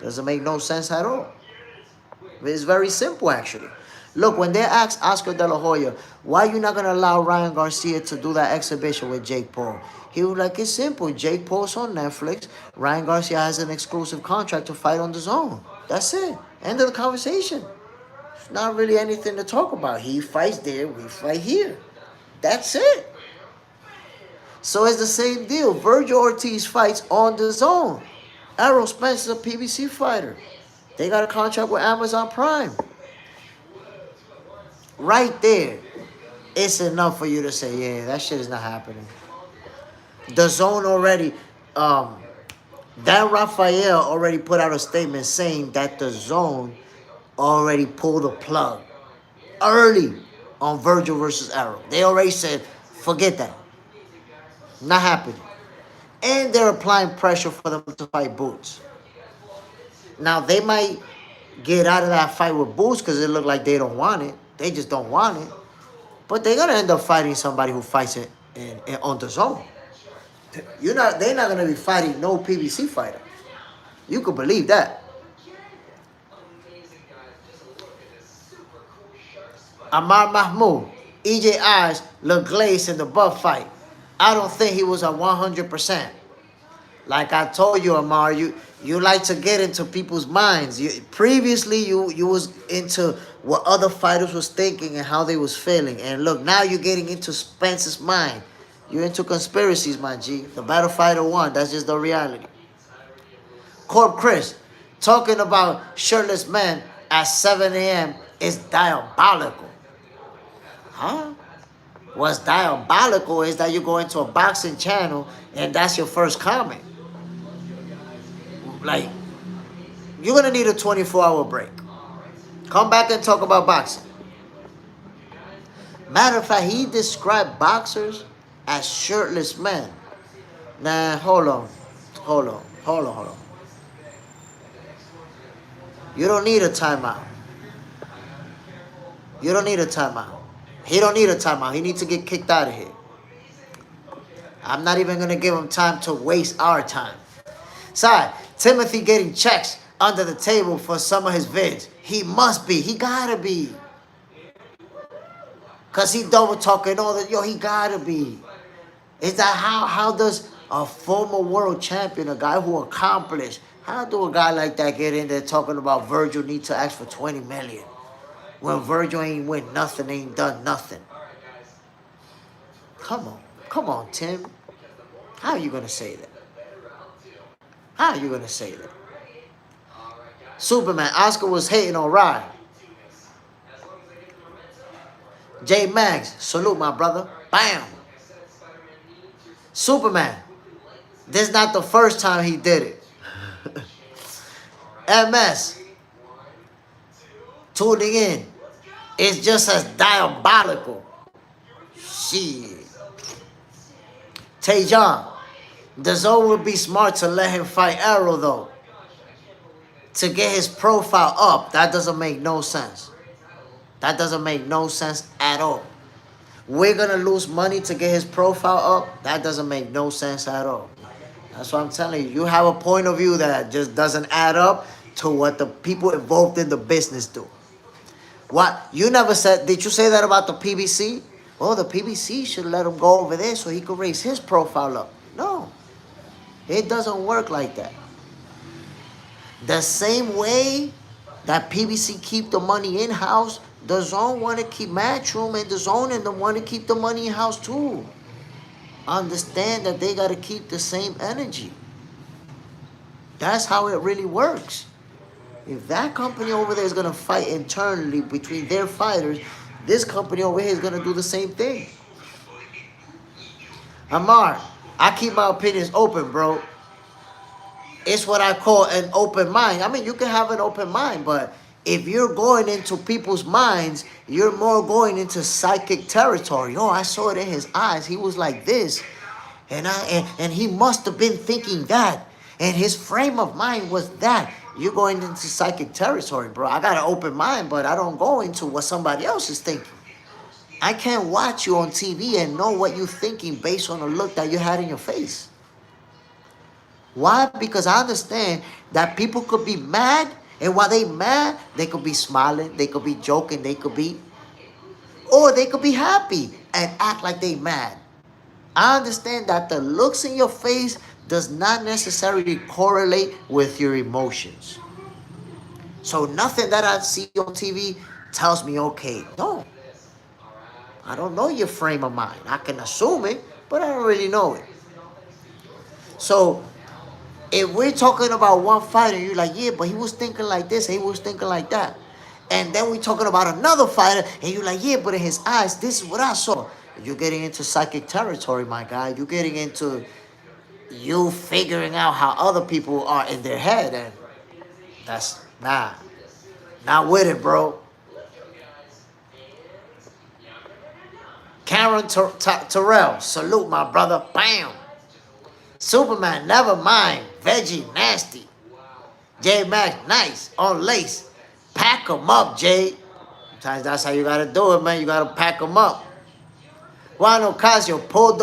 Doesn't make no sense at all. It's very simple, actually. Look, when they asked Oscar De La Hoya, why are you not going to allow Ryan Garcia to do that exhibition with Jake Paul? He was like, it's simple. Jake Paul's on Netflix. Ryan Garcia has an exclusive contract to fight on the zone. That's it. End of the conversation. It's not really anything to talk about. He fights there, we fight here. That's it. So it's the same deal. Virgil Ortiz fights on the zone. Errol Spence is a PBC fighter. They got a contract with Amazon Prime. Right there, it's enough for you to say, yeah, that shit is not happening. The zone already, Dan Rafael already put out a statement saying that the zone already pulled the plug early on Virgil versus Errol. They already said, forget that. Not happening. And they're applying pressure for them to fight Boots. Now, they might get out of that fight with Boots because it look like they don't want it. They just don't want it. But they're going to end up fighting somebody who fights it on the zone. They're not going to be fighting no PBC fighter. You could believe that. Amar Mahmoud. EJ eyes look glazed in the buff fight. I don't think he was at 100%. Like I told you, Amar, you like to get into people's minds. Previously, you was into what other fighters was thinking and how they was feeling. And look, now you're getting into Spence's mind. You're into conspiracies, my G. The battle fighter won. That's just the reality. Corp Chris, talking about shirtless men at 7 a.m. is diabolical. Huh? What's diabolical is that you go into a boxing channel and that's your first comment. Like, you're going to need a 24-hour break. Come back and talk about boxing. Matter of fact, he described boxers as shirtless men. Nah, hold on. You don't need a timeout. You don't need a timeout. He don't need a timeout. He needs to get kicked out of here. I'm not even going to give him time to waste our time. Sorry, Timothy getting checks under the table for some of his vids. He must be. He gotta be. Because he double talking all that. Yo, he gotta be. Is that how does a former world champion, a guy who accomplished, how do a guy like that get in there talking about Virgil need to ask for 20 million? When Virgil ain't win nothing, ain't done nothing. Come on, Tim. How are you gonna say that? How are you gonna say that? Superman, Oscar was hating on Ryan. J Max, salute my brother. Bam. Superman, this is not the first time he did it. MS, tuning in. It's just as diabolical. Shit. Tajon, the Zone would be smart to let him fight Arrow though. To get his profile up, that doesn't make no sense. That doesn't make no sense at all. We're going to lose money to get his profile up. That doesn't make no sense at all. That's what I'm telling you. You have a point of view that just doesn't add up to what the people involved in the business do. What? You never said, did you say that about the PBC? Well, the PBC should let him go over there so he could raise his profile up. No. It doesn't work like that. The same way that PBC keep the money in-house, the Zone want to keep Matchroom, and the Zone and them want to keep the money in-house too. Understand that they got to keep the same energy. That's how it really works. If that company over there is going to fight internally between their fighters, this company over here is going to do the same thing. Amar, I keep my opinions open, bro. It's what I call an open mind. I mean, you can have an open mind, but if you're going into people's minds, you're more going into psychic territory. Oh, I saw it in his eyes. He was like this. And he must have been thinking that. And his frame of mind was that. You're going into psychic territory, bro. I got an open mind, but I don't go into what somebody else is thinking. I can't watch you on TV and know what you're thinking based on the look that you had in your face. Why? Because I understand that people could be mad, and while they mad, they could be smiling, they could be joking, or they could be happy and act like they mad. I understand that the looks in your face does not necessarily correlate with your emotions. So nothing that I see on TV tells me, okay, no. I don't know your frame of mind. I can assume it, but I don't really know it. So if we're talking about one fighter, you're like, yeah, but he was thinking like this, and he was thinking like that. And then we're talking about another fighter, and you're like, yeah, but in his eyes, this is what I saw. You're getting into psychic territory, my guy. You're getting into you figuring out how other people are in their head, and that's, not with it, bro. Karen Terrell, salute, my brother. Bam. Superman, never mind. Veggie, nasty. J Max, nice. On lace. Pack them up, Jay. Sometimes that's how you got to do it, man. You got to pack them up. Juan Ocasio pulled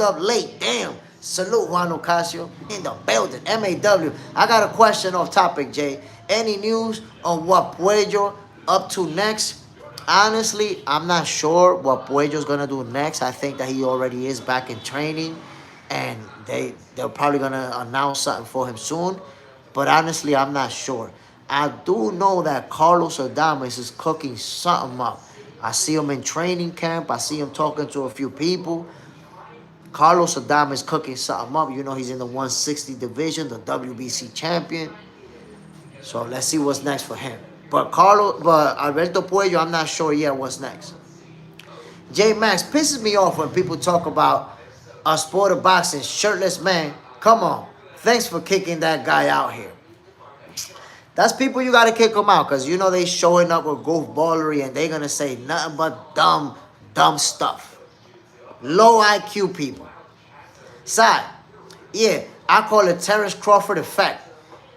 up late. Damn. Salute, Juan Ocasio. In the building. MAW. I got a question off topic, Jay. Any news on what Puello up to next? Honestly, I'm not sure what Puello's gonna do next. I think that he already is back in training, and they're probably gonna announce something for him soon. But honestly, I'm not sure. I do know that Carlos Adames is cooking something up. I see him in training camp. I see him talking to a few people. Carlos Adames is cooking something up. You know, he's in the 160 division, the WBC champion. So let's see what's next for him. But Alberto Puello, I'm not sure yet what's next. J Max pisses me off when people talk about a sport of boxing, shirtless man. Come on. Thanks for kicking that guy out here. That's people you gotta kick them out, because you know they showing up with goof ballery and they gonna say nothing but dumb stuff. Low IQ people. Side, yeah, I call it Terrence Crawford effect.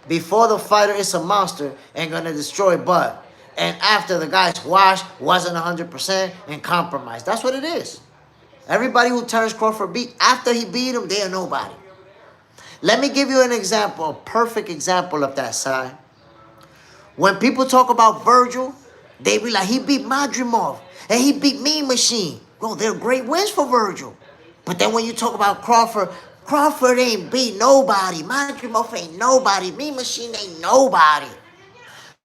Before the fighter is a monster and gonna destroy Bud. And after the guy's washed, wasn't 100% and compromised. That's what it is. Everybody who Terrence Crawford beat, after he beat him, they are nobody. Let me give you an example, a perfect example of that side. When people talk about Virgil, they be like, he beat Madrimov and he beat Mean Machine. Bro, they're great wins for Virgil. But then when you talk about Crawford, Crawford ain't beat nobody. Madrimov ain't nobody. Mean Machine ain't nobody.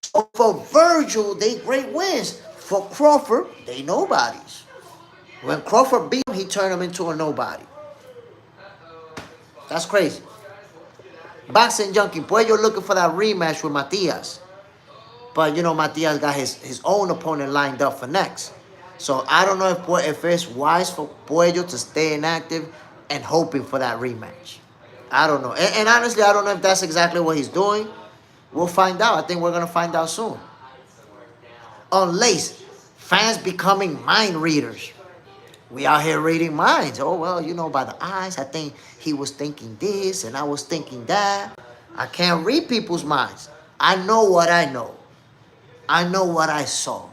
So for Virgil, they great wins. For Crawford, they nobodies. When Crawford beat him, he turned him into a nobody. That's crazy. Boxing Junkie, boy, you're looking for that rematch with Matias. But, you know, Matias got his own opponent lined up for next. So I don't know if it's wise for Puello to stay inactive and hoping for that rematch. I don't know. And honestly, I don't know if that's exactly what he's doing. We'll find out. I think we're going to find out soon. Unlaced. Fans becoming mind readers. We out here reading minds. Oh, well, you know, by the eyes, I think he was thinking this and I was thinking that. I can't read people's minds. I know what I know. I know what I saw.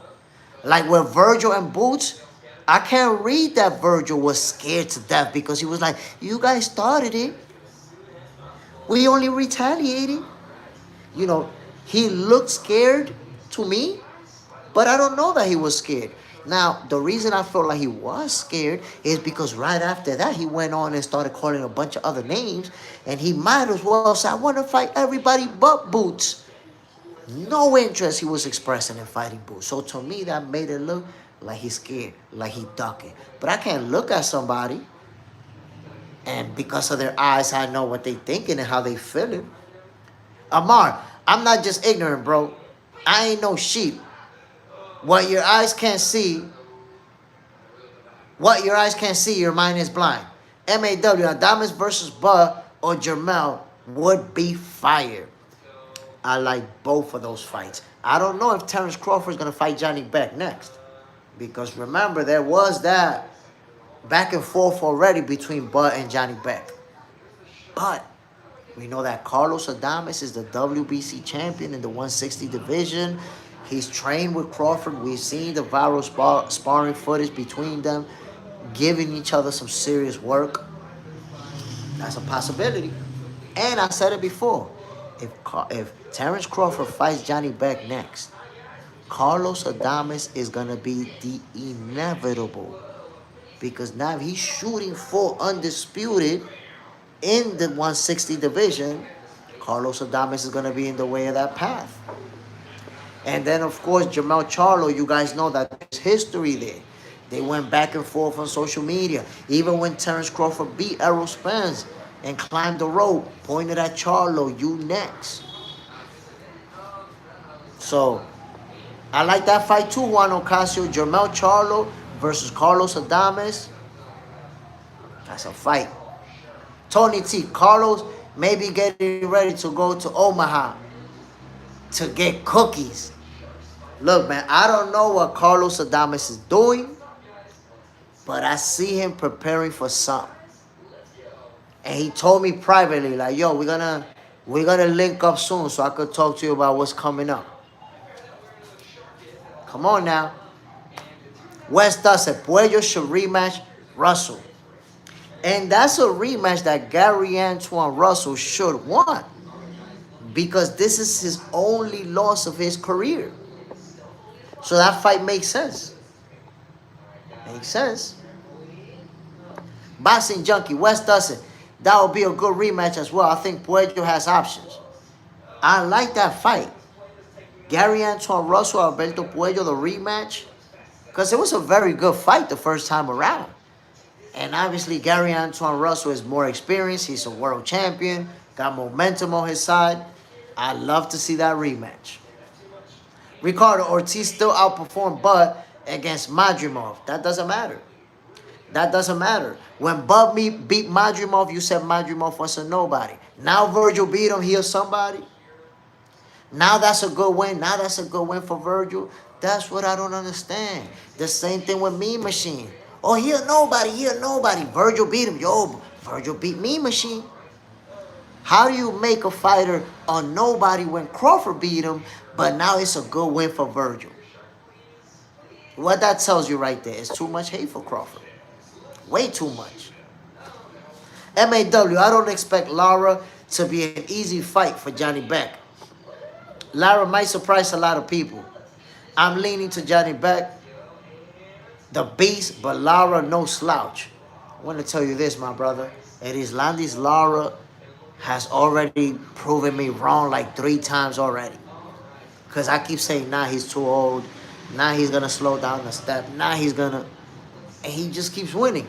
Like with Virgil and Boots, I can't read that Virgil was scared to death because he was like, you guys started it. We only retaliated. You know, he looked scared to me, but I don't know that he was scared. Now, the reason I felt like he was scared is because right after that, he went on and started calling a bunch of other names, and he might as well say, I want to fight everybody but Boots. No interest he was expressing in fighting Boots. So to me, that made it look like he's scared, like he ducking. But I can't look at somebody, and because of their eyes, I know what they thinking and how they feeling. Amar, I'm not just ignorant, bro. I ain't no sheep. What your eyes can't see, your mind is blind. MAW, Adames versus Bud or Jermell would be fire. I like both of those fights. I don't know if Terrence Crawford is going to fight Johnny Beck next. Because remember, there was that back and forth already between Bud and Johnny Beck. But we know that Carlos Adames is the WBC champion in the 160 division. He's trained with Crawford. We've seen the viral sparring footage between them, giving each other some serious work. That's a possibility. And I said it before. If Terrence Crawford fights Johnny Beck next, Carlos Adames is going to be the inevitable. Because now he's shooting for undisputed in the 160 division. Carlos Adames is going to be in the way of that path. And then, of course, Jermell Charlo, you guys know that there's history there. They went back and forth on social media. Even when Terrence Crawford beat Errol Spence and climbed the rope, pointed at Charlo, you next. So, I like that fight too, Juan Ocasio. Jermell Charlo versus Carlos Adames. That's a fight. Tony T. Carlos may be getting ready to go to Omaha to get cookies. Look, man, I don't know what Carlos Adames is doing, but I see him preparing for something. And he told me privately, like, yo, we're gonna link up soon so I could talk to you about what's coming up. Come on now. West does it. Puello should rematch Russell. And that's a rematch that Gary Antoine Russell should want. Because this is his only loss of his career. So that fight makes sense. Makes sense. Boxing Junkie, West doesn't. That would be a good rematch as well. I think Puello has options. I like that fight. Gary Antoine Russell, Alberto Puello, the rematch. Because it was a very good fight the first time around. And obviously, Gary Antoine Russell is more experienced. He's a world champion. Got momentum on his side. I'd love to see that rematch. Ricardo Ortiz still outperformed Bud against Madrimov. That doesn't matter. That doesn't matter. When Bud beat Madrimov, you said Madrimov was a nobody. Now Virgil beat him, he is somebody. Now that's a good win. Now that's a good win for Virgil. That's what I don't understand. The same thing with Mean Machine. Oh, he a nobody. He a nobody. Virgil beat him. Yo, Virgil beat Mean Machine. How do you make a fighter a nobody when Crawford beat him, but now it's a good win for Virgil? What that tells you right there is too much hate for Crawford. Way too much. MAW, I don't expect Lara to be an easy fight for Johnny Beck. Lara might surprise a lot of people. I'm leaning to Johnny Beck, the beast, but Lara no slouch. I want to tell you this, my brother. It is Landis Lara has already proven me wrong like 3 times already. Because I keep saying, nah, he's too old. Nah, he's going to slow down the step. Nah, he's going to... And he just keeps winning.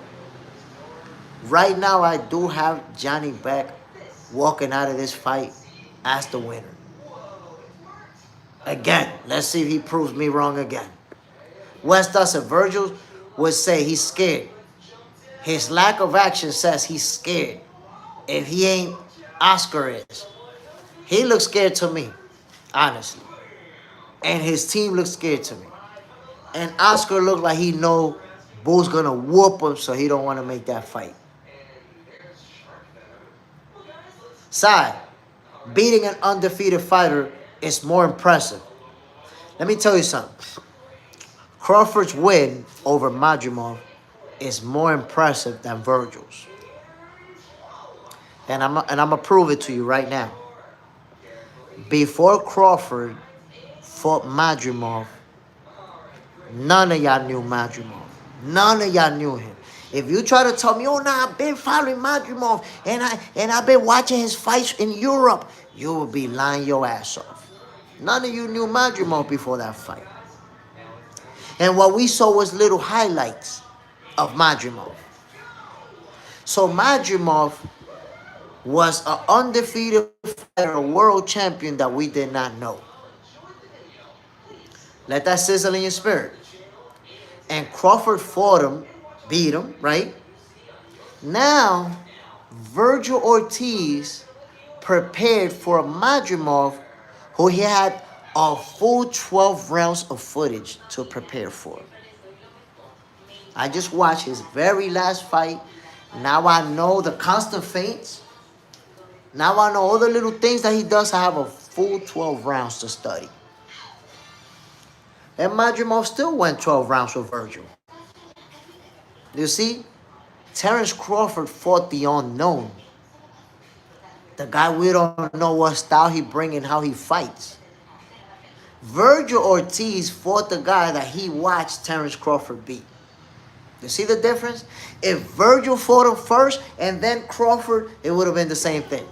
Right now, I do have Johnny Beck walking out of this fight as the winner. Again, let's see if he proves me wrong again. West Dustin, Virgil would say he's scared. His lack of action says he's scared. If he ain't, Oscar is. He looks scared to me, honestly. And his team looks scared to me. And Oscar looked like he know Bull's gonna whoop him, so he don't want to make that fight. Side, beating an undefeated fighter is more impressive. Let me tell you something. Crawford's win over Madrimov is more impressive than Virgil's. And I'm gonna prove it to you right now. Before Crawford fought Madrimov, none of y'all knew Madrimov. None of y'all knew him. If you try to tell me, oh, nah, I've been following Madrimov and I've been watching his fights in Europe, you will be lying your ass off. None of you knew Madrimov before that fight. And what we saw was little highlights of Madrimov. So Madrimov was an undefeated fighter, a world champion that we did not know. Let that sizzle in your spirit. And Crawford fought him, beat him, right? Now, Virgil Ortiz prepared for Madrimov, who he had a full 12 rounds of footage to prepare for. I just watched his very last fight. Now I know the constant feints. Now I know all the little things that he does. I have a full 12 rounds to study. And Madrimov still went 12 rounds with Virgil. You see? Terence Crawford fought the unknown. The guy we don't know what style he brings and how he fights. Virgil Ortiz fought the guy that he watched Terence Crawford beat. You see the difference? If Virgil fought him first and then Crawford, it would have been the same thing.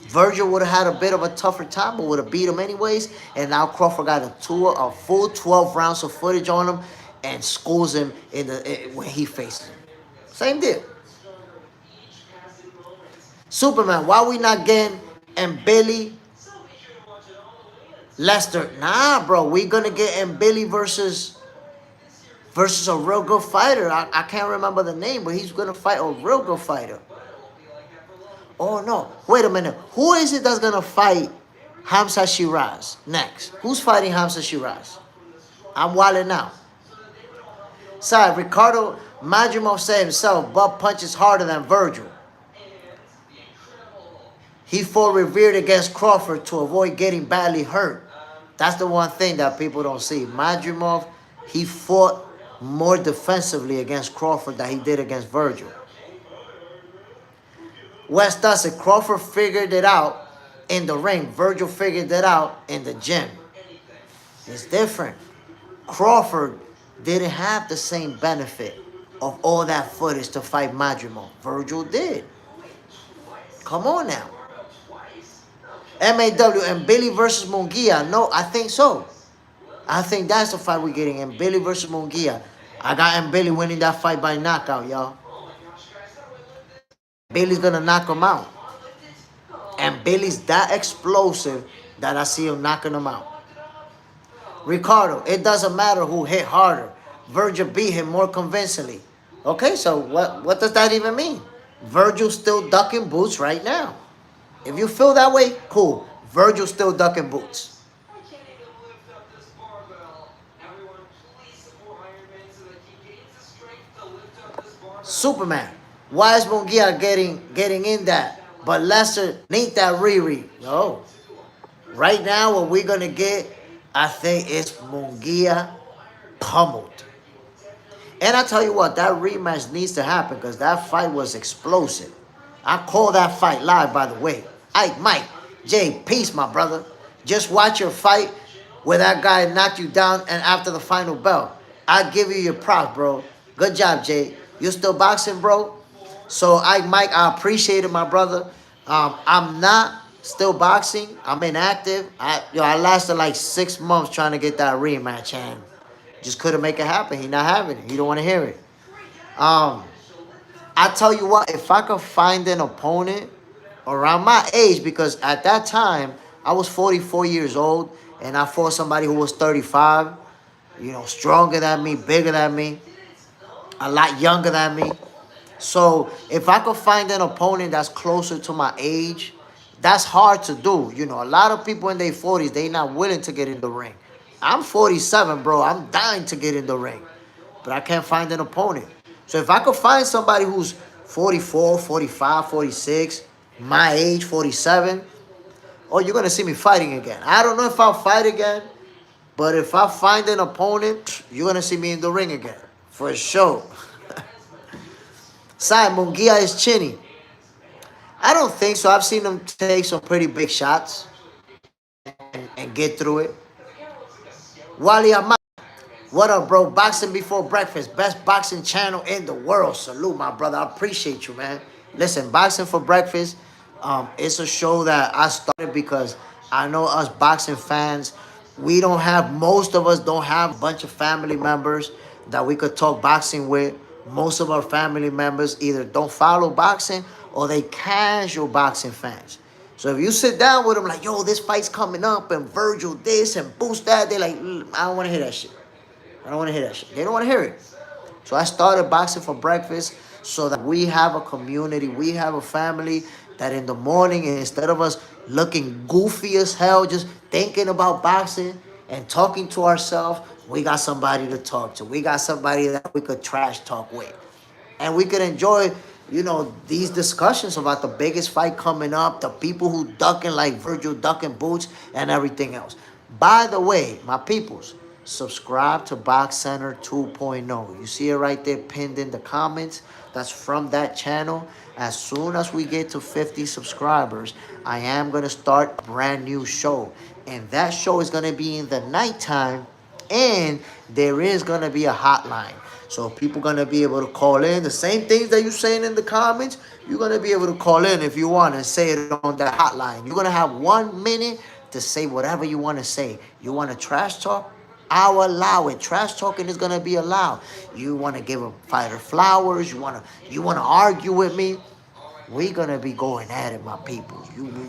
Virgil would have had a bit of a tougher time, but would have beat him anyways. And now Crawford got a full 12 rounds of footage on him and schools him when he faces him. Same deal. Superman, why we not getting Billy Lester? Nah, bro, we gonna get Billy versus a real good fighter. I can't remember the name, but he's gonna fight a real good fighter. Oh, no. Wait a minute. Who is it that's going to fight Hamza Shiraz next? Who's fighting Hamza Shiraz? I'm wilding now. Sorry, Ricardo Madrimov said himself, Bud punches harder than Virgil. He fought revered against Crawford to avoid getting badly hurt. That's the one thing that people don't see. Madrimov, he fought more defensively against Crawford than he did against Virgil. West Dustin, Crawford figured it out in the ring. Virgil figured it out in the gym. It's different. Crawford didn't have the same benefit of all that footage to fight Madrimo. Virgil did. Come on now. MAW and Billy versus Munguia. No, I think so. I think that's the fight we're getting. And Billy versus Munguia. I got M. Billy winning that fight by knockout, y'all. Billy's gonna knock him out. And Billy's that explosive that I see him knocking him out. Ricardo, it doesn't matter who hit harder. Virgil beat him more convincingly. Okay, so what does that even mean? Virgil's still ducking boots right now. If you feel that way, cool. Virgil's still ducking boots. Superman. Why is Munguia getting in that? But Lester need that Riri. No. Right now, what we're gonna get, I think, is Munguia pummeled. And I tell you what, that rematch needs to happen because that fight was explosive. I call that fight live, by the way. Mike, Jay, peace, my brother. Just watch your fight where that guy knocked you down and after the final bell. I give you your props, bro. Good job, Jay. You still boxing, bro? So, Mike, I appreciate it, my brother. I'm not still boxing. I'm inactive. I lasted like 6 months trying to get that rematch, and just couldn't make it happen. He not having it. He don't want to hear it. I tell you what, if I could find an opponent around my age, because at that time I was 44 years old and I fought somebody who was 35, stronger than me, bigger than me, a lot younger than me. So if I could find an opponent that's closer to my age, that's hard to do. A lot of people in their 40s, they not willing to get in the ring. I'm 47, bro. I'm dying to get in the ring. But I can't find an opponent. So if I could find somebody who's 44, 45, 46, my age, 47, oh, you're going to see me fighting again. I don't know if I'll fight again, but if I find an opponent, you're going to see me in the ring again. For sure. Sai, Munguia is chinny. I don't think so. I've seen him take some pretty big shots and get through it. Wally Ahmad. What up, bro? Boxing Before Breakfast. Best boxing channel in the world. Salute, my brother. I appreciate you, man. Listen, Boxing for Breakfast, it's a show that I started because I know us boxing fans, most of us don't have a bunch of family members that we could talk boxing with. Most of our family members either don't follow boxing or they casual boxing fans. So if you sit down with them like, yo, this fight's coming up and Virgil this and Boost that, they're like, I don't want to hear that shit. I don't want to hear that shit. They don't want to hear it. So I started Boxing for Breakfast so that we have a community, we have a family that in the morning, instead of us looking goofy as hell, just thinking about boxing and talking to ourselves, we got somebody to talk to. We got somebody that we could trash talk with. And we could enjoy, these discussions about the biggest fight coming up, the people who ducking like Virgil ducking boots and everything else. By the way, my peoples, subscribe to Box Center 2.0. You see it right there pinned in the comments. That's from that channel. As soon as we get to 50 subscribers, I am going to start a brand new show. And that show is going to be in the nighttime. And there is going to be a hotline. So people going to be able to call in. The same things that you're saying in the comments, you're going to be able to call in if you want and say it on that hotline. You're going to have 1 minute to say whatever you want to say. You want to trash talk? I'll allow it. Trash talking is gonna be allowed. You want to give a fighter flowers? You wanna argue with me? We're gonna be going at it, my people.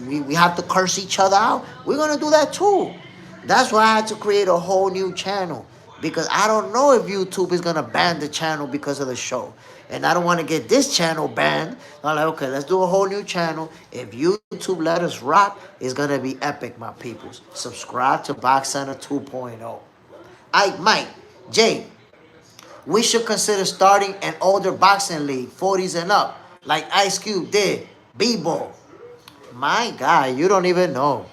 We have to curse each other out. We're gonna do that too. That's why I had to create a whole new channel because I don't know if YouTube is gonna ban the channel because of the show, and I don't want to get this channel banned. I'm like, okay, let's do a whole new channel. If YouTube let us rock, it's gonna be epic, my peoples. Subscribe to Box Center 2.0. Mike, Jay, we should consider starting an older boxing league, 40s and up, like Ice Cube did, B-Ball. My God, you don't even know.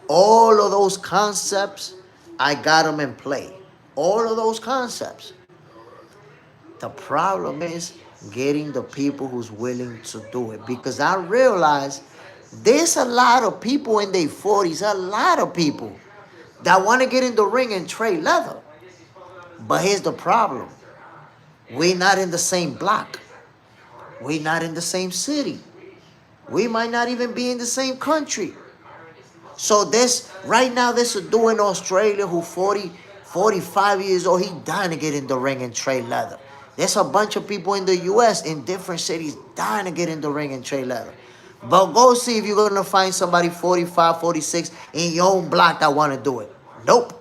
All of those concepts, I got them in play. All of those concepts. The problem is getting the people who's willing to do it. Because I realize there's a lot of people in their 40s, a lot of people that want to get in the ring and trade leather. But here's the problem. We're not in the same block. We're not in the same city. We might not even be in the same country. So this right now, there's a dude in Australia who 40, 45 years old. He dying to get in the ring and trade leather. There's a bunch of people in the U.S. in different cities dying to get in the ring and trade leather. But go see if you're going to find somebody 45, 46 in your own block that want to do it. Nope.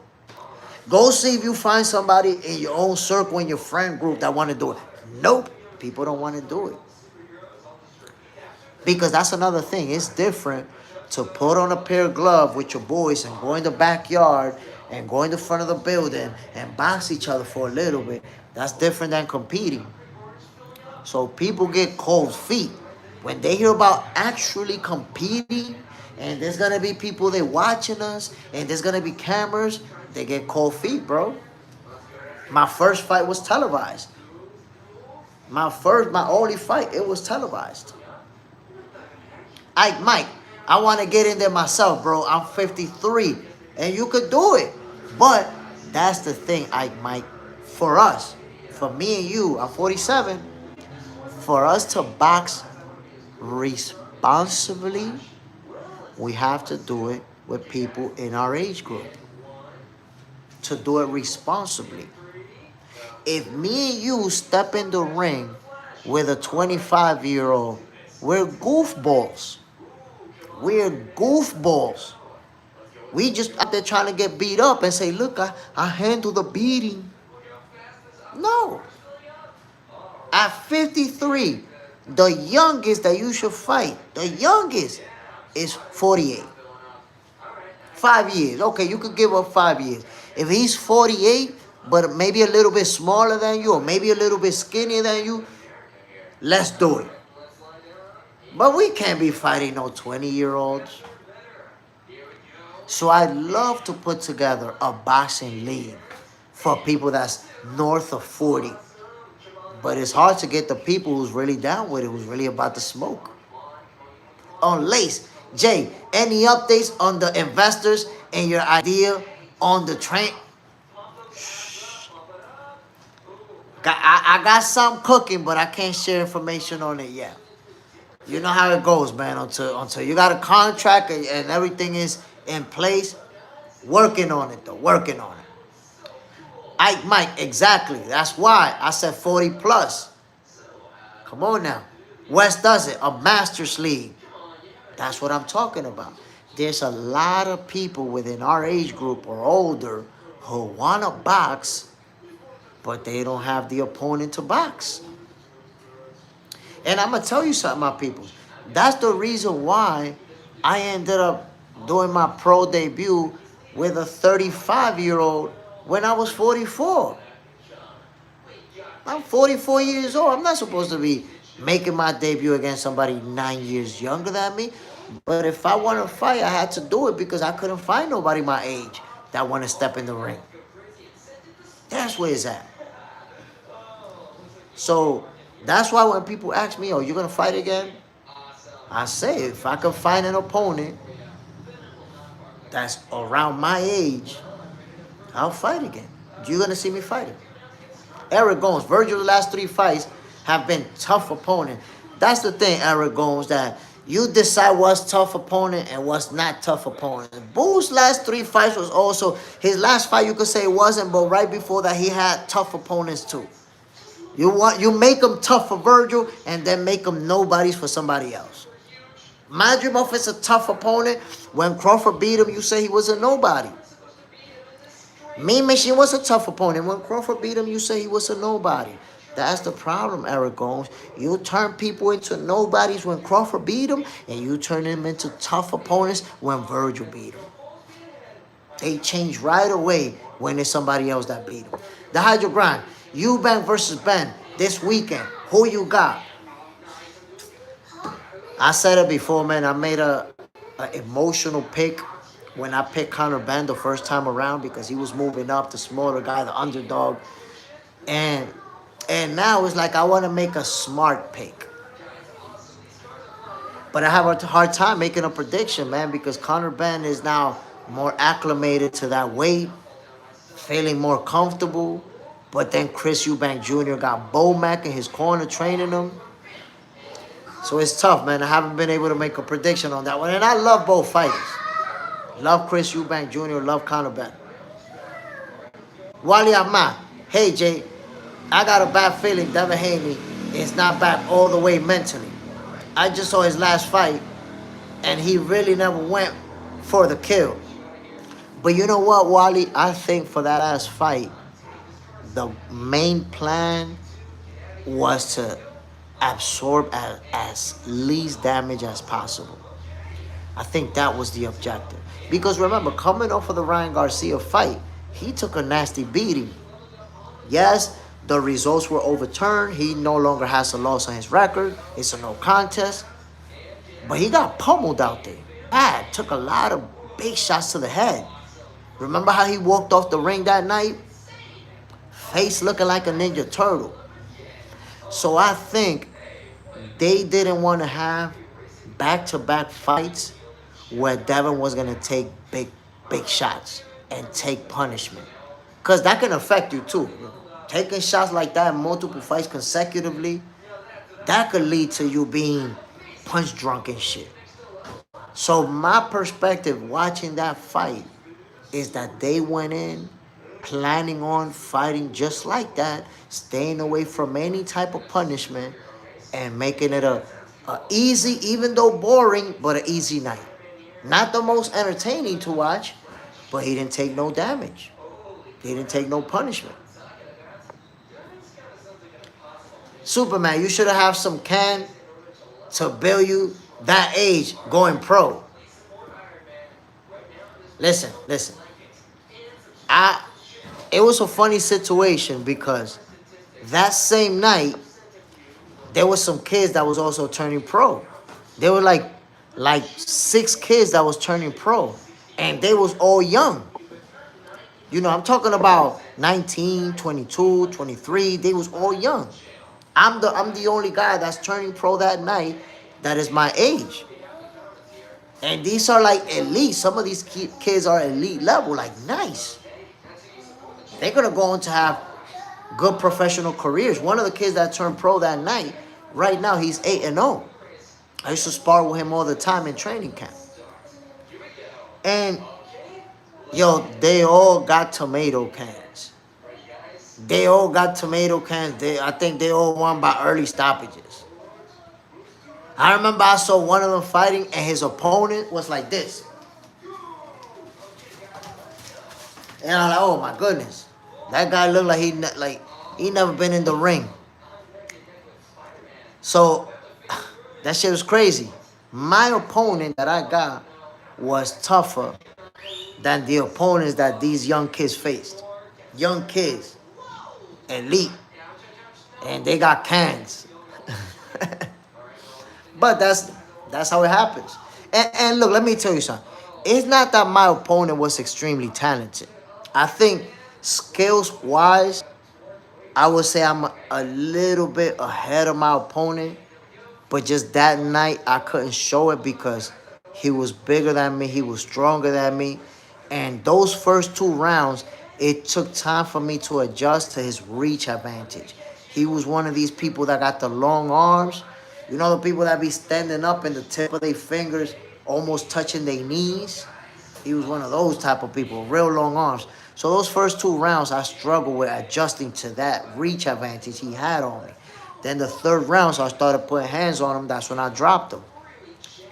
Go see if you find somebody in your own circle, in your friend group that want to do it. Nope. People don't want to do it. Because that's another thing. It's different to put on a pair of gloves with your boys and go in the backyard and go in the front of the building and box each other for a little bit. That's different than competing. So people get cold feet. When they hear about actually competing and there's going to be people there watching us and there's going to be cameras, they get cold feet, bro. My first fight was televised. My only fight, it was televised. Mike, I want to get in there myself, bro. I'm 53, and you could do it. But that's the thing, Mike. For us, for me and you, I'm 47. For us to box responsibly, we have to do it with people in our age group. To do it responsibly. If me and you step in the ring with a 25-year-old, we're goofballs. We're goofballs. We just out there trying to get beat up and say, look, I handle the beating. No. At 53, the youngest that you should fight, the youngest is 48. 5 years. Okay, you could give up 5 years. If he's 48, but maybe a little bit smaller than you, or maybe a little bit skinnier than you, let's do it. But we can't be fighting no 20-year-olds. So I'd love to put together a boxing league for people that's north of 40. But it's hard to get the people who's really down with it, who's really about to smoke. On Lace, Jay, any updates on the investors and your idea on the train? I got some cooking, but I can't share information on it yet. You know how it goes, man. Until you got a contract and everything is in place, working on it, though. Working on it. Mike, exactly. That's why I said 40 plus. Come on now. West does it. A Masters League. That's what I'm talking about. There's a lot of people within our age group or older who want to box, but they don't have the opponent to box. And I'm going to tell you something, my people. That's the reason why I ended up doing my pro debut with a 35-year-old when I was 44. I'm 44 years old. I'm not supposed to be making my debut against somebody 9 years younger than me. But if I want to fight, I had to do it because I couldn't find nobody my age that want to step in the ring. That's where it's at. So that's why when people ask me, oh, you're going to fight again? I say, if I can find an opponent that's around my age, I'll fight again. You're going to see me fighting. Eric Gomes, Virgil's last 3 fights have been tough opponent. That's the thing, Eric Gomes, that you decide what's tough opponent and what's not tough opponent. Boo's last 3 fights was also, his last fight you could say it wasn't, but right before that he had tough opponents too. You make them tough for Virgil and then make them nobodies for somebody else. Madrimov is a tough opponent. When Crawford beat him, you say he was a nobody. Mean Machine was a tough opponent. When Crawford beat him, you say he was a nobody. That's the problem, Eric Gomes. You turn people into nobodies when Crawford beat them, and you turn them into tough opponents when Virgil beat them. They change right away when it's somebody else that beat them. The Hydro Grind, Eubank versus Ben this weekend. Who you got? I said it before, man. I made a emotional pick when I picked Conor Ben the first time around because he was moving up, the smaller guy, the underdog. And now it's like I want to make a smart pick. But I have a hard time making a prediction, man, because Conor Ben is now more acclimated to that weight, feeling more comfortable. But then Chris Eubank Jr. got Bo Mack in his corner training him. So it's tough, man. I haven't been able to make a prediction on that one. And I love both fighters. Love Chris Eubank Jr., love Conor Ben. Wally Ahmad. Hey, Jay, I got a bad feeling Devin Haney is not back all the way mentally. I just saw his last fight, and he really never went for the kill. But you know what, Wally? I think for that last fight, the main plan was to absorb as least damage as possible. I think that was the objective. Because remember, coming off of the Ryan Garcia fight, he took a nasty beating. Yes, the results were overturned. He no longer has a loss on his record. It's a no contest. But he got pummeled out there. Bad. Took a lot of big shots to the head. Remember how he walked off the ring that night? Face looking like a Ninja Turtle. So I think they didn't want to have back-to-back fights where Devin was going to take big shots and take punishment. Because that can affect you too. Taking shots like that in multiple fights consecutively, that could lead to you being punch drunk and shit. So my perspective watching that fight is that they went in planning on fighting just like that, staying away from any type of punishment and making it a easy, even though boring, but an easy night. Not the most entertaining to watch, but he didn't take no damage. He didn't take no punishment. Superman, you should have some can to build you that age going pro. Listen. It was a funny situation because that same night, there was some kids that was also turning pro. There were like 6 kids that was turning pro. And they was all young. You know, I'm talking about 19, 22, 23. They was all young. I'm the only guy that's turning pro that night that is my age. And these are like elite. Some of these kids are elite level, like nice. They're going to go on to have good professional careers. One of the kids that turned pro that night, right now he's 8-0. I used to spar with him all the time in training camp. And, yo, they all got tomato cans. I think they all won by early stoppages. I remember I saw one of them fighting, and his opponent was like this. And I'm like, oh my goodness, that guy looked like he never been in the ring. So that shit was crazy. My opponent that I got was tougher than the opponents that these young kids faced. Young kids, elite, and they got cans. But that's how it happens. And look, let me tell you something. It's not that my opponent was extremely talented. I think skills-wise, I would say I'm a little bit ahead of my opponent. But just that night, I couldn't show it because he was bigger than me. He was stronger than me. And those first 2 rounds, it took time for me to adjust to his reach advantage. He was one of these people that got the long arms. You know the people that be standing up and the tip of their fingers almost touching their knees? He was one of those type of people, real long arms. So those first 2 rounds, I struggled with adjusting to that reach advantage he had on me. Then the 3rd round, so I started putting hands on him. That's when I dropped him.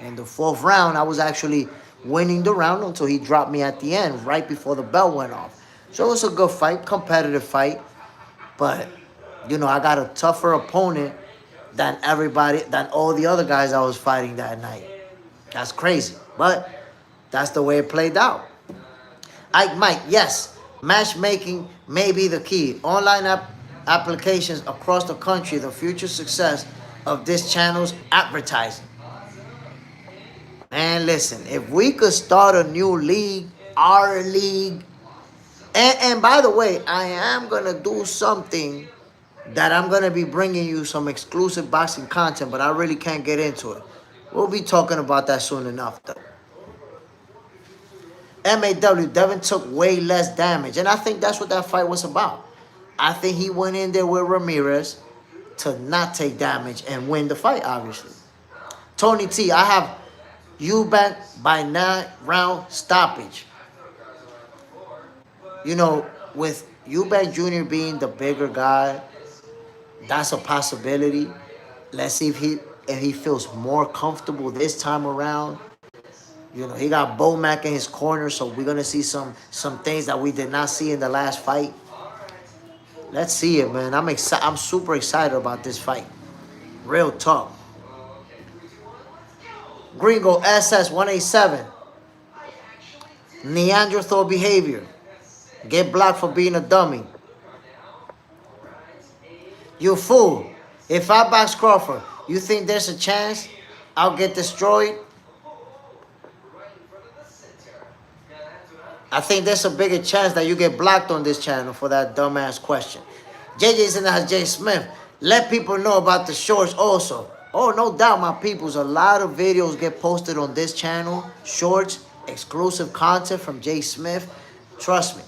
And the 4th round, I was actually winning the round until he dropped me at the end, right before the bell went off. So it was a good fight, competitive fight. But, you know, I got a tougher opponent than all the other guys I was fighting that night. That's crazy. But that's the way it played out. Mike, yes, matchmaking may be the key. Online applications across the country, the future success of this channel's advertising. Man, listen, if we could start a new league, our league, and by the way, I am going to do something that I'm going to be bringing you some exclusive boxing content, but I really can't get into it. We'll be talking about that soon enough, though. MAW, Devin took way less damage. And I think that's what that fight was about. I think he went in there with Ramirez to not take damage and win the fight, obviously. Tony T, I have Eubank by 9-round stoppage. You know, with Eubank Jr. being the bigger guy, that's a possibility. Let's see if he feels more comfortable this time around. You know, he got Bomac in his corner, so we're gonna see some things that we did not see in the last fight. Let's see it, man. I'm excited. I'm super excited about this fight. Real talk. Gringo SS 187. Neanderthal behavior. Get blocked for being a dummy. You fool. If I box Crawford, you think there's a chance I'll get destroyed? I think there's a bigger chance that you get blocked on this channel for that dumbass question. JJ's in the house, Jay Smith. Let people know about the shorts also. Oh, no doubt, my peoples. A lot of videos get posted on this channel. Shorts, exclusive content from Jay Smith. Trust me,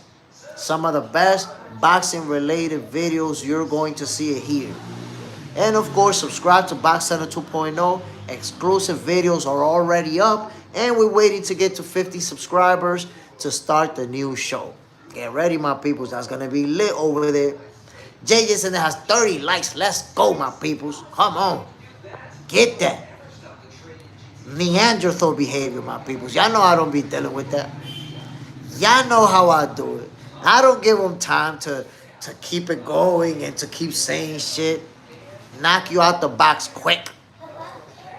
some of the best boxing-related videos you're going to see it here. And of course, subscribe to Box Center 2.0. Exclusive videos are already up, and we're waiting to get to 50 subscribers to start the new show. Get ready, my peoples. That's gonna be lit over there. JJ's in there has 30 likes. Let's go, my peoples. Come on. Get that. Neanderthal behavior, my peoples. Y'all know I don't be dealing with that. Y'all know how I do it. I don't give them time to keep it going and to keep saying shit. Knock you out the box quick.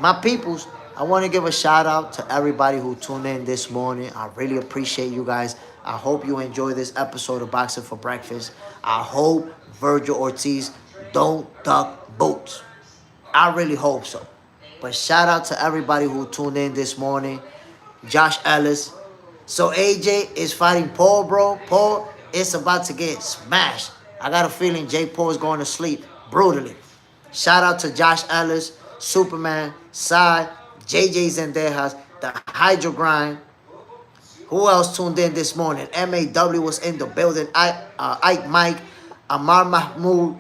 My peoples, I want to give a shout out to everybody who tuned in this morning. I really appreciate you guys. I hope you enjoy this episode of Boxing for Breakfast. I hope Virgil Ortiz don't duck boots. I really hope so. But shout out to everybody who tuned in this morning. Josh Ellis. So AJ is fighting Paul, bro. Paul is about to get smashed. I got a feeling Jake Paul is going to sleep brutally. Shout out to Josh Ellis, Superman, Sai, JJ Zendejas, the Hydro Grind. Who else tuned in this morning? MAW was in the building. Ike Mike, Amar Mahmoud,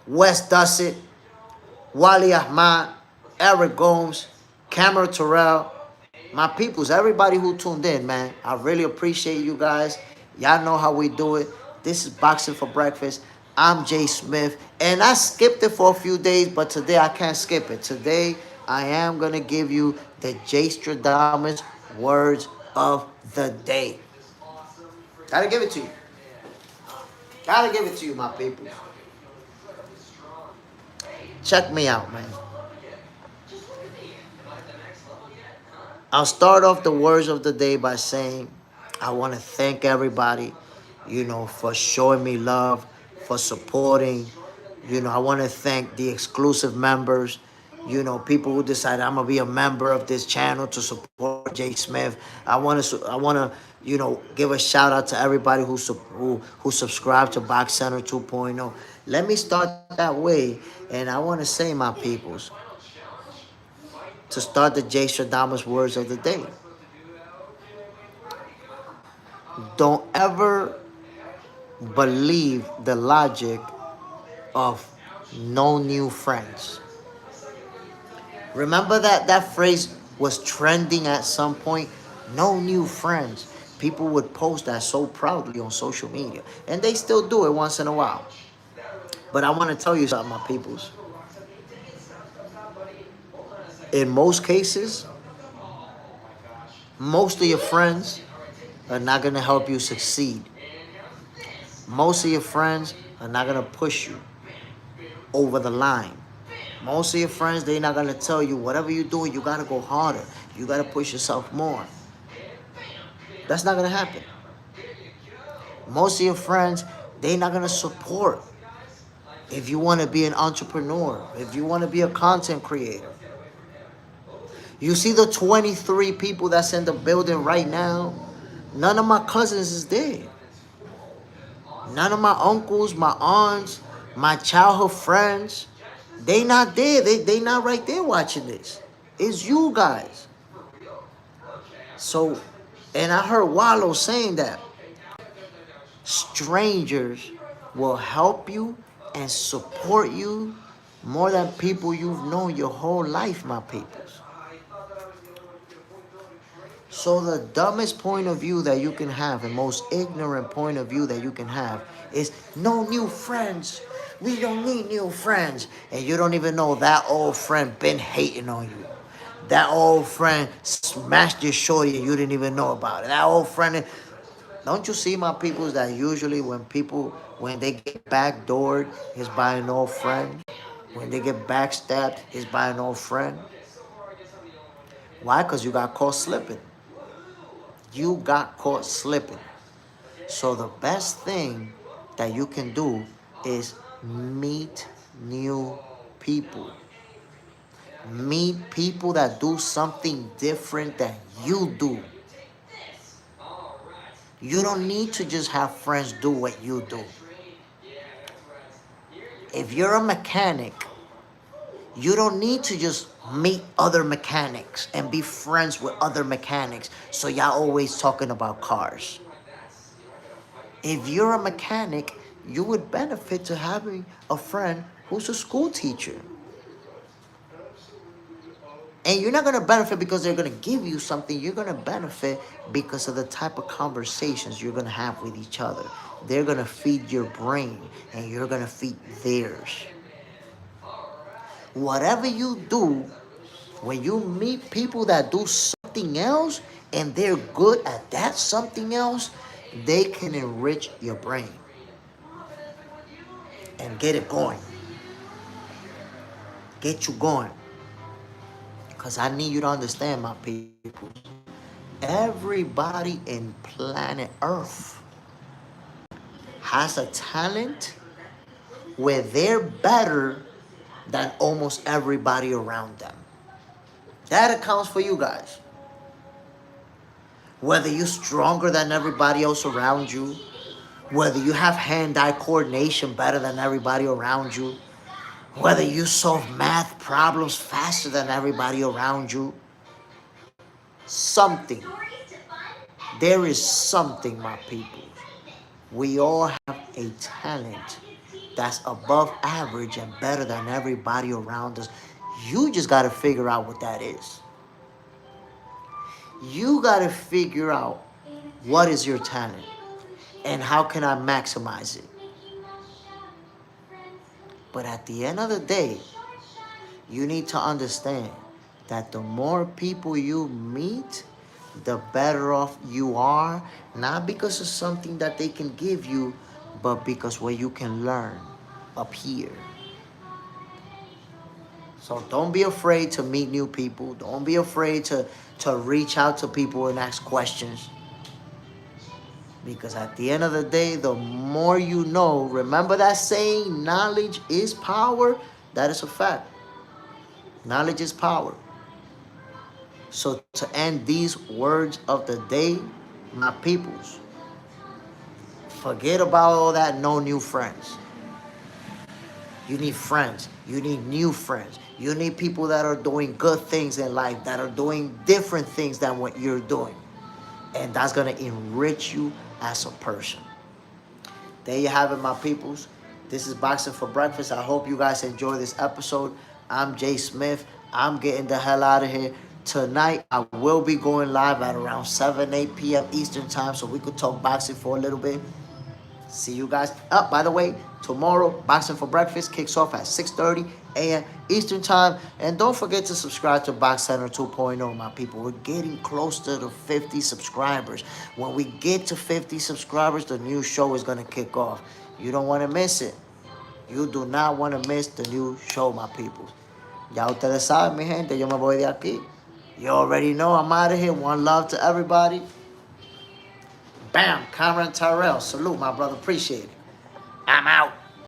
Wes Dussett, Wally Ahmad, Eric Gomes, Cameron Terrell. My peoples, everybody who tuned in, man. I really appreciate you guys. Y'all know how we do it. This is Boxing for Breakfast. I'm Jay Smith. And I skipped it for a few days, but today I can't skip it. Today, I am going to give you the Jay Stradamus words of the day. Gotta give it to you. Gotta give it to you, my people. Check me out, man. I'll start off the words of the day by saying I want to thank everybody, for showing me love, for supporting. I want to thank the exclusive members, people who decided I'm going to be a member of this channel to support Jay Smith. I want to, give a shout out to everybody who subscribed to Box Center 2.0. Let me start that way, and I want to say, my peoples, to start the Jay Stradamus words of the day. Don't ever believe the logic of no new friends. Remember that phrase was trending at some point? No new friends. People would post that so proudly on social media. And they still do it once in a while. But I want to tell you something, my peoples. In most cases, most of your friends are not going to help you succeed. Most of your friends are not going to push you over the line. Most of your friends, they're not going to tell you, whatever you're doing, you got to go harder. You got to push yourself more. That's not going to happen. Most of your friends, they're not going to support if you want to be an entrepreneur, if you want to be a content creator. You see the 23 people that's in the building right now? None of my cousins is there. None of my uncles, my aunts, my childhood friends, they not there. They not right there watching this. It's you guys. So And I heard Wallow saying that strangers will help you and support you more than people you've known your whole life, my peoples. So the dumbest point of view that you can have, the most ignorant point of view that you can have is no new friends. We don't need new friends. And you don't even know that old friend been hating on you. That old friend smashed your shorty and you didn't even know about it. That old friend, don't you see, my peoples, that usually when they get backdoored, it's by an old friend. When they get backstabbed, it's by an old friend. Why? Because you got caught slipping. You got caught slipping. So the best thing that you can do is meet new people. Meet people that do something different than you do. You don't need to just have friends do what you do. If you're a mechanic, you don't need to just meet other mechanics and be friends with other mechanics so y'all always talking about cars. If you're a mechanic, you would benefit to having a friend who's a school teacher. And you're not going to benefit because they're going to give you something. You're going to benefit because of the type of conversations you're going to have with each other. They're going to feed your brain and you're going to feed theirs. Whatever you do, when you meet people that do something else and they're good at that something else, they can enrich your brain and get it going. Get you going. Because I need you to understand, my people. Everybody in planet Earth has a talent where they're better than almost everybody around them. That accounts for you guys. Whether you're stronger than everybody else around you, whether you have hand-eye coordination better than everybody around you, whether you solve math problems faster than everybody around you, something. There is something, my people. We all have a talent that's above average and better than everybody around us. You just got to figure out what that is. You got to figure out what is your talent and how can I maximize it. But at the end of the day, you need to understand that the more people you meet, the better off you are, not because of something that they can give you, but because what you can learn up here. So don't be afraid to meet new people. Don't be afraid to reach out to people and ask questions. Because at the end of the day, the more you know, remember that saying, knowledge is power? That is a fact. Knowledge is power. So to end these words of the day, my peoples, forget about all that no new friends. You need friends. You need new friends. You need people that are doing good things in life, that are doing different things than what you're doing. And that's going to enrich you as a person. There you have it, my peoples. This is Boxing for Breakfast. I hope you guys enjoy this episode. I'm Jay Smith. I'm getting the hell out of here. Tonight, I will be going live at around 7, 8 p.m. Eastern time so we could talk boxing for a little bit. See you guys. By the way, tomorrow, Boxing for Breakfast kicks off at 6:30 a.m. Eastern time. And don't forget to subscribe to Box Center 2.0, my people. We're getting close to 50 subscribers. When we get to 50 subscribers, the new show is going to kick off. You don't want to miss it. You do not want to miss the new show, my people. Ya ustedes saben, mi gente, yo me voy de aquí. You already know I'm out of here. One love to everybody. Bam, Cameron Tyrell. Salute, my brother. Appreciate it. I'm out.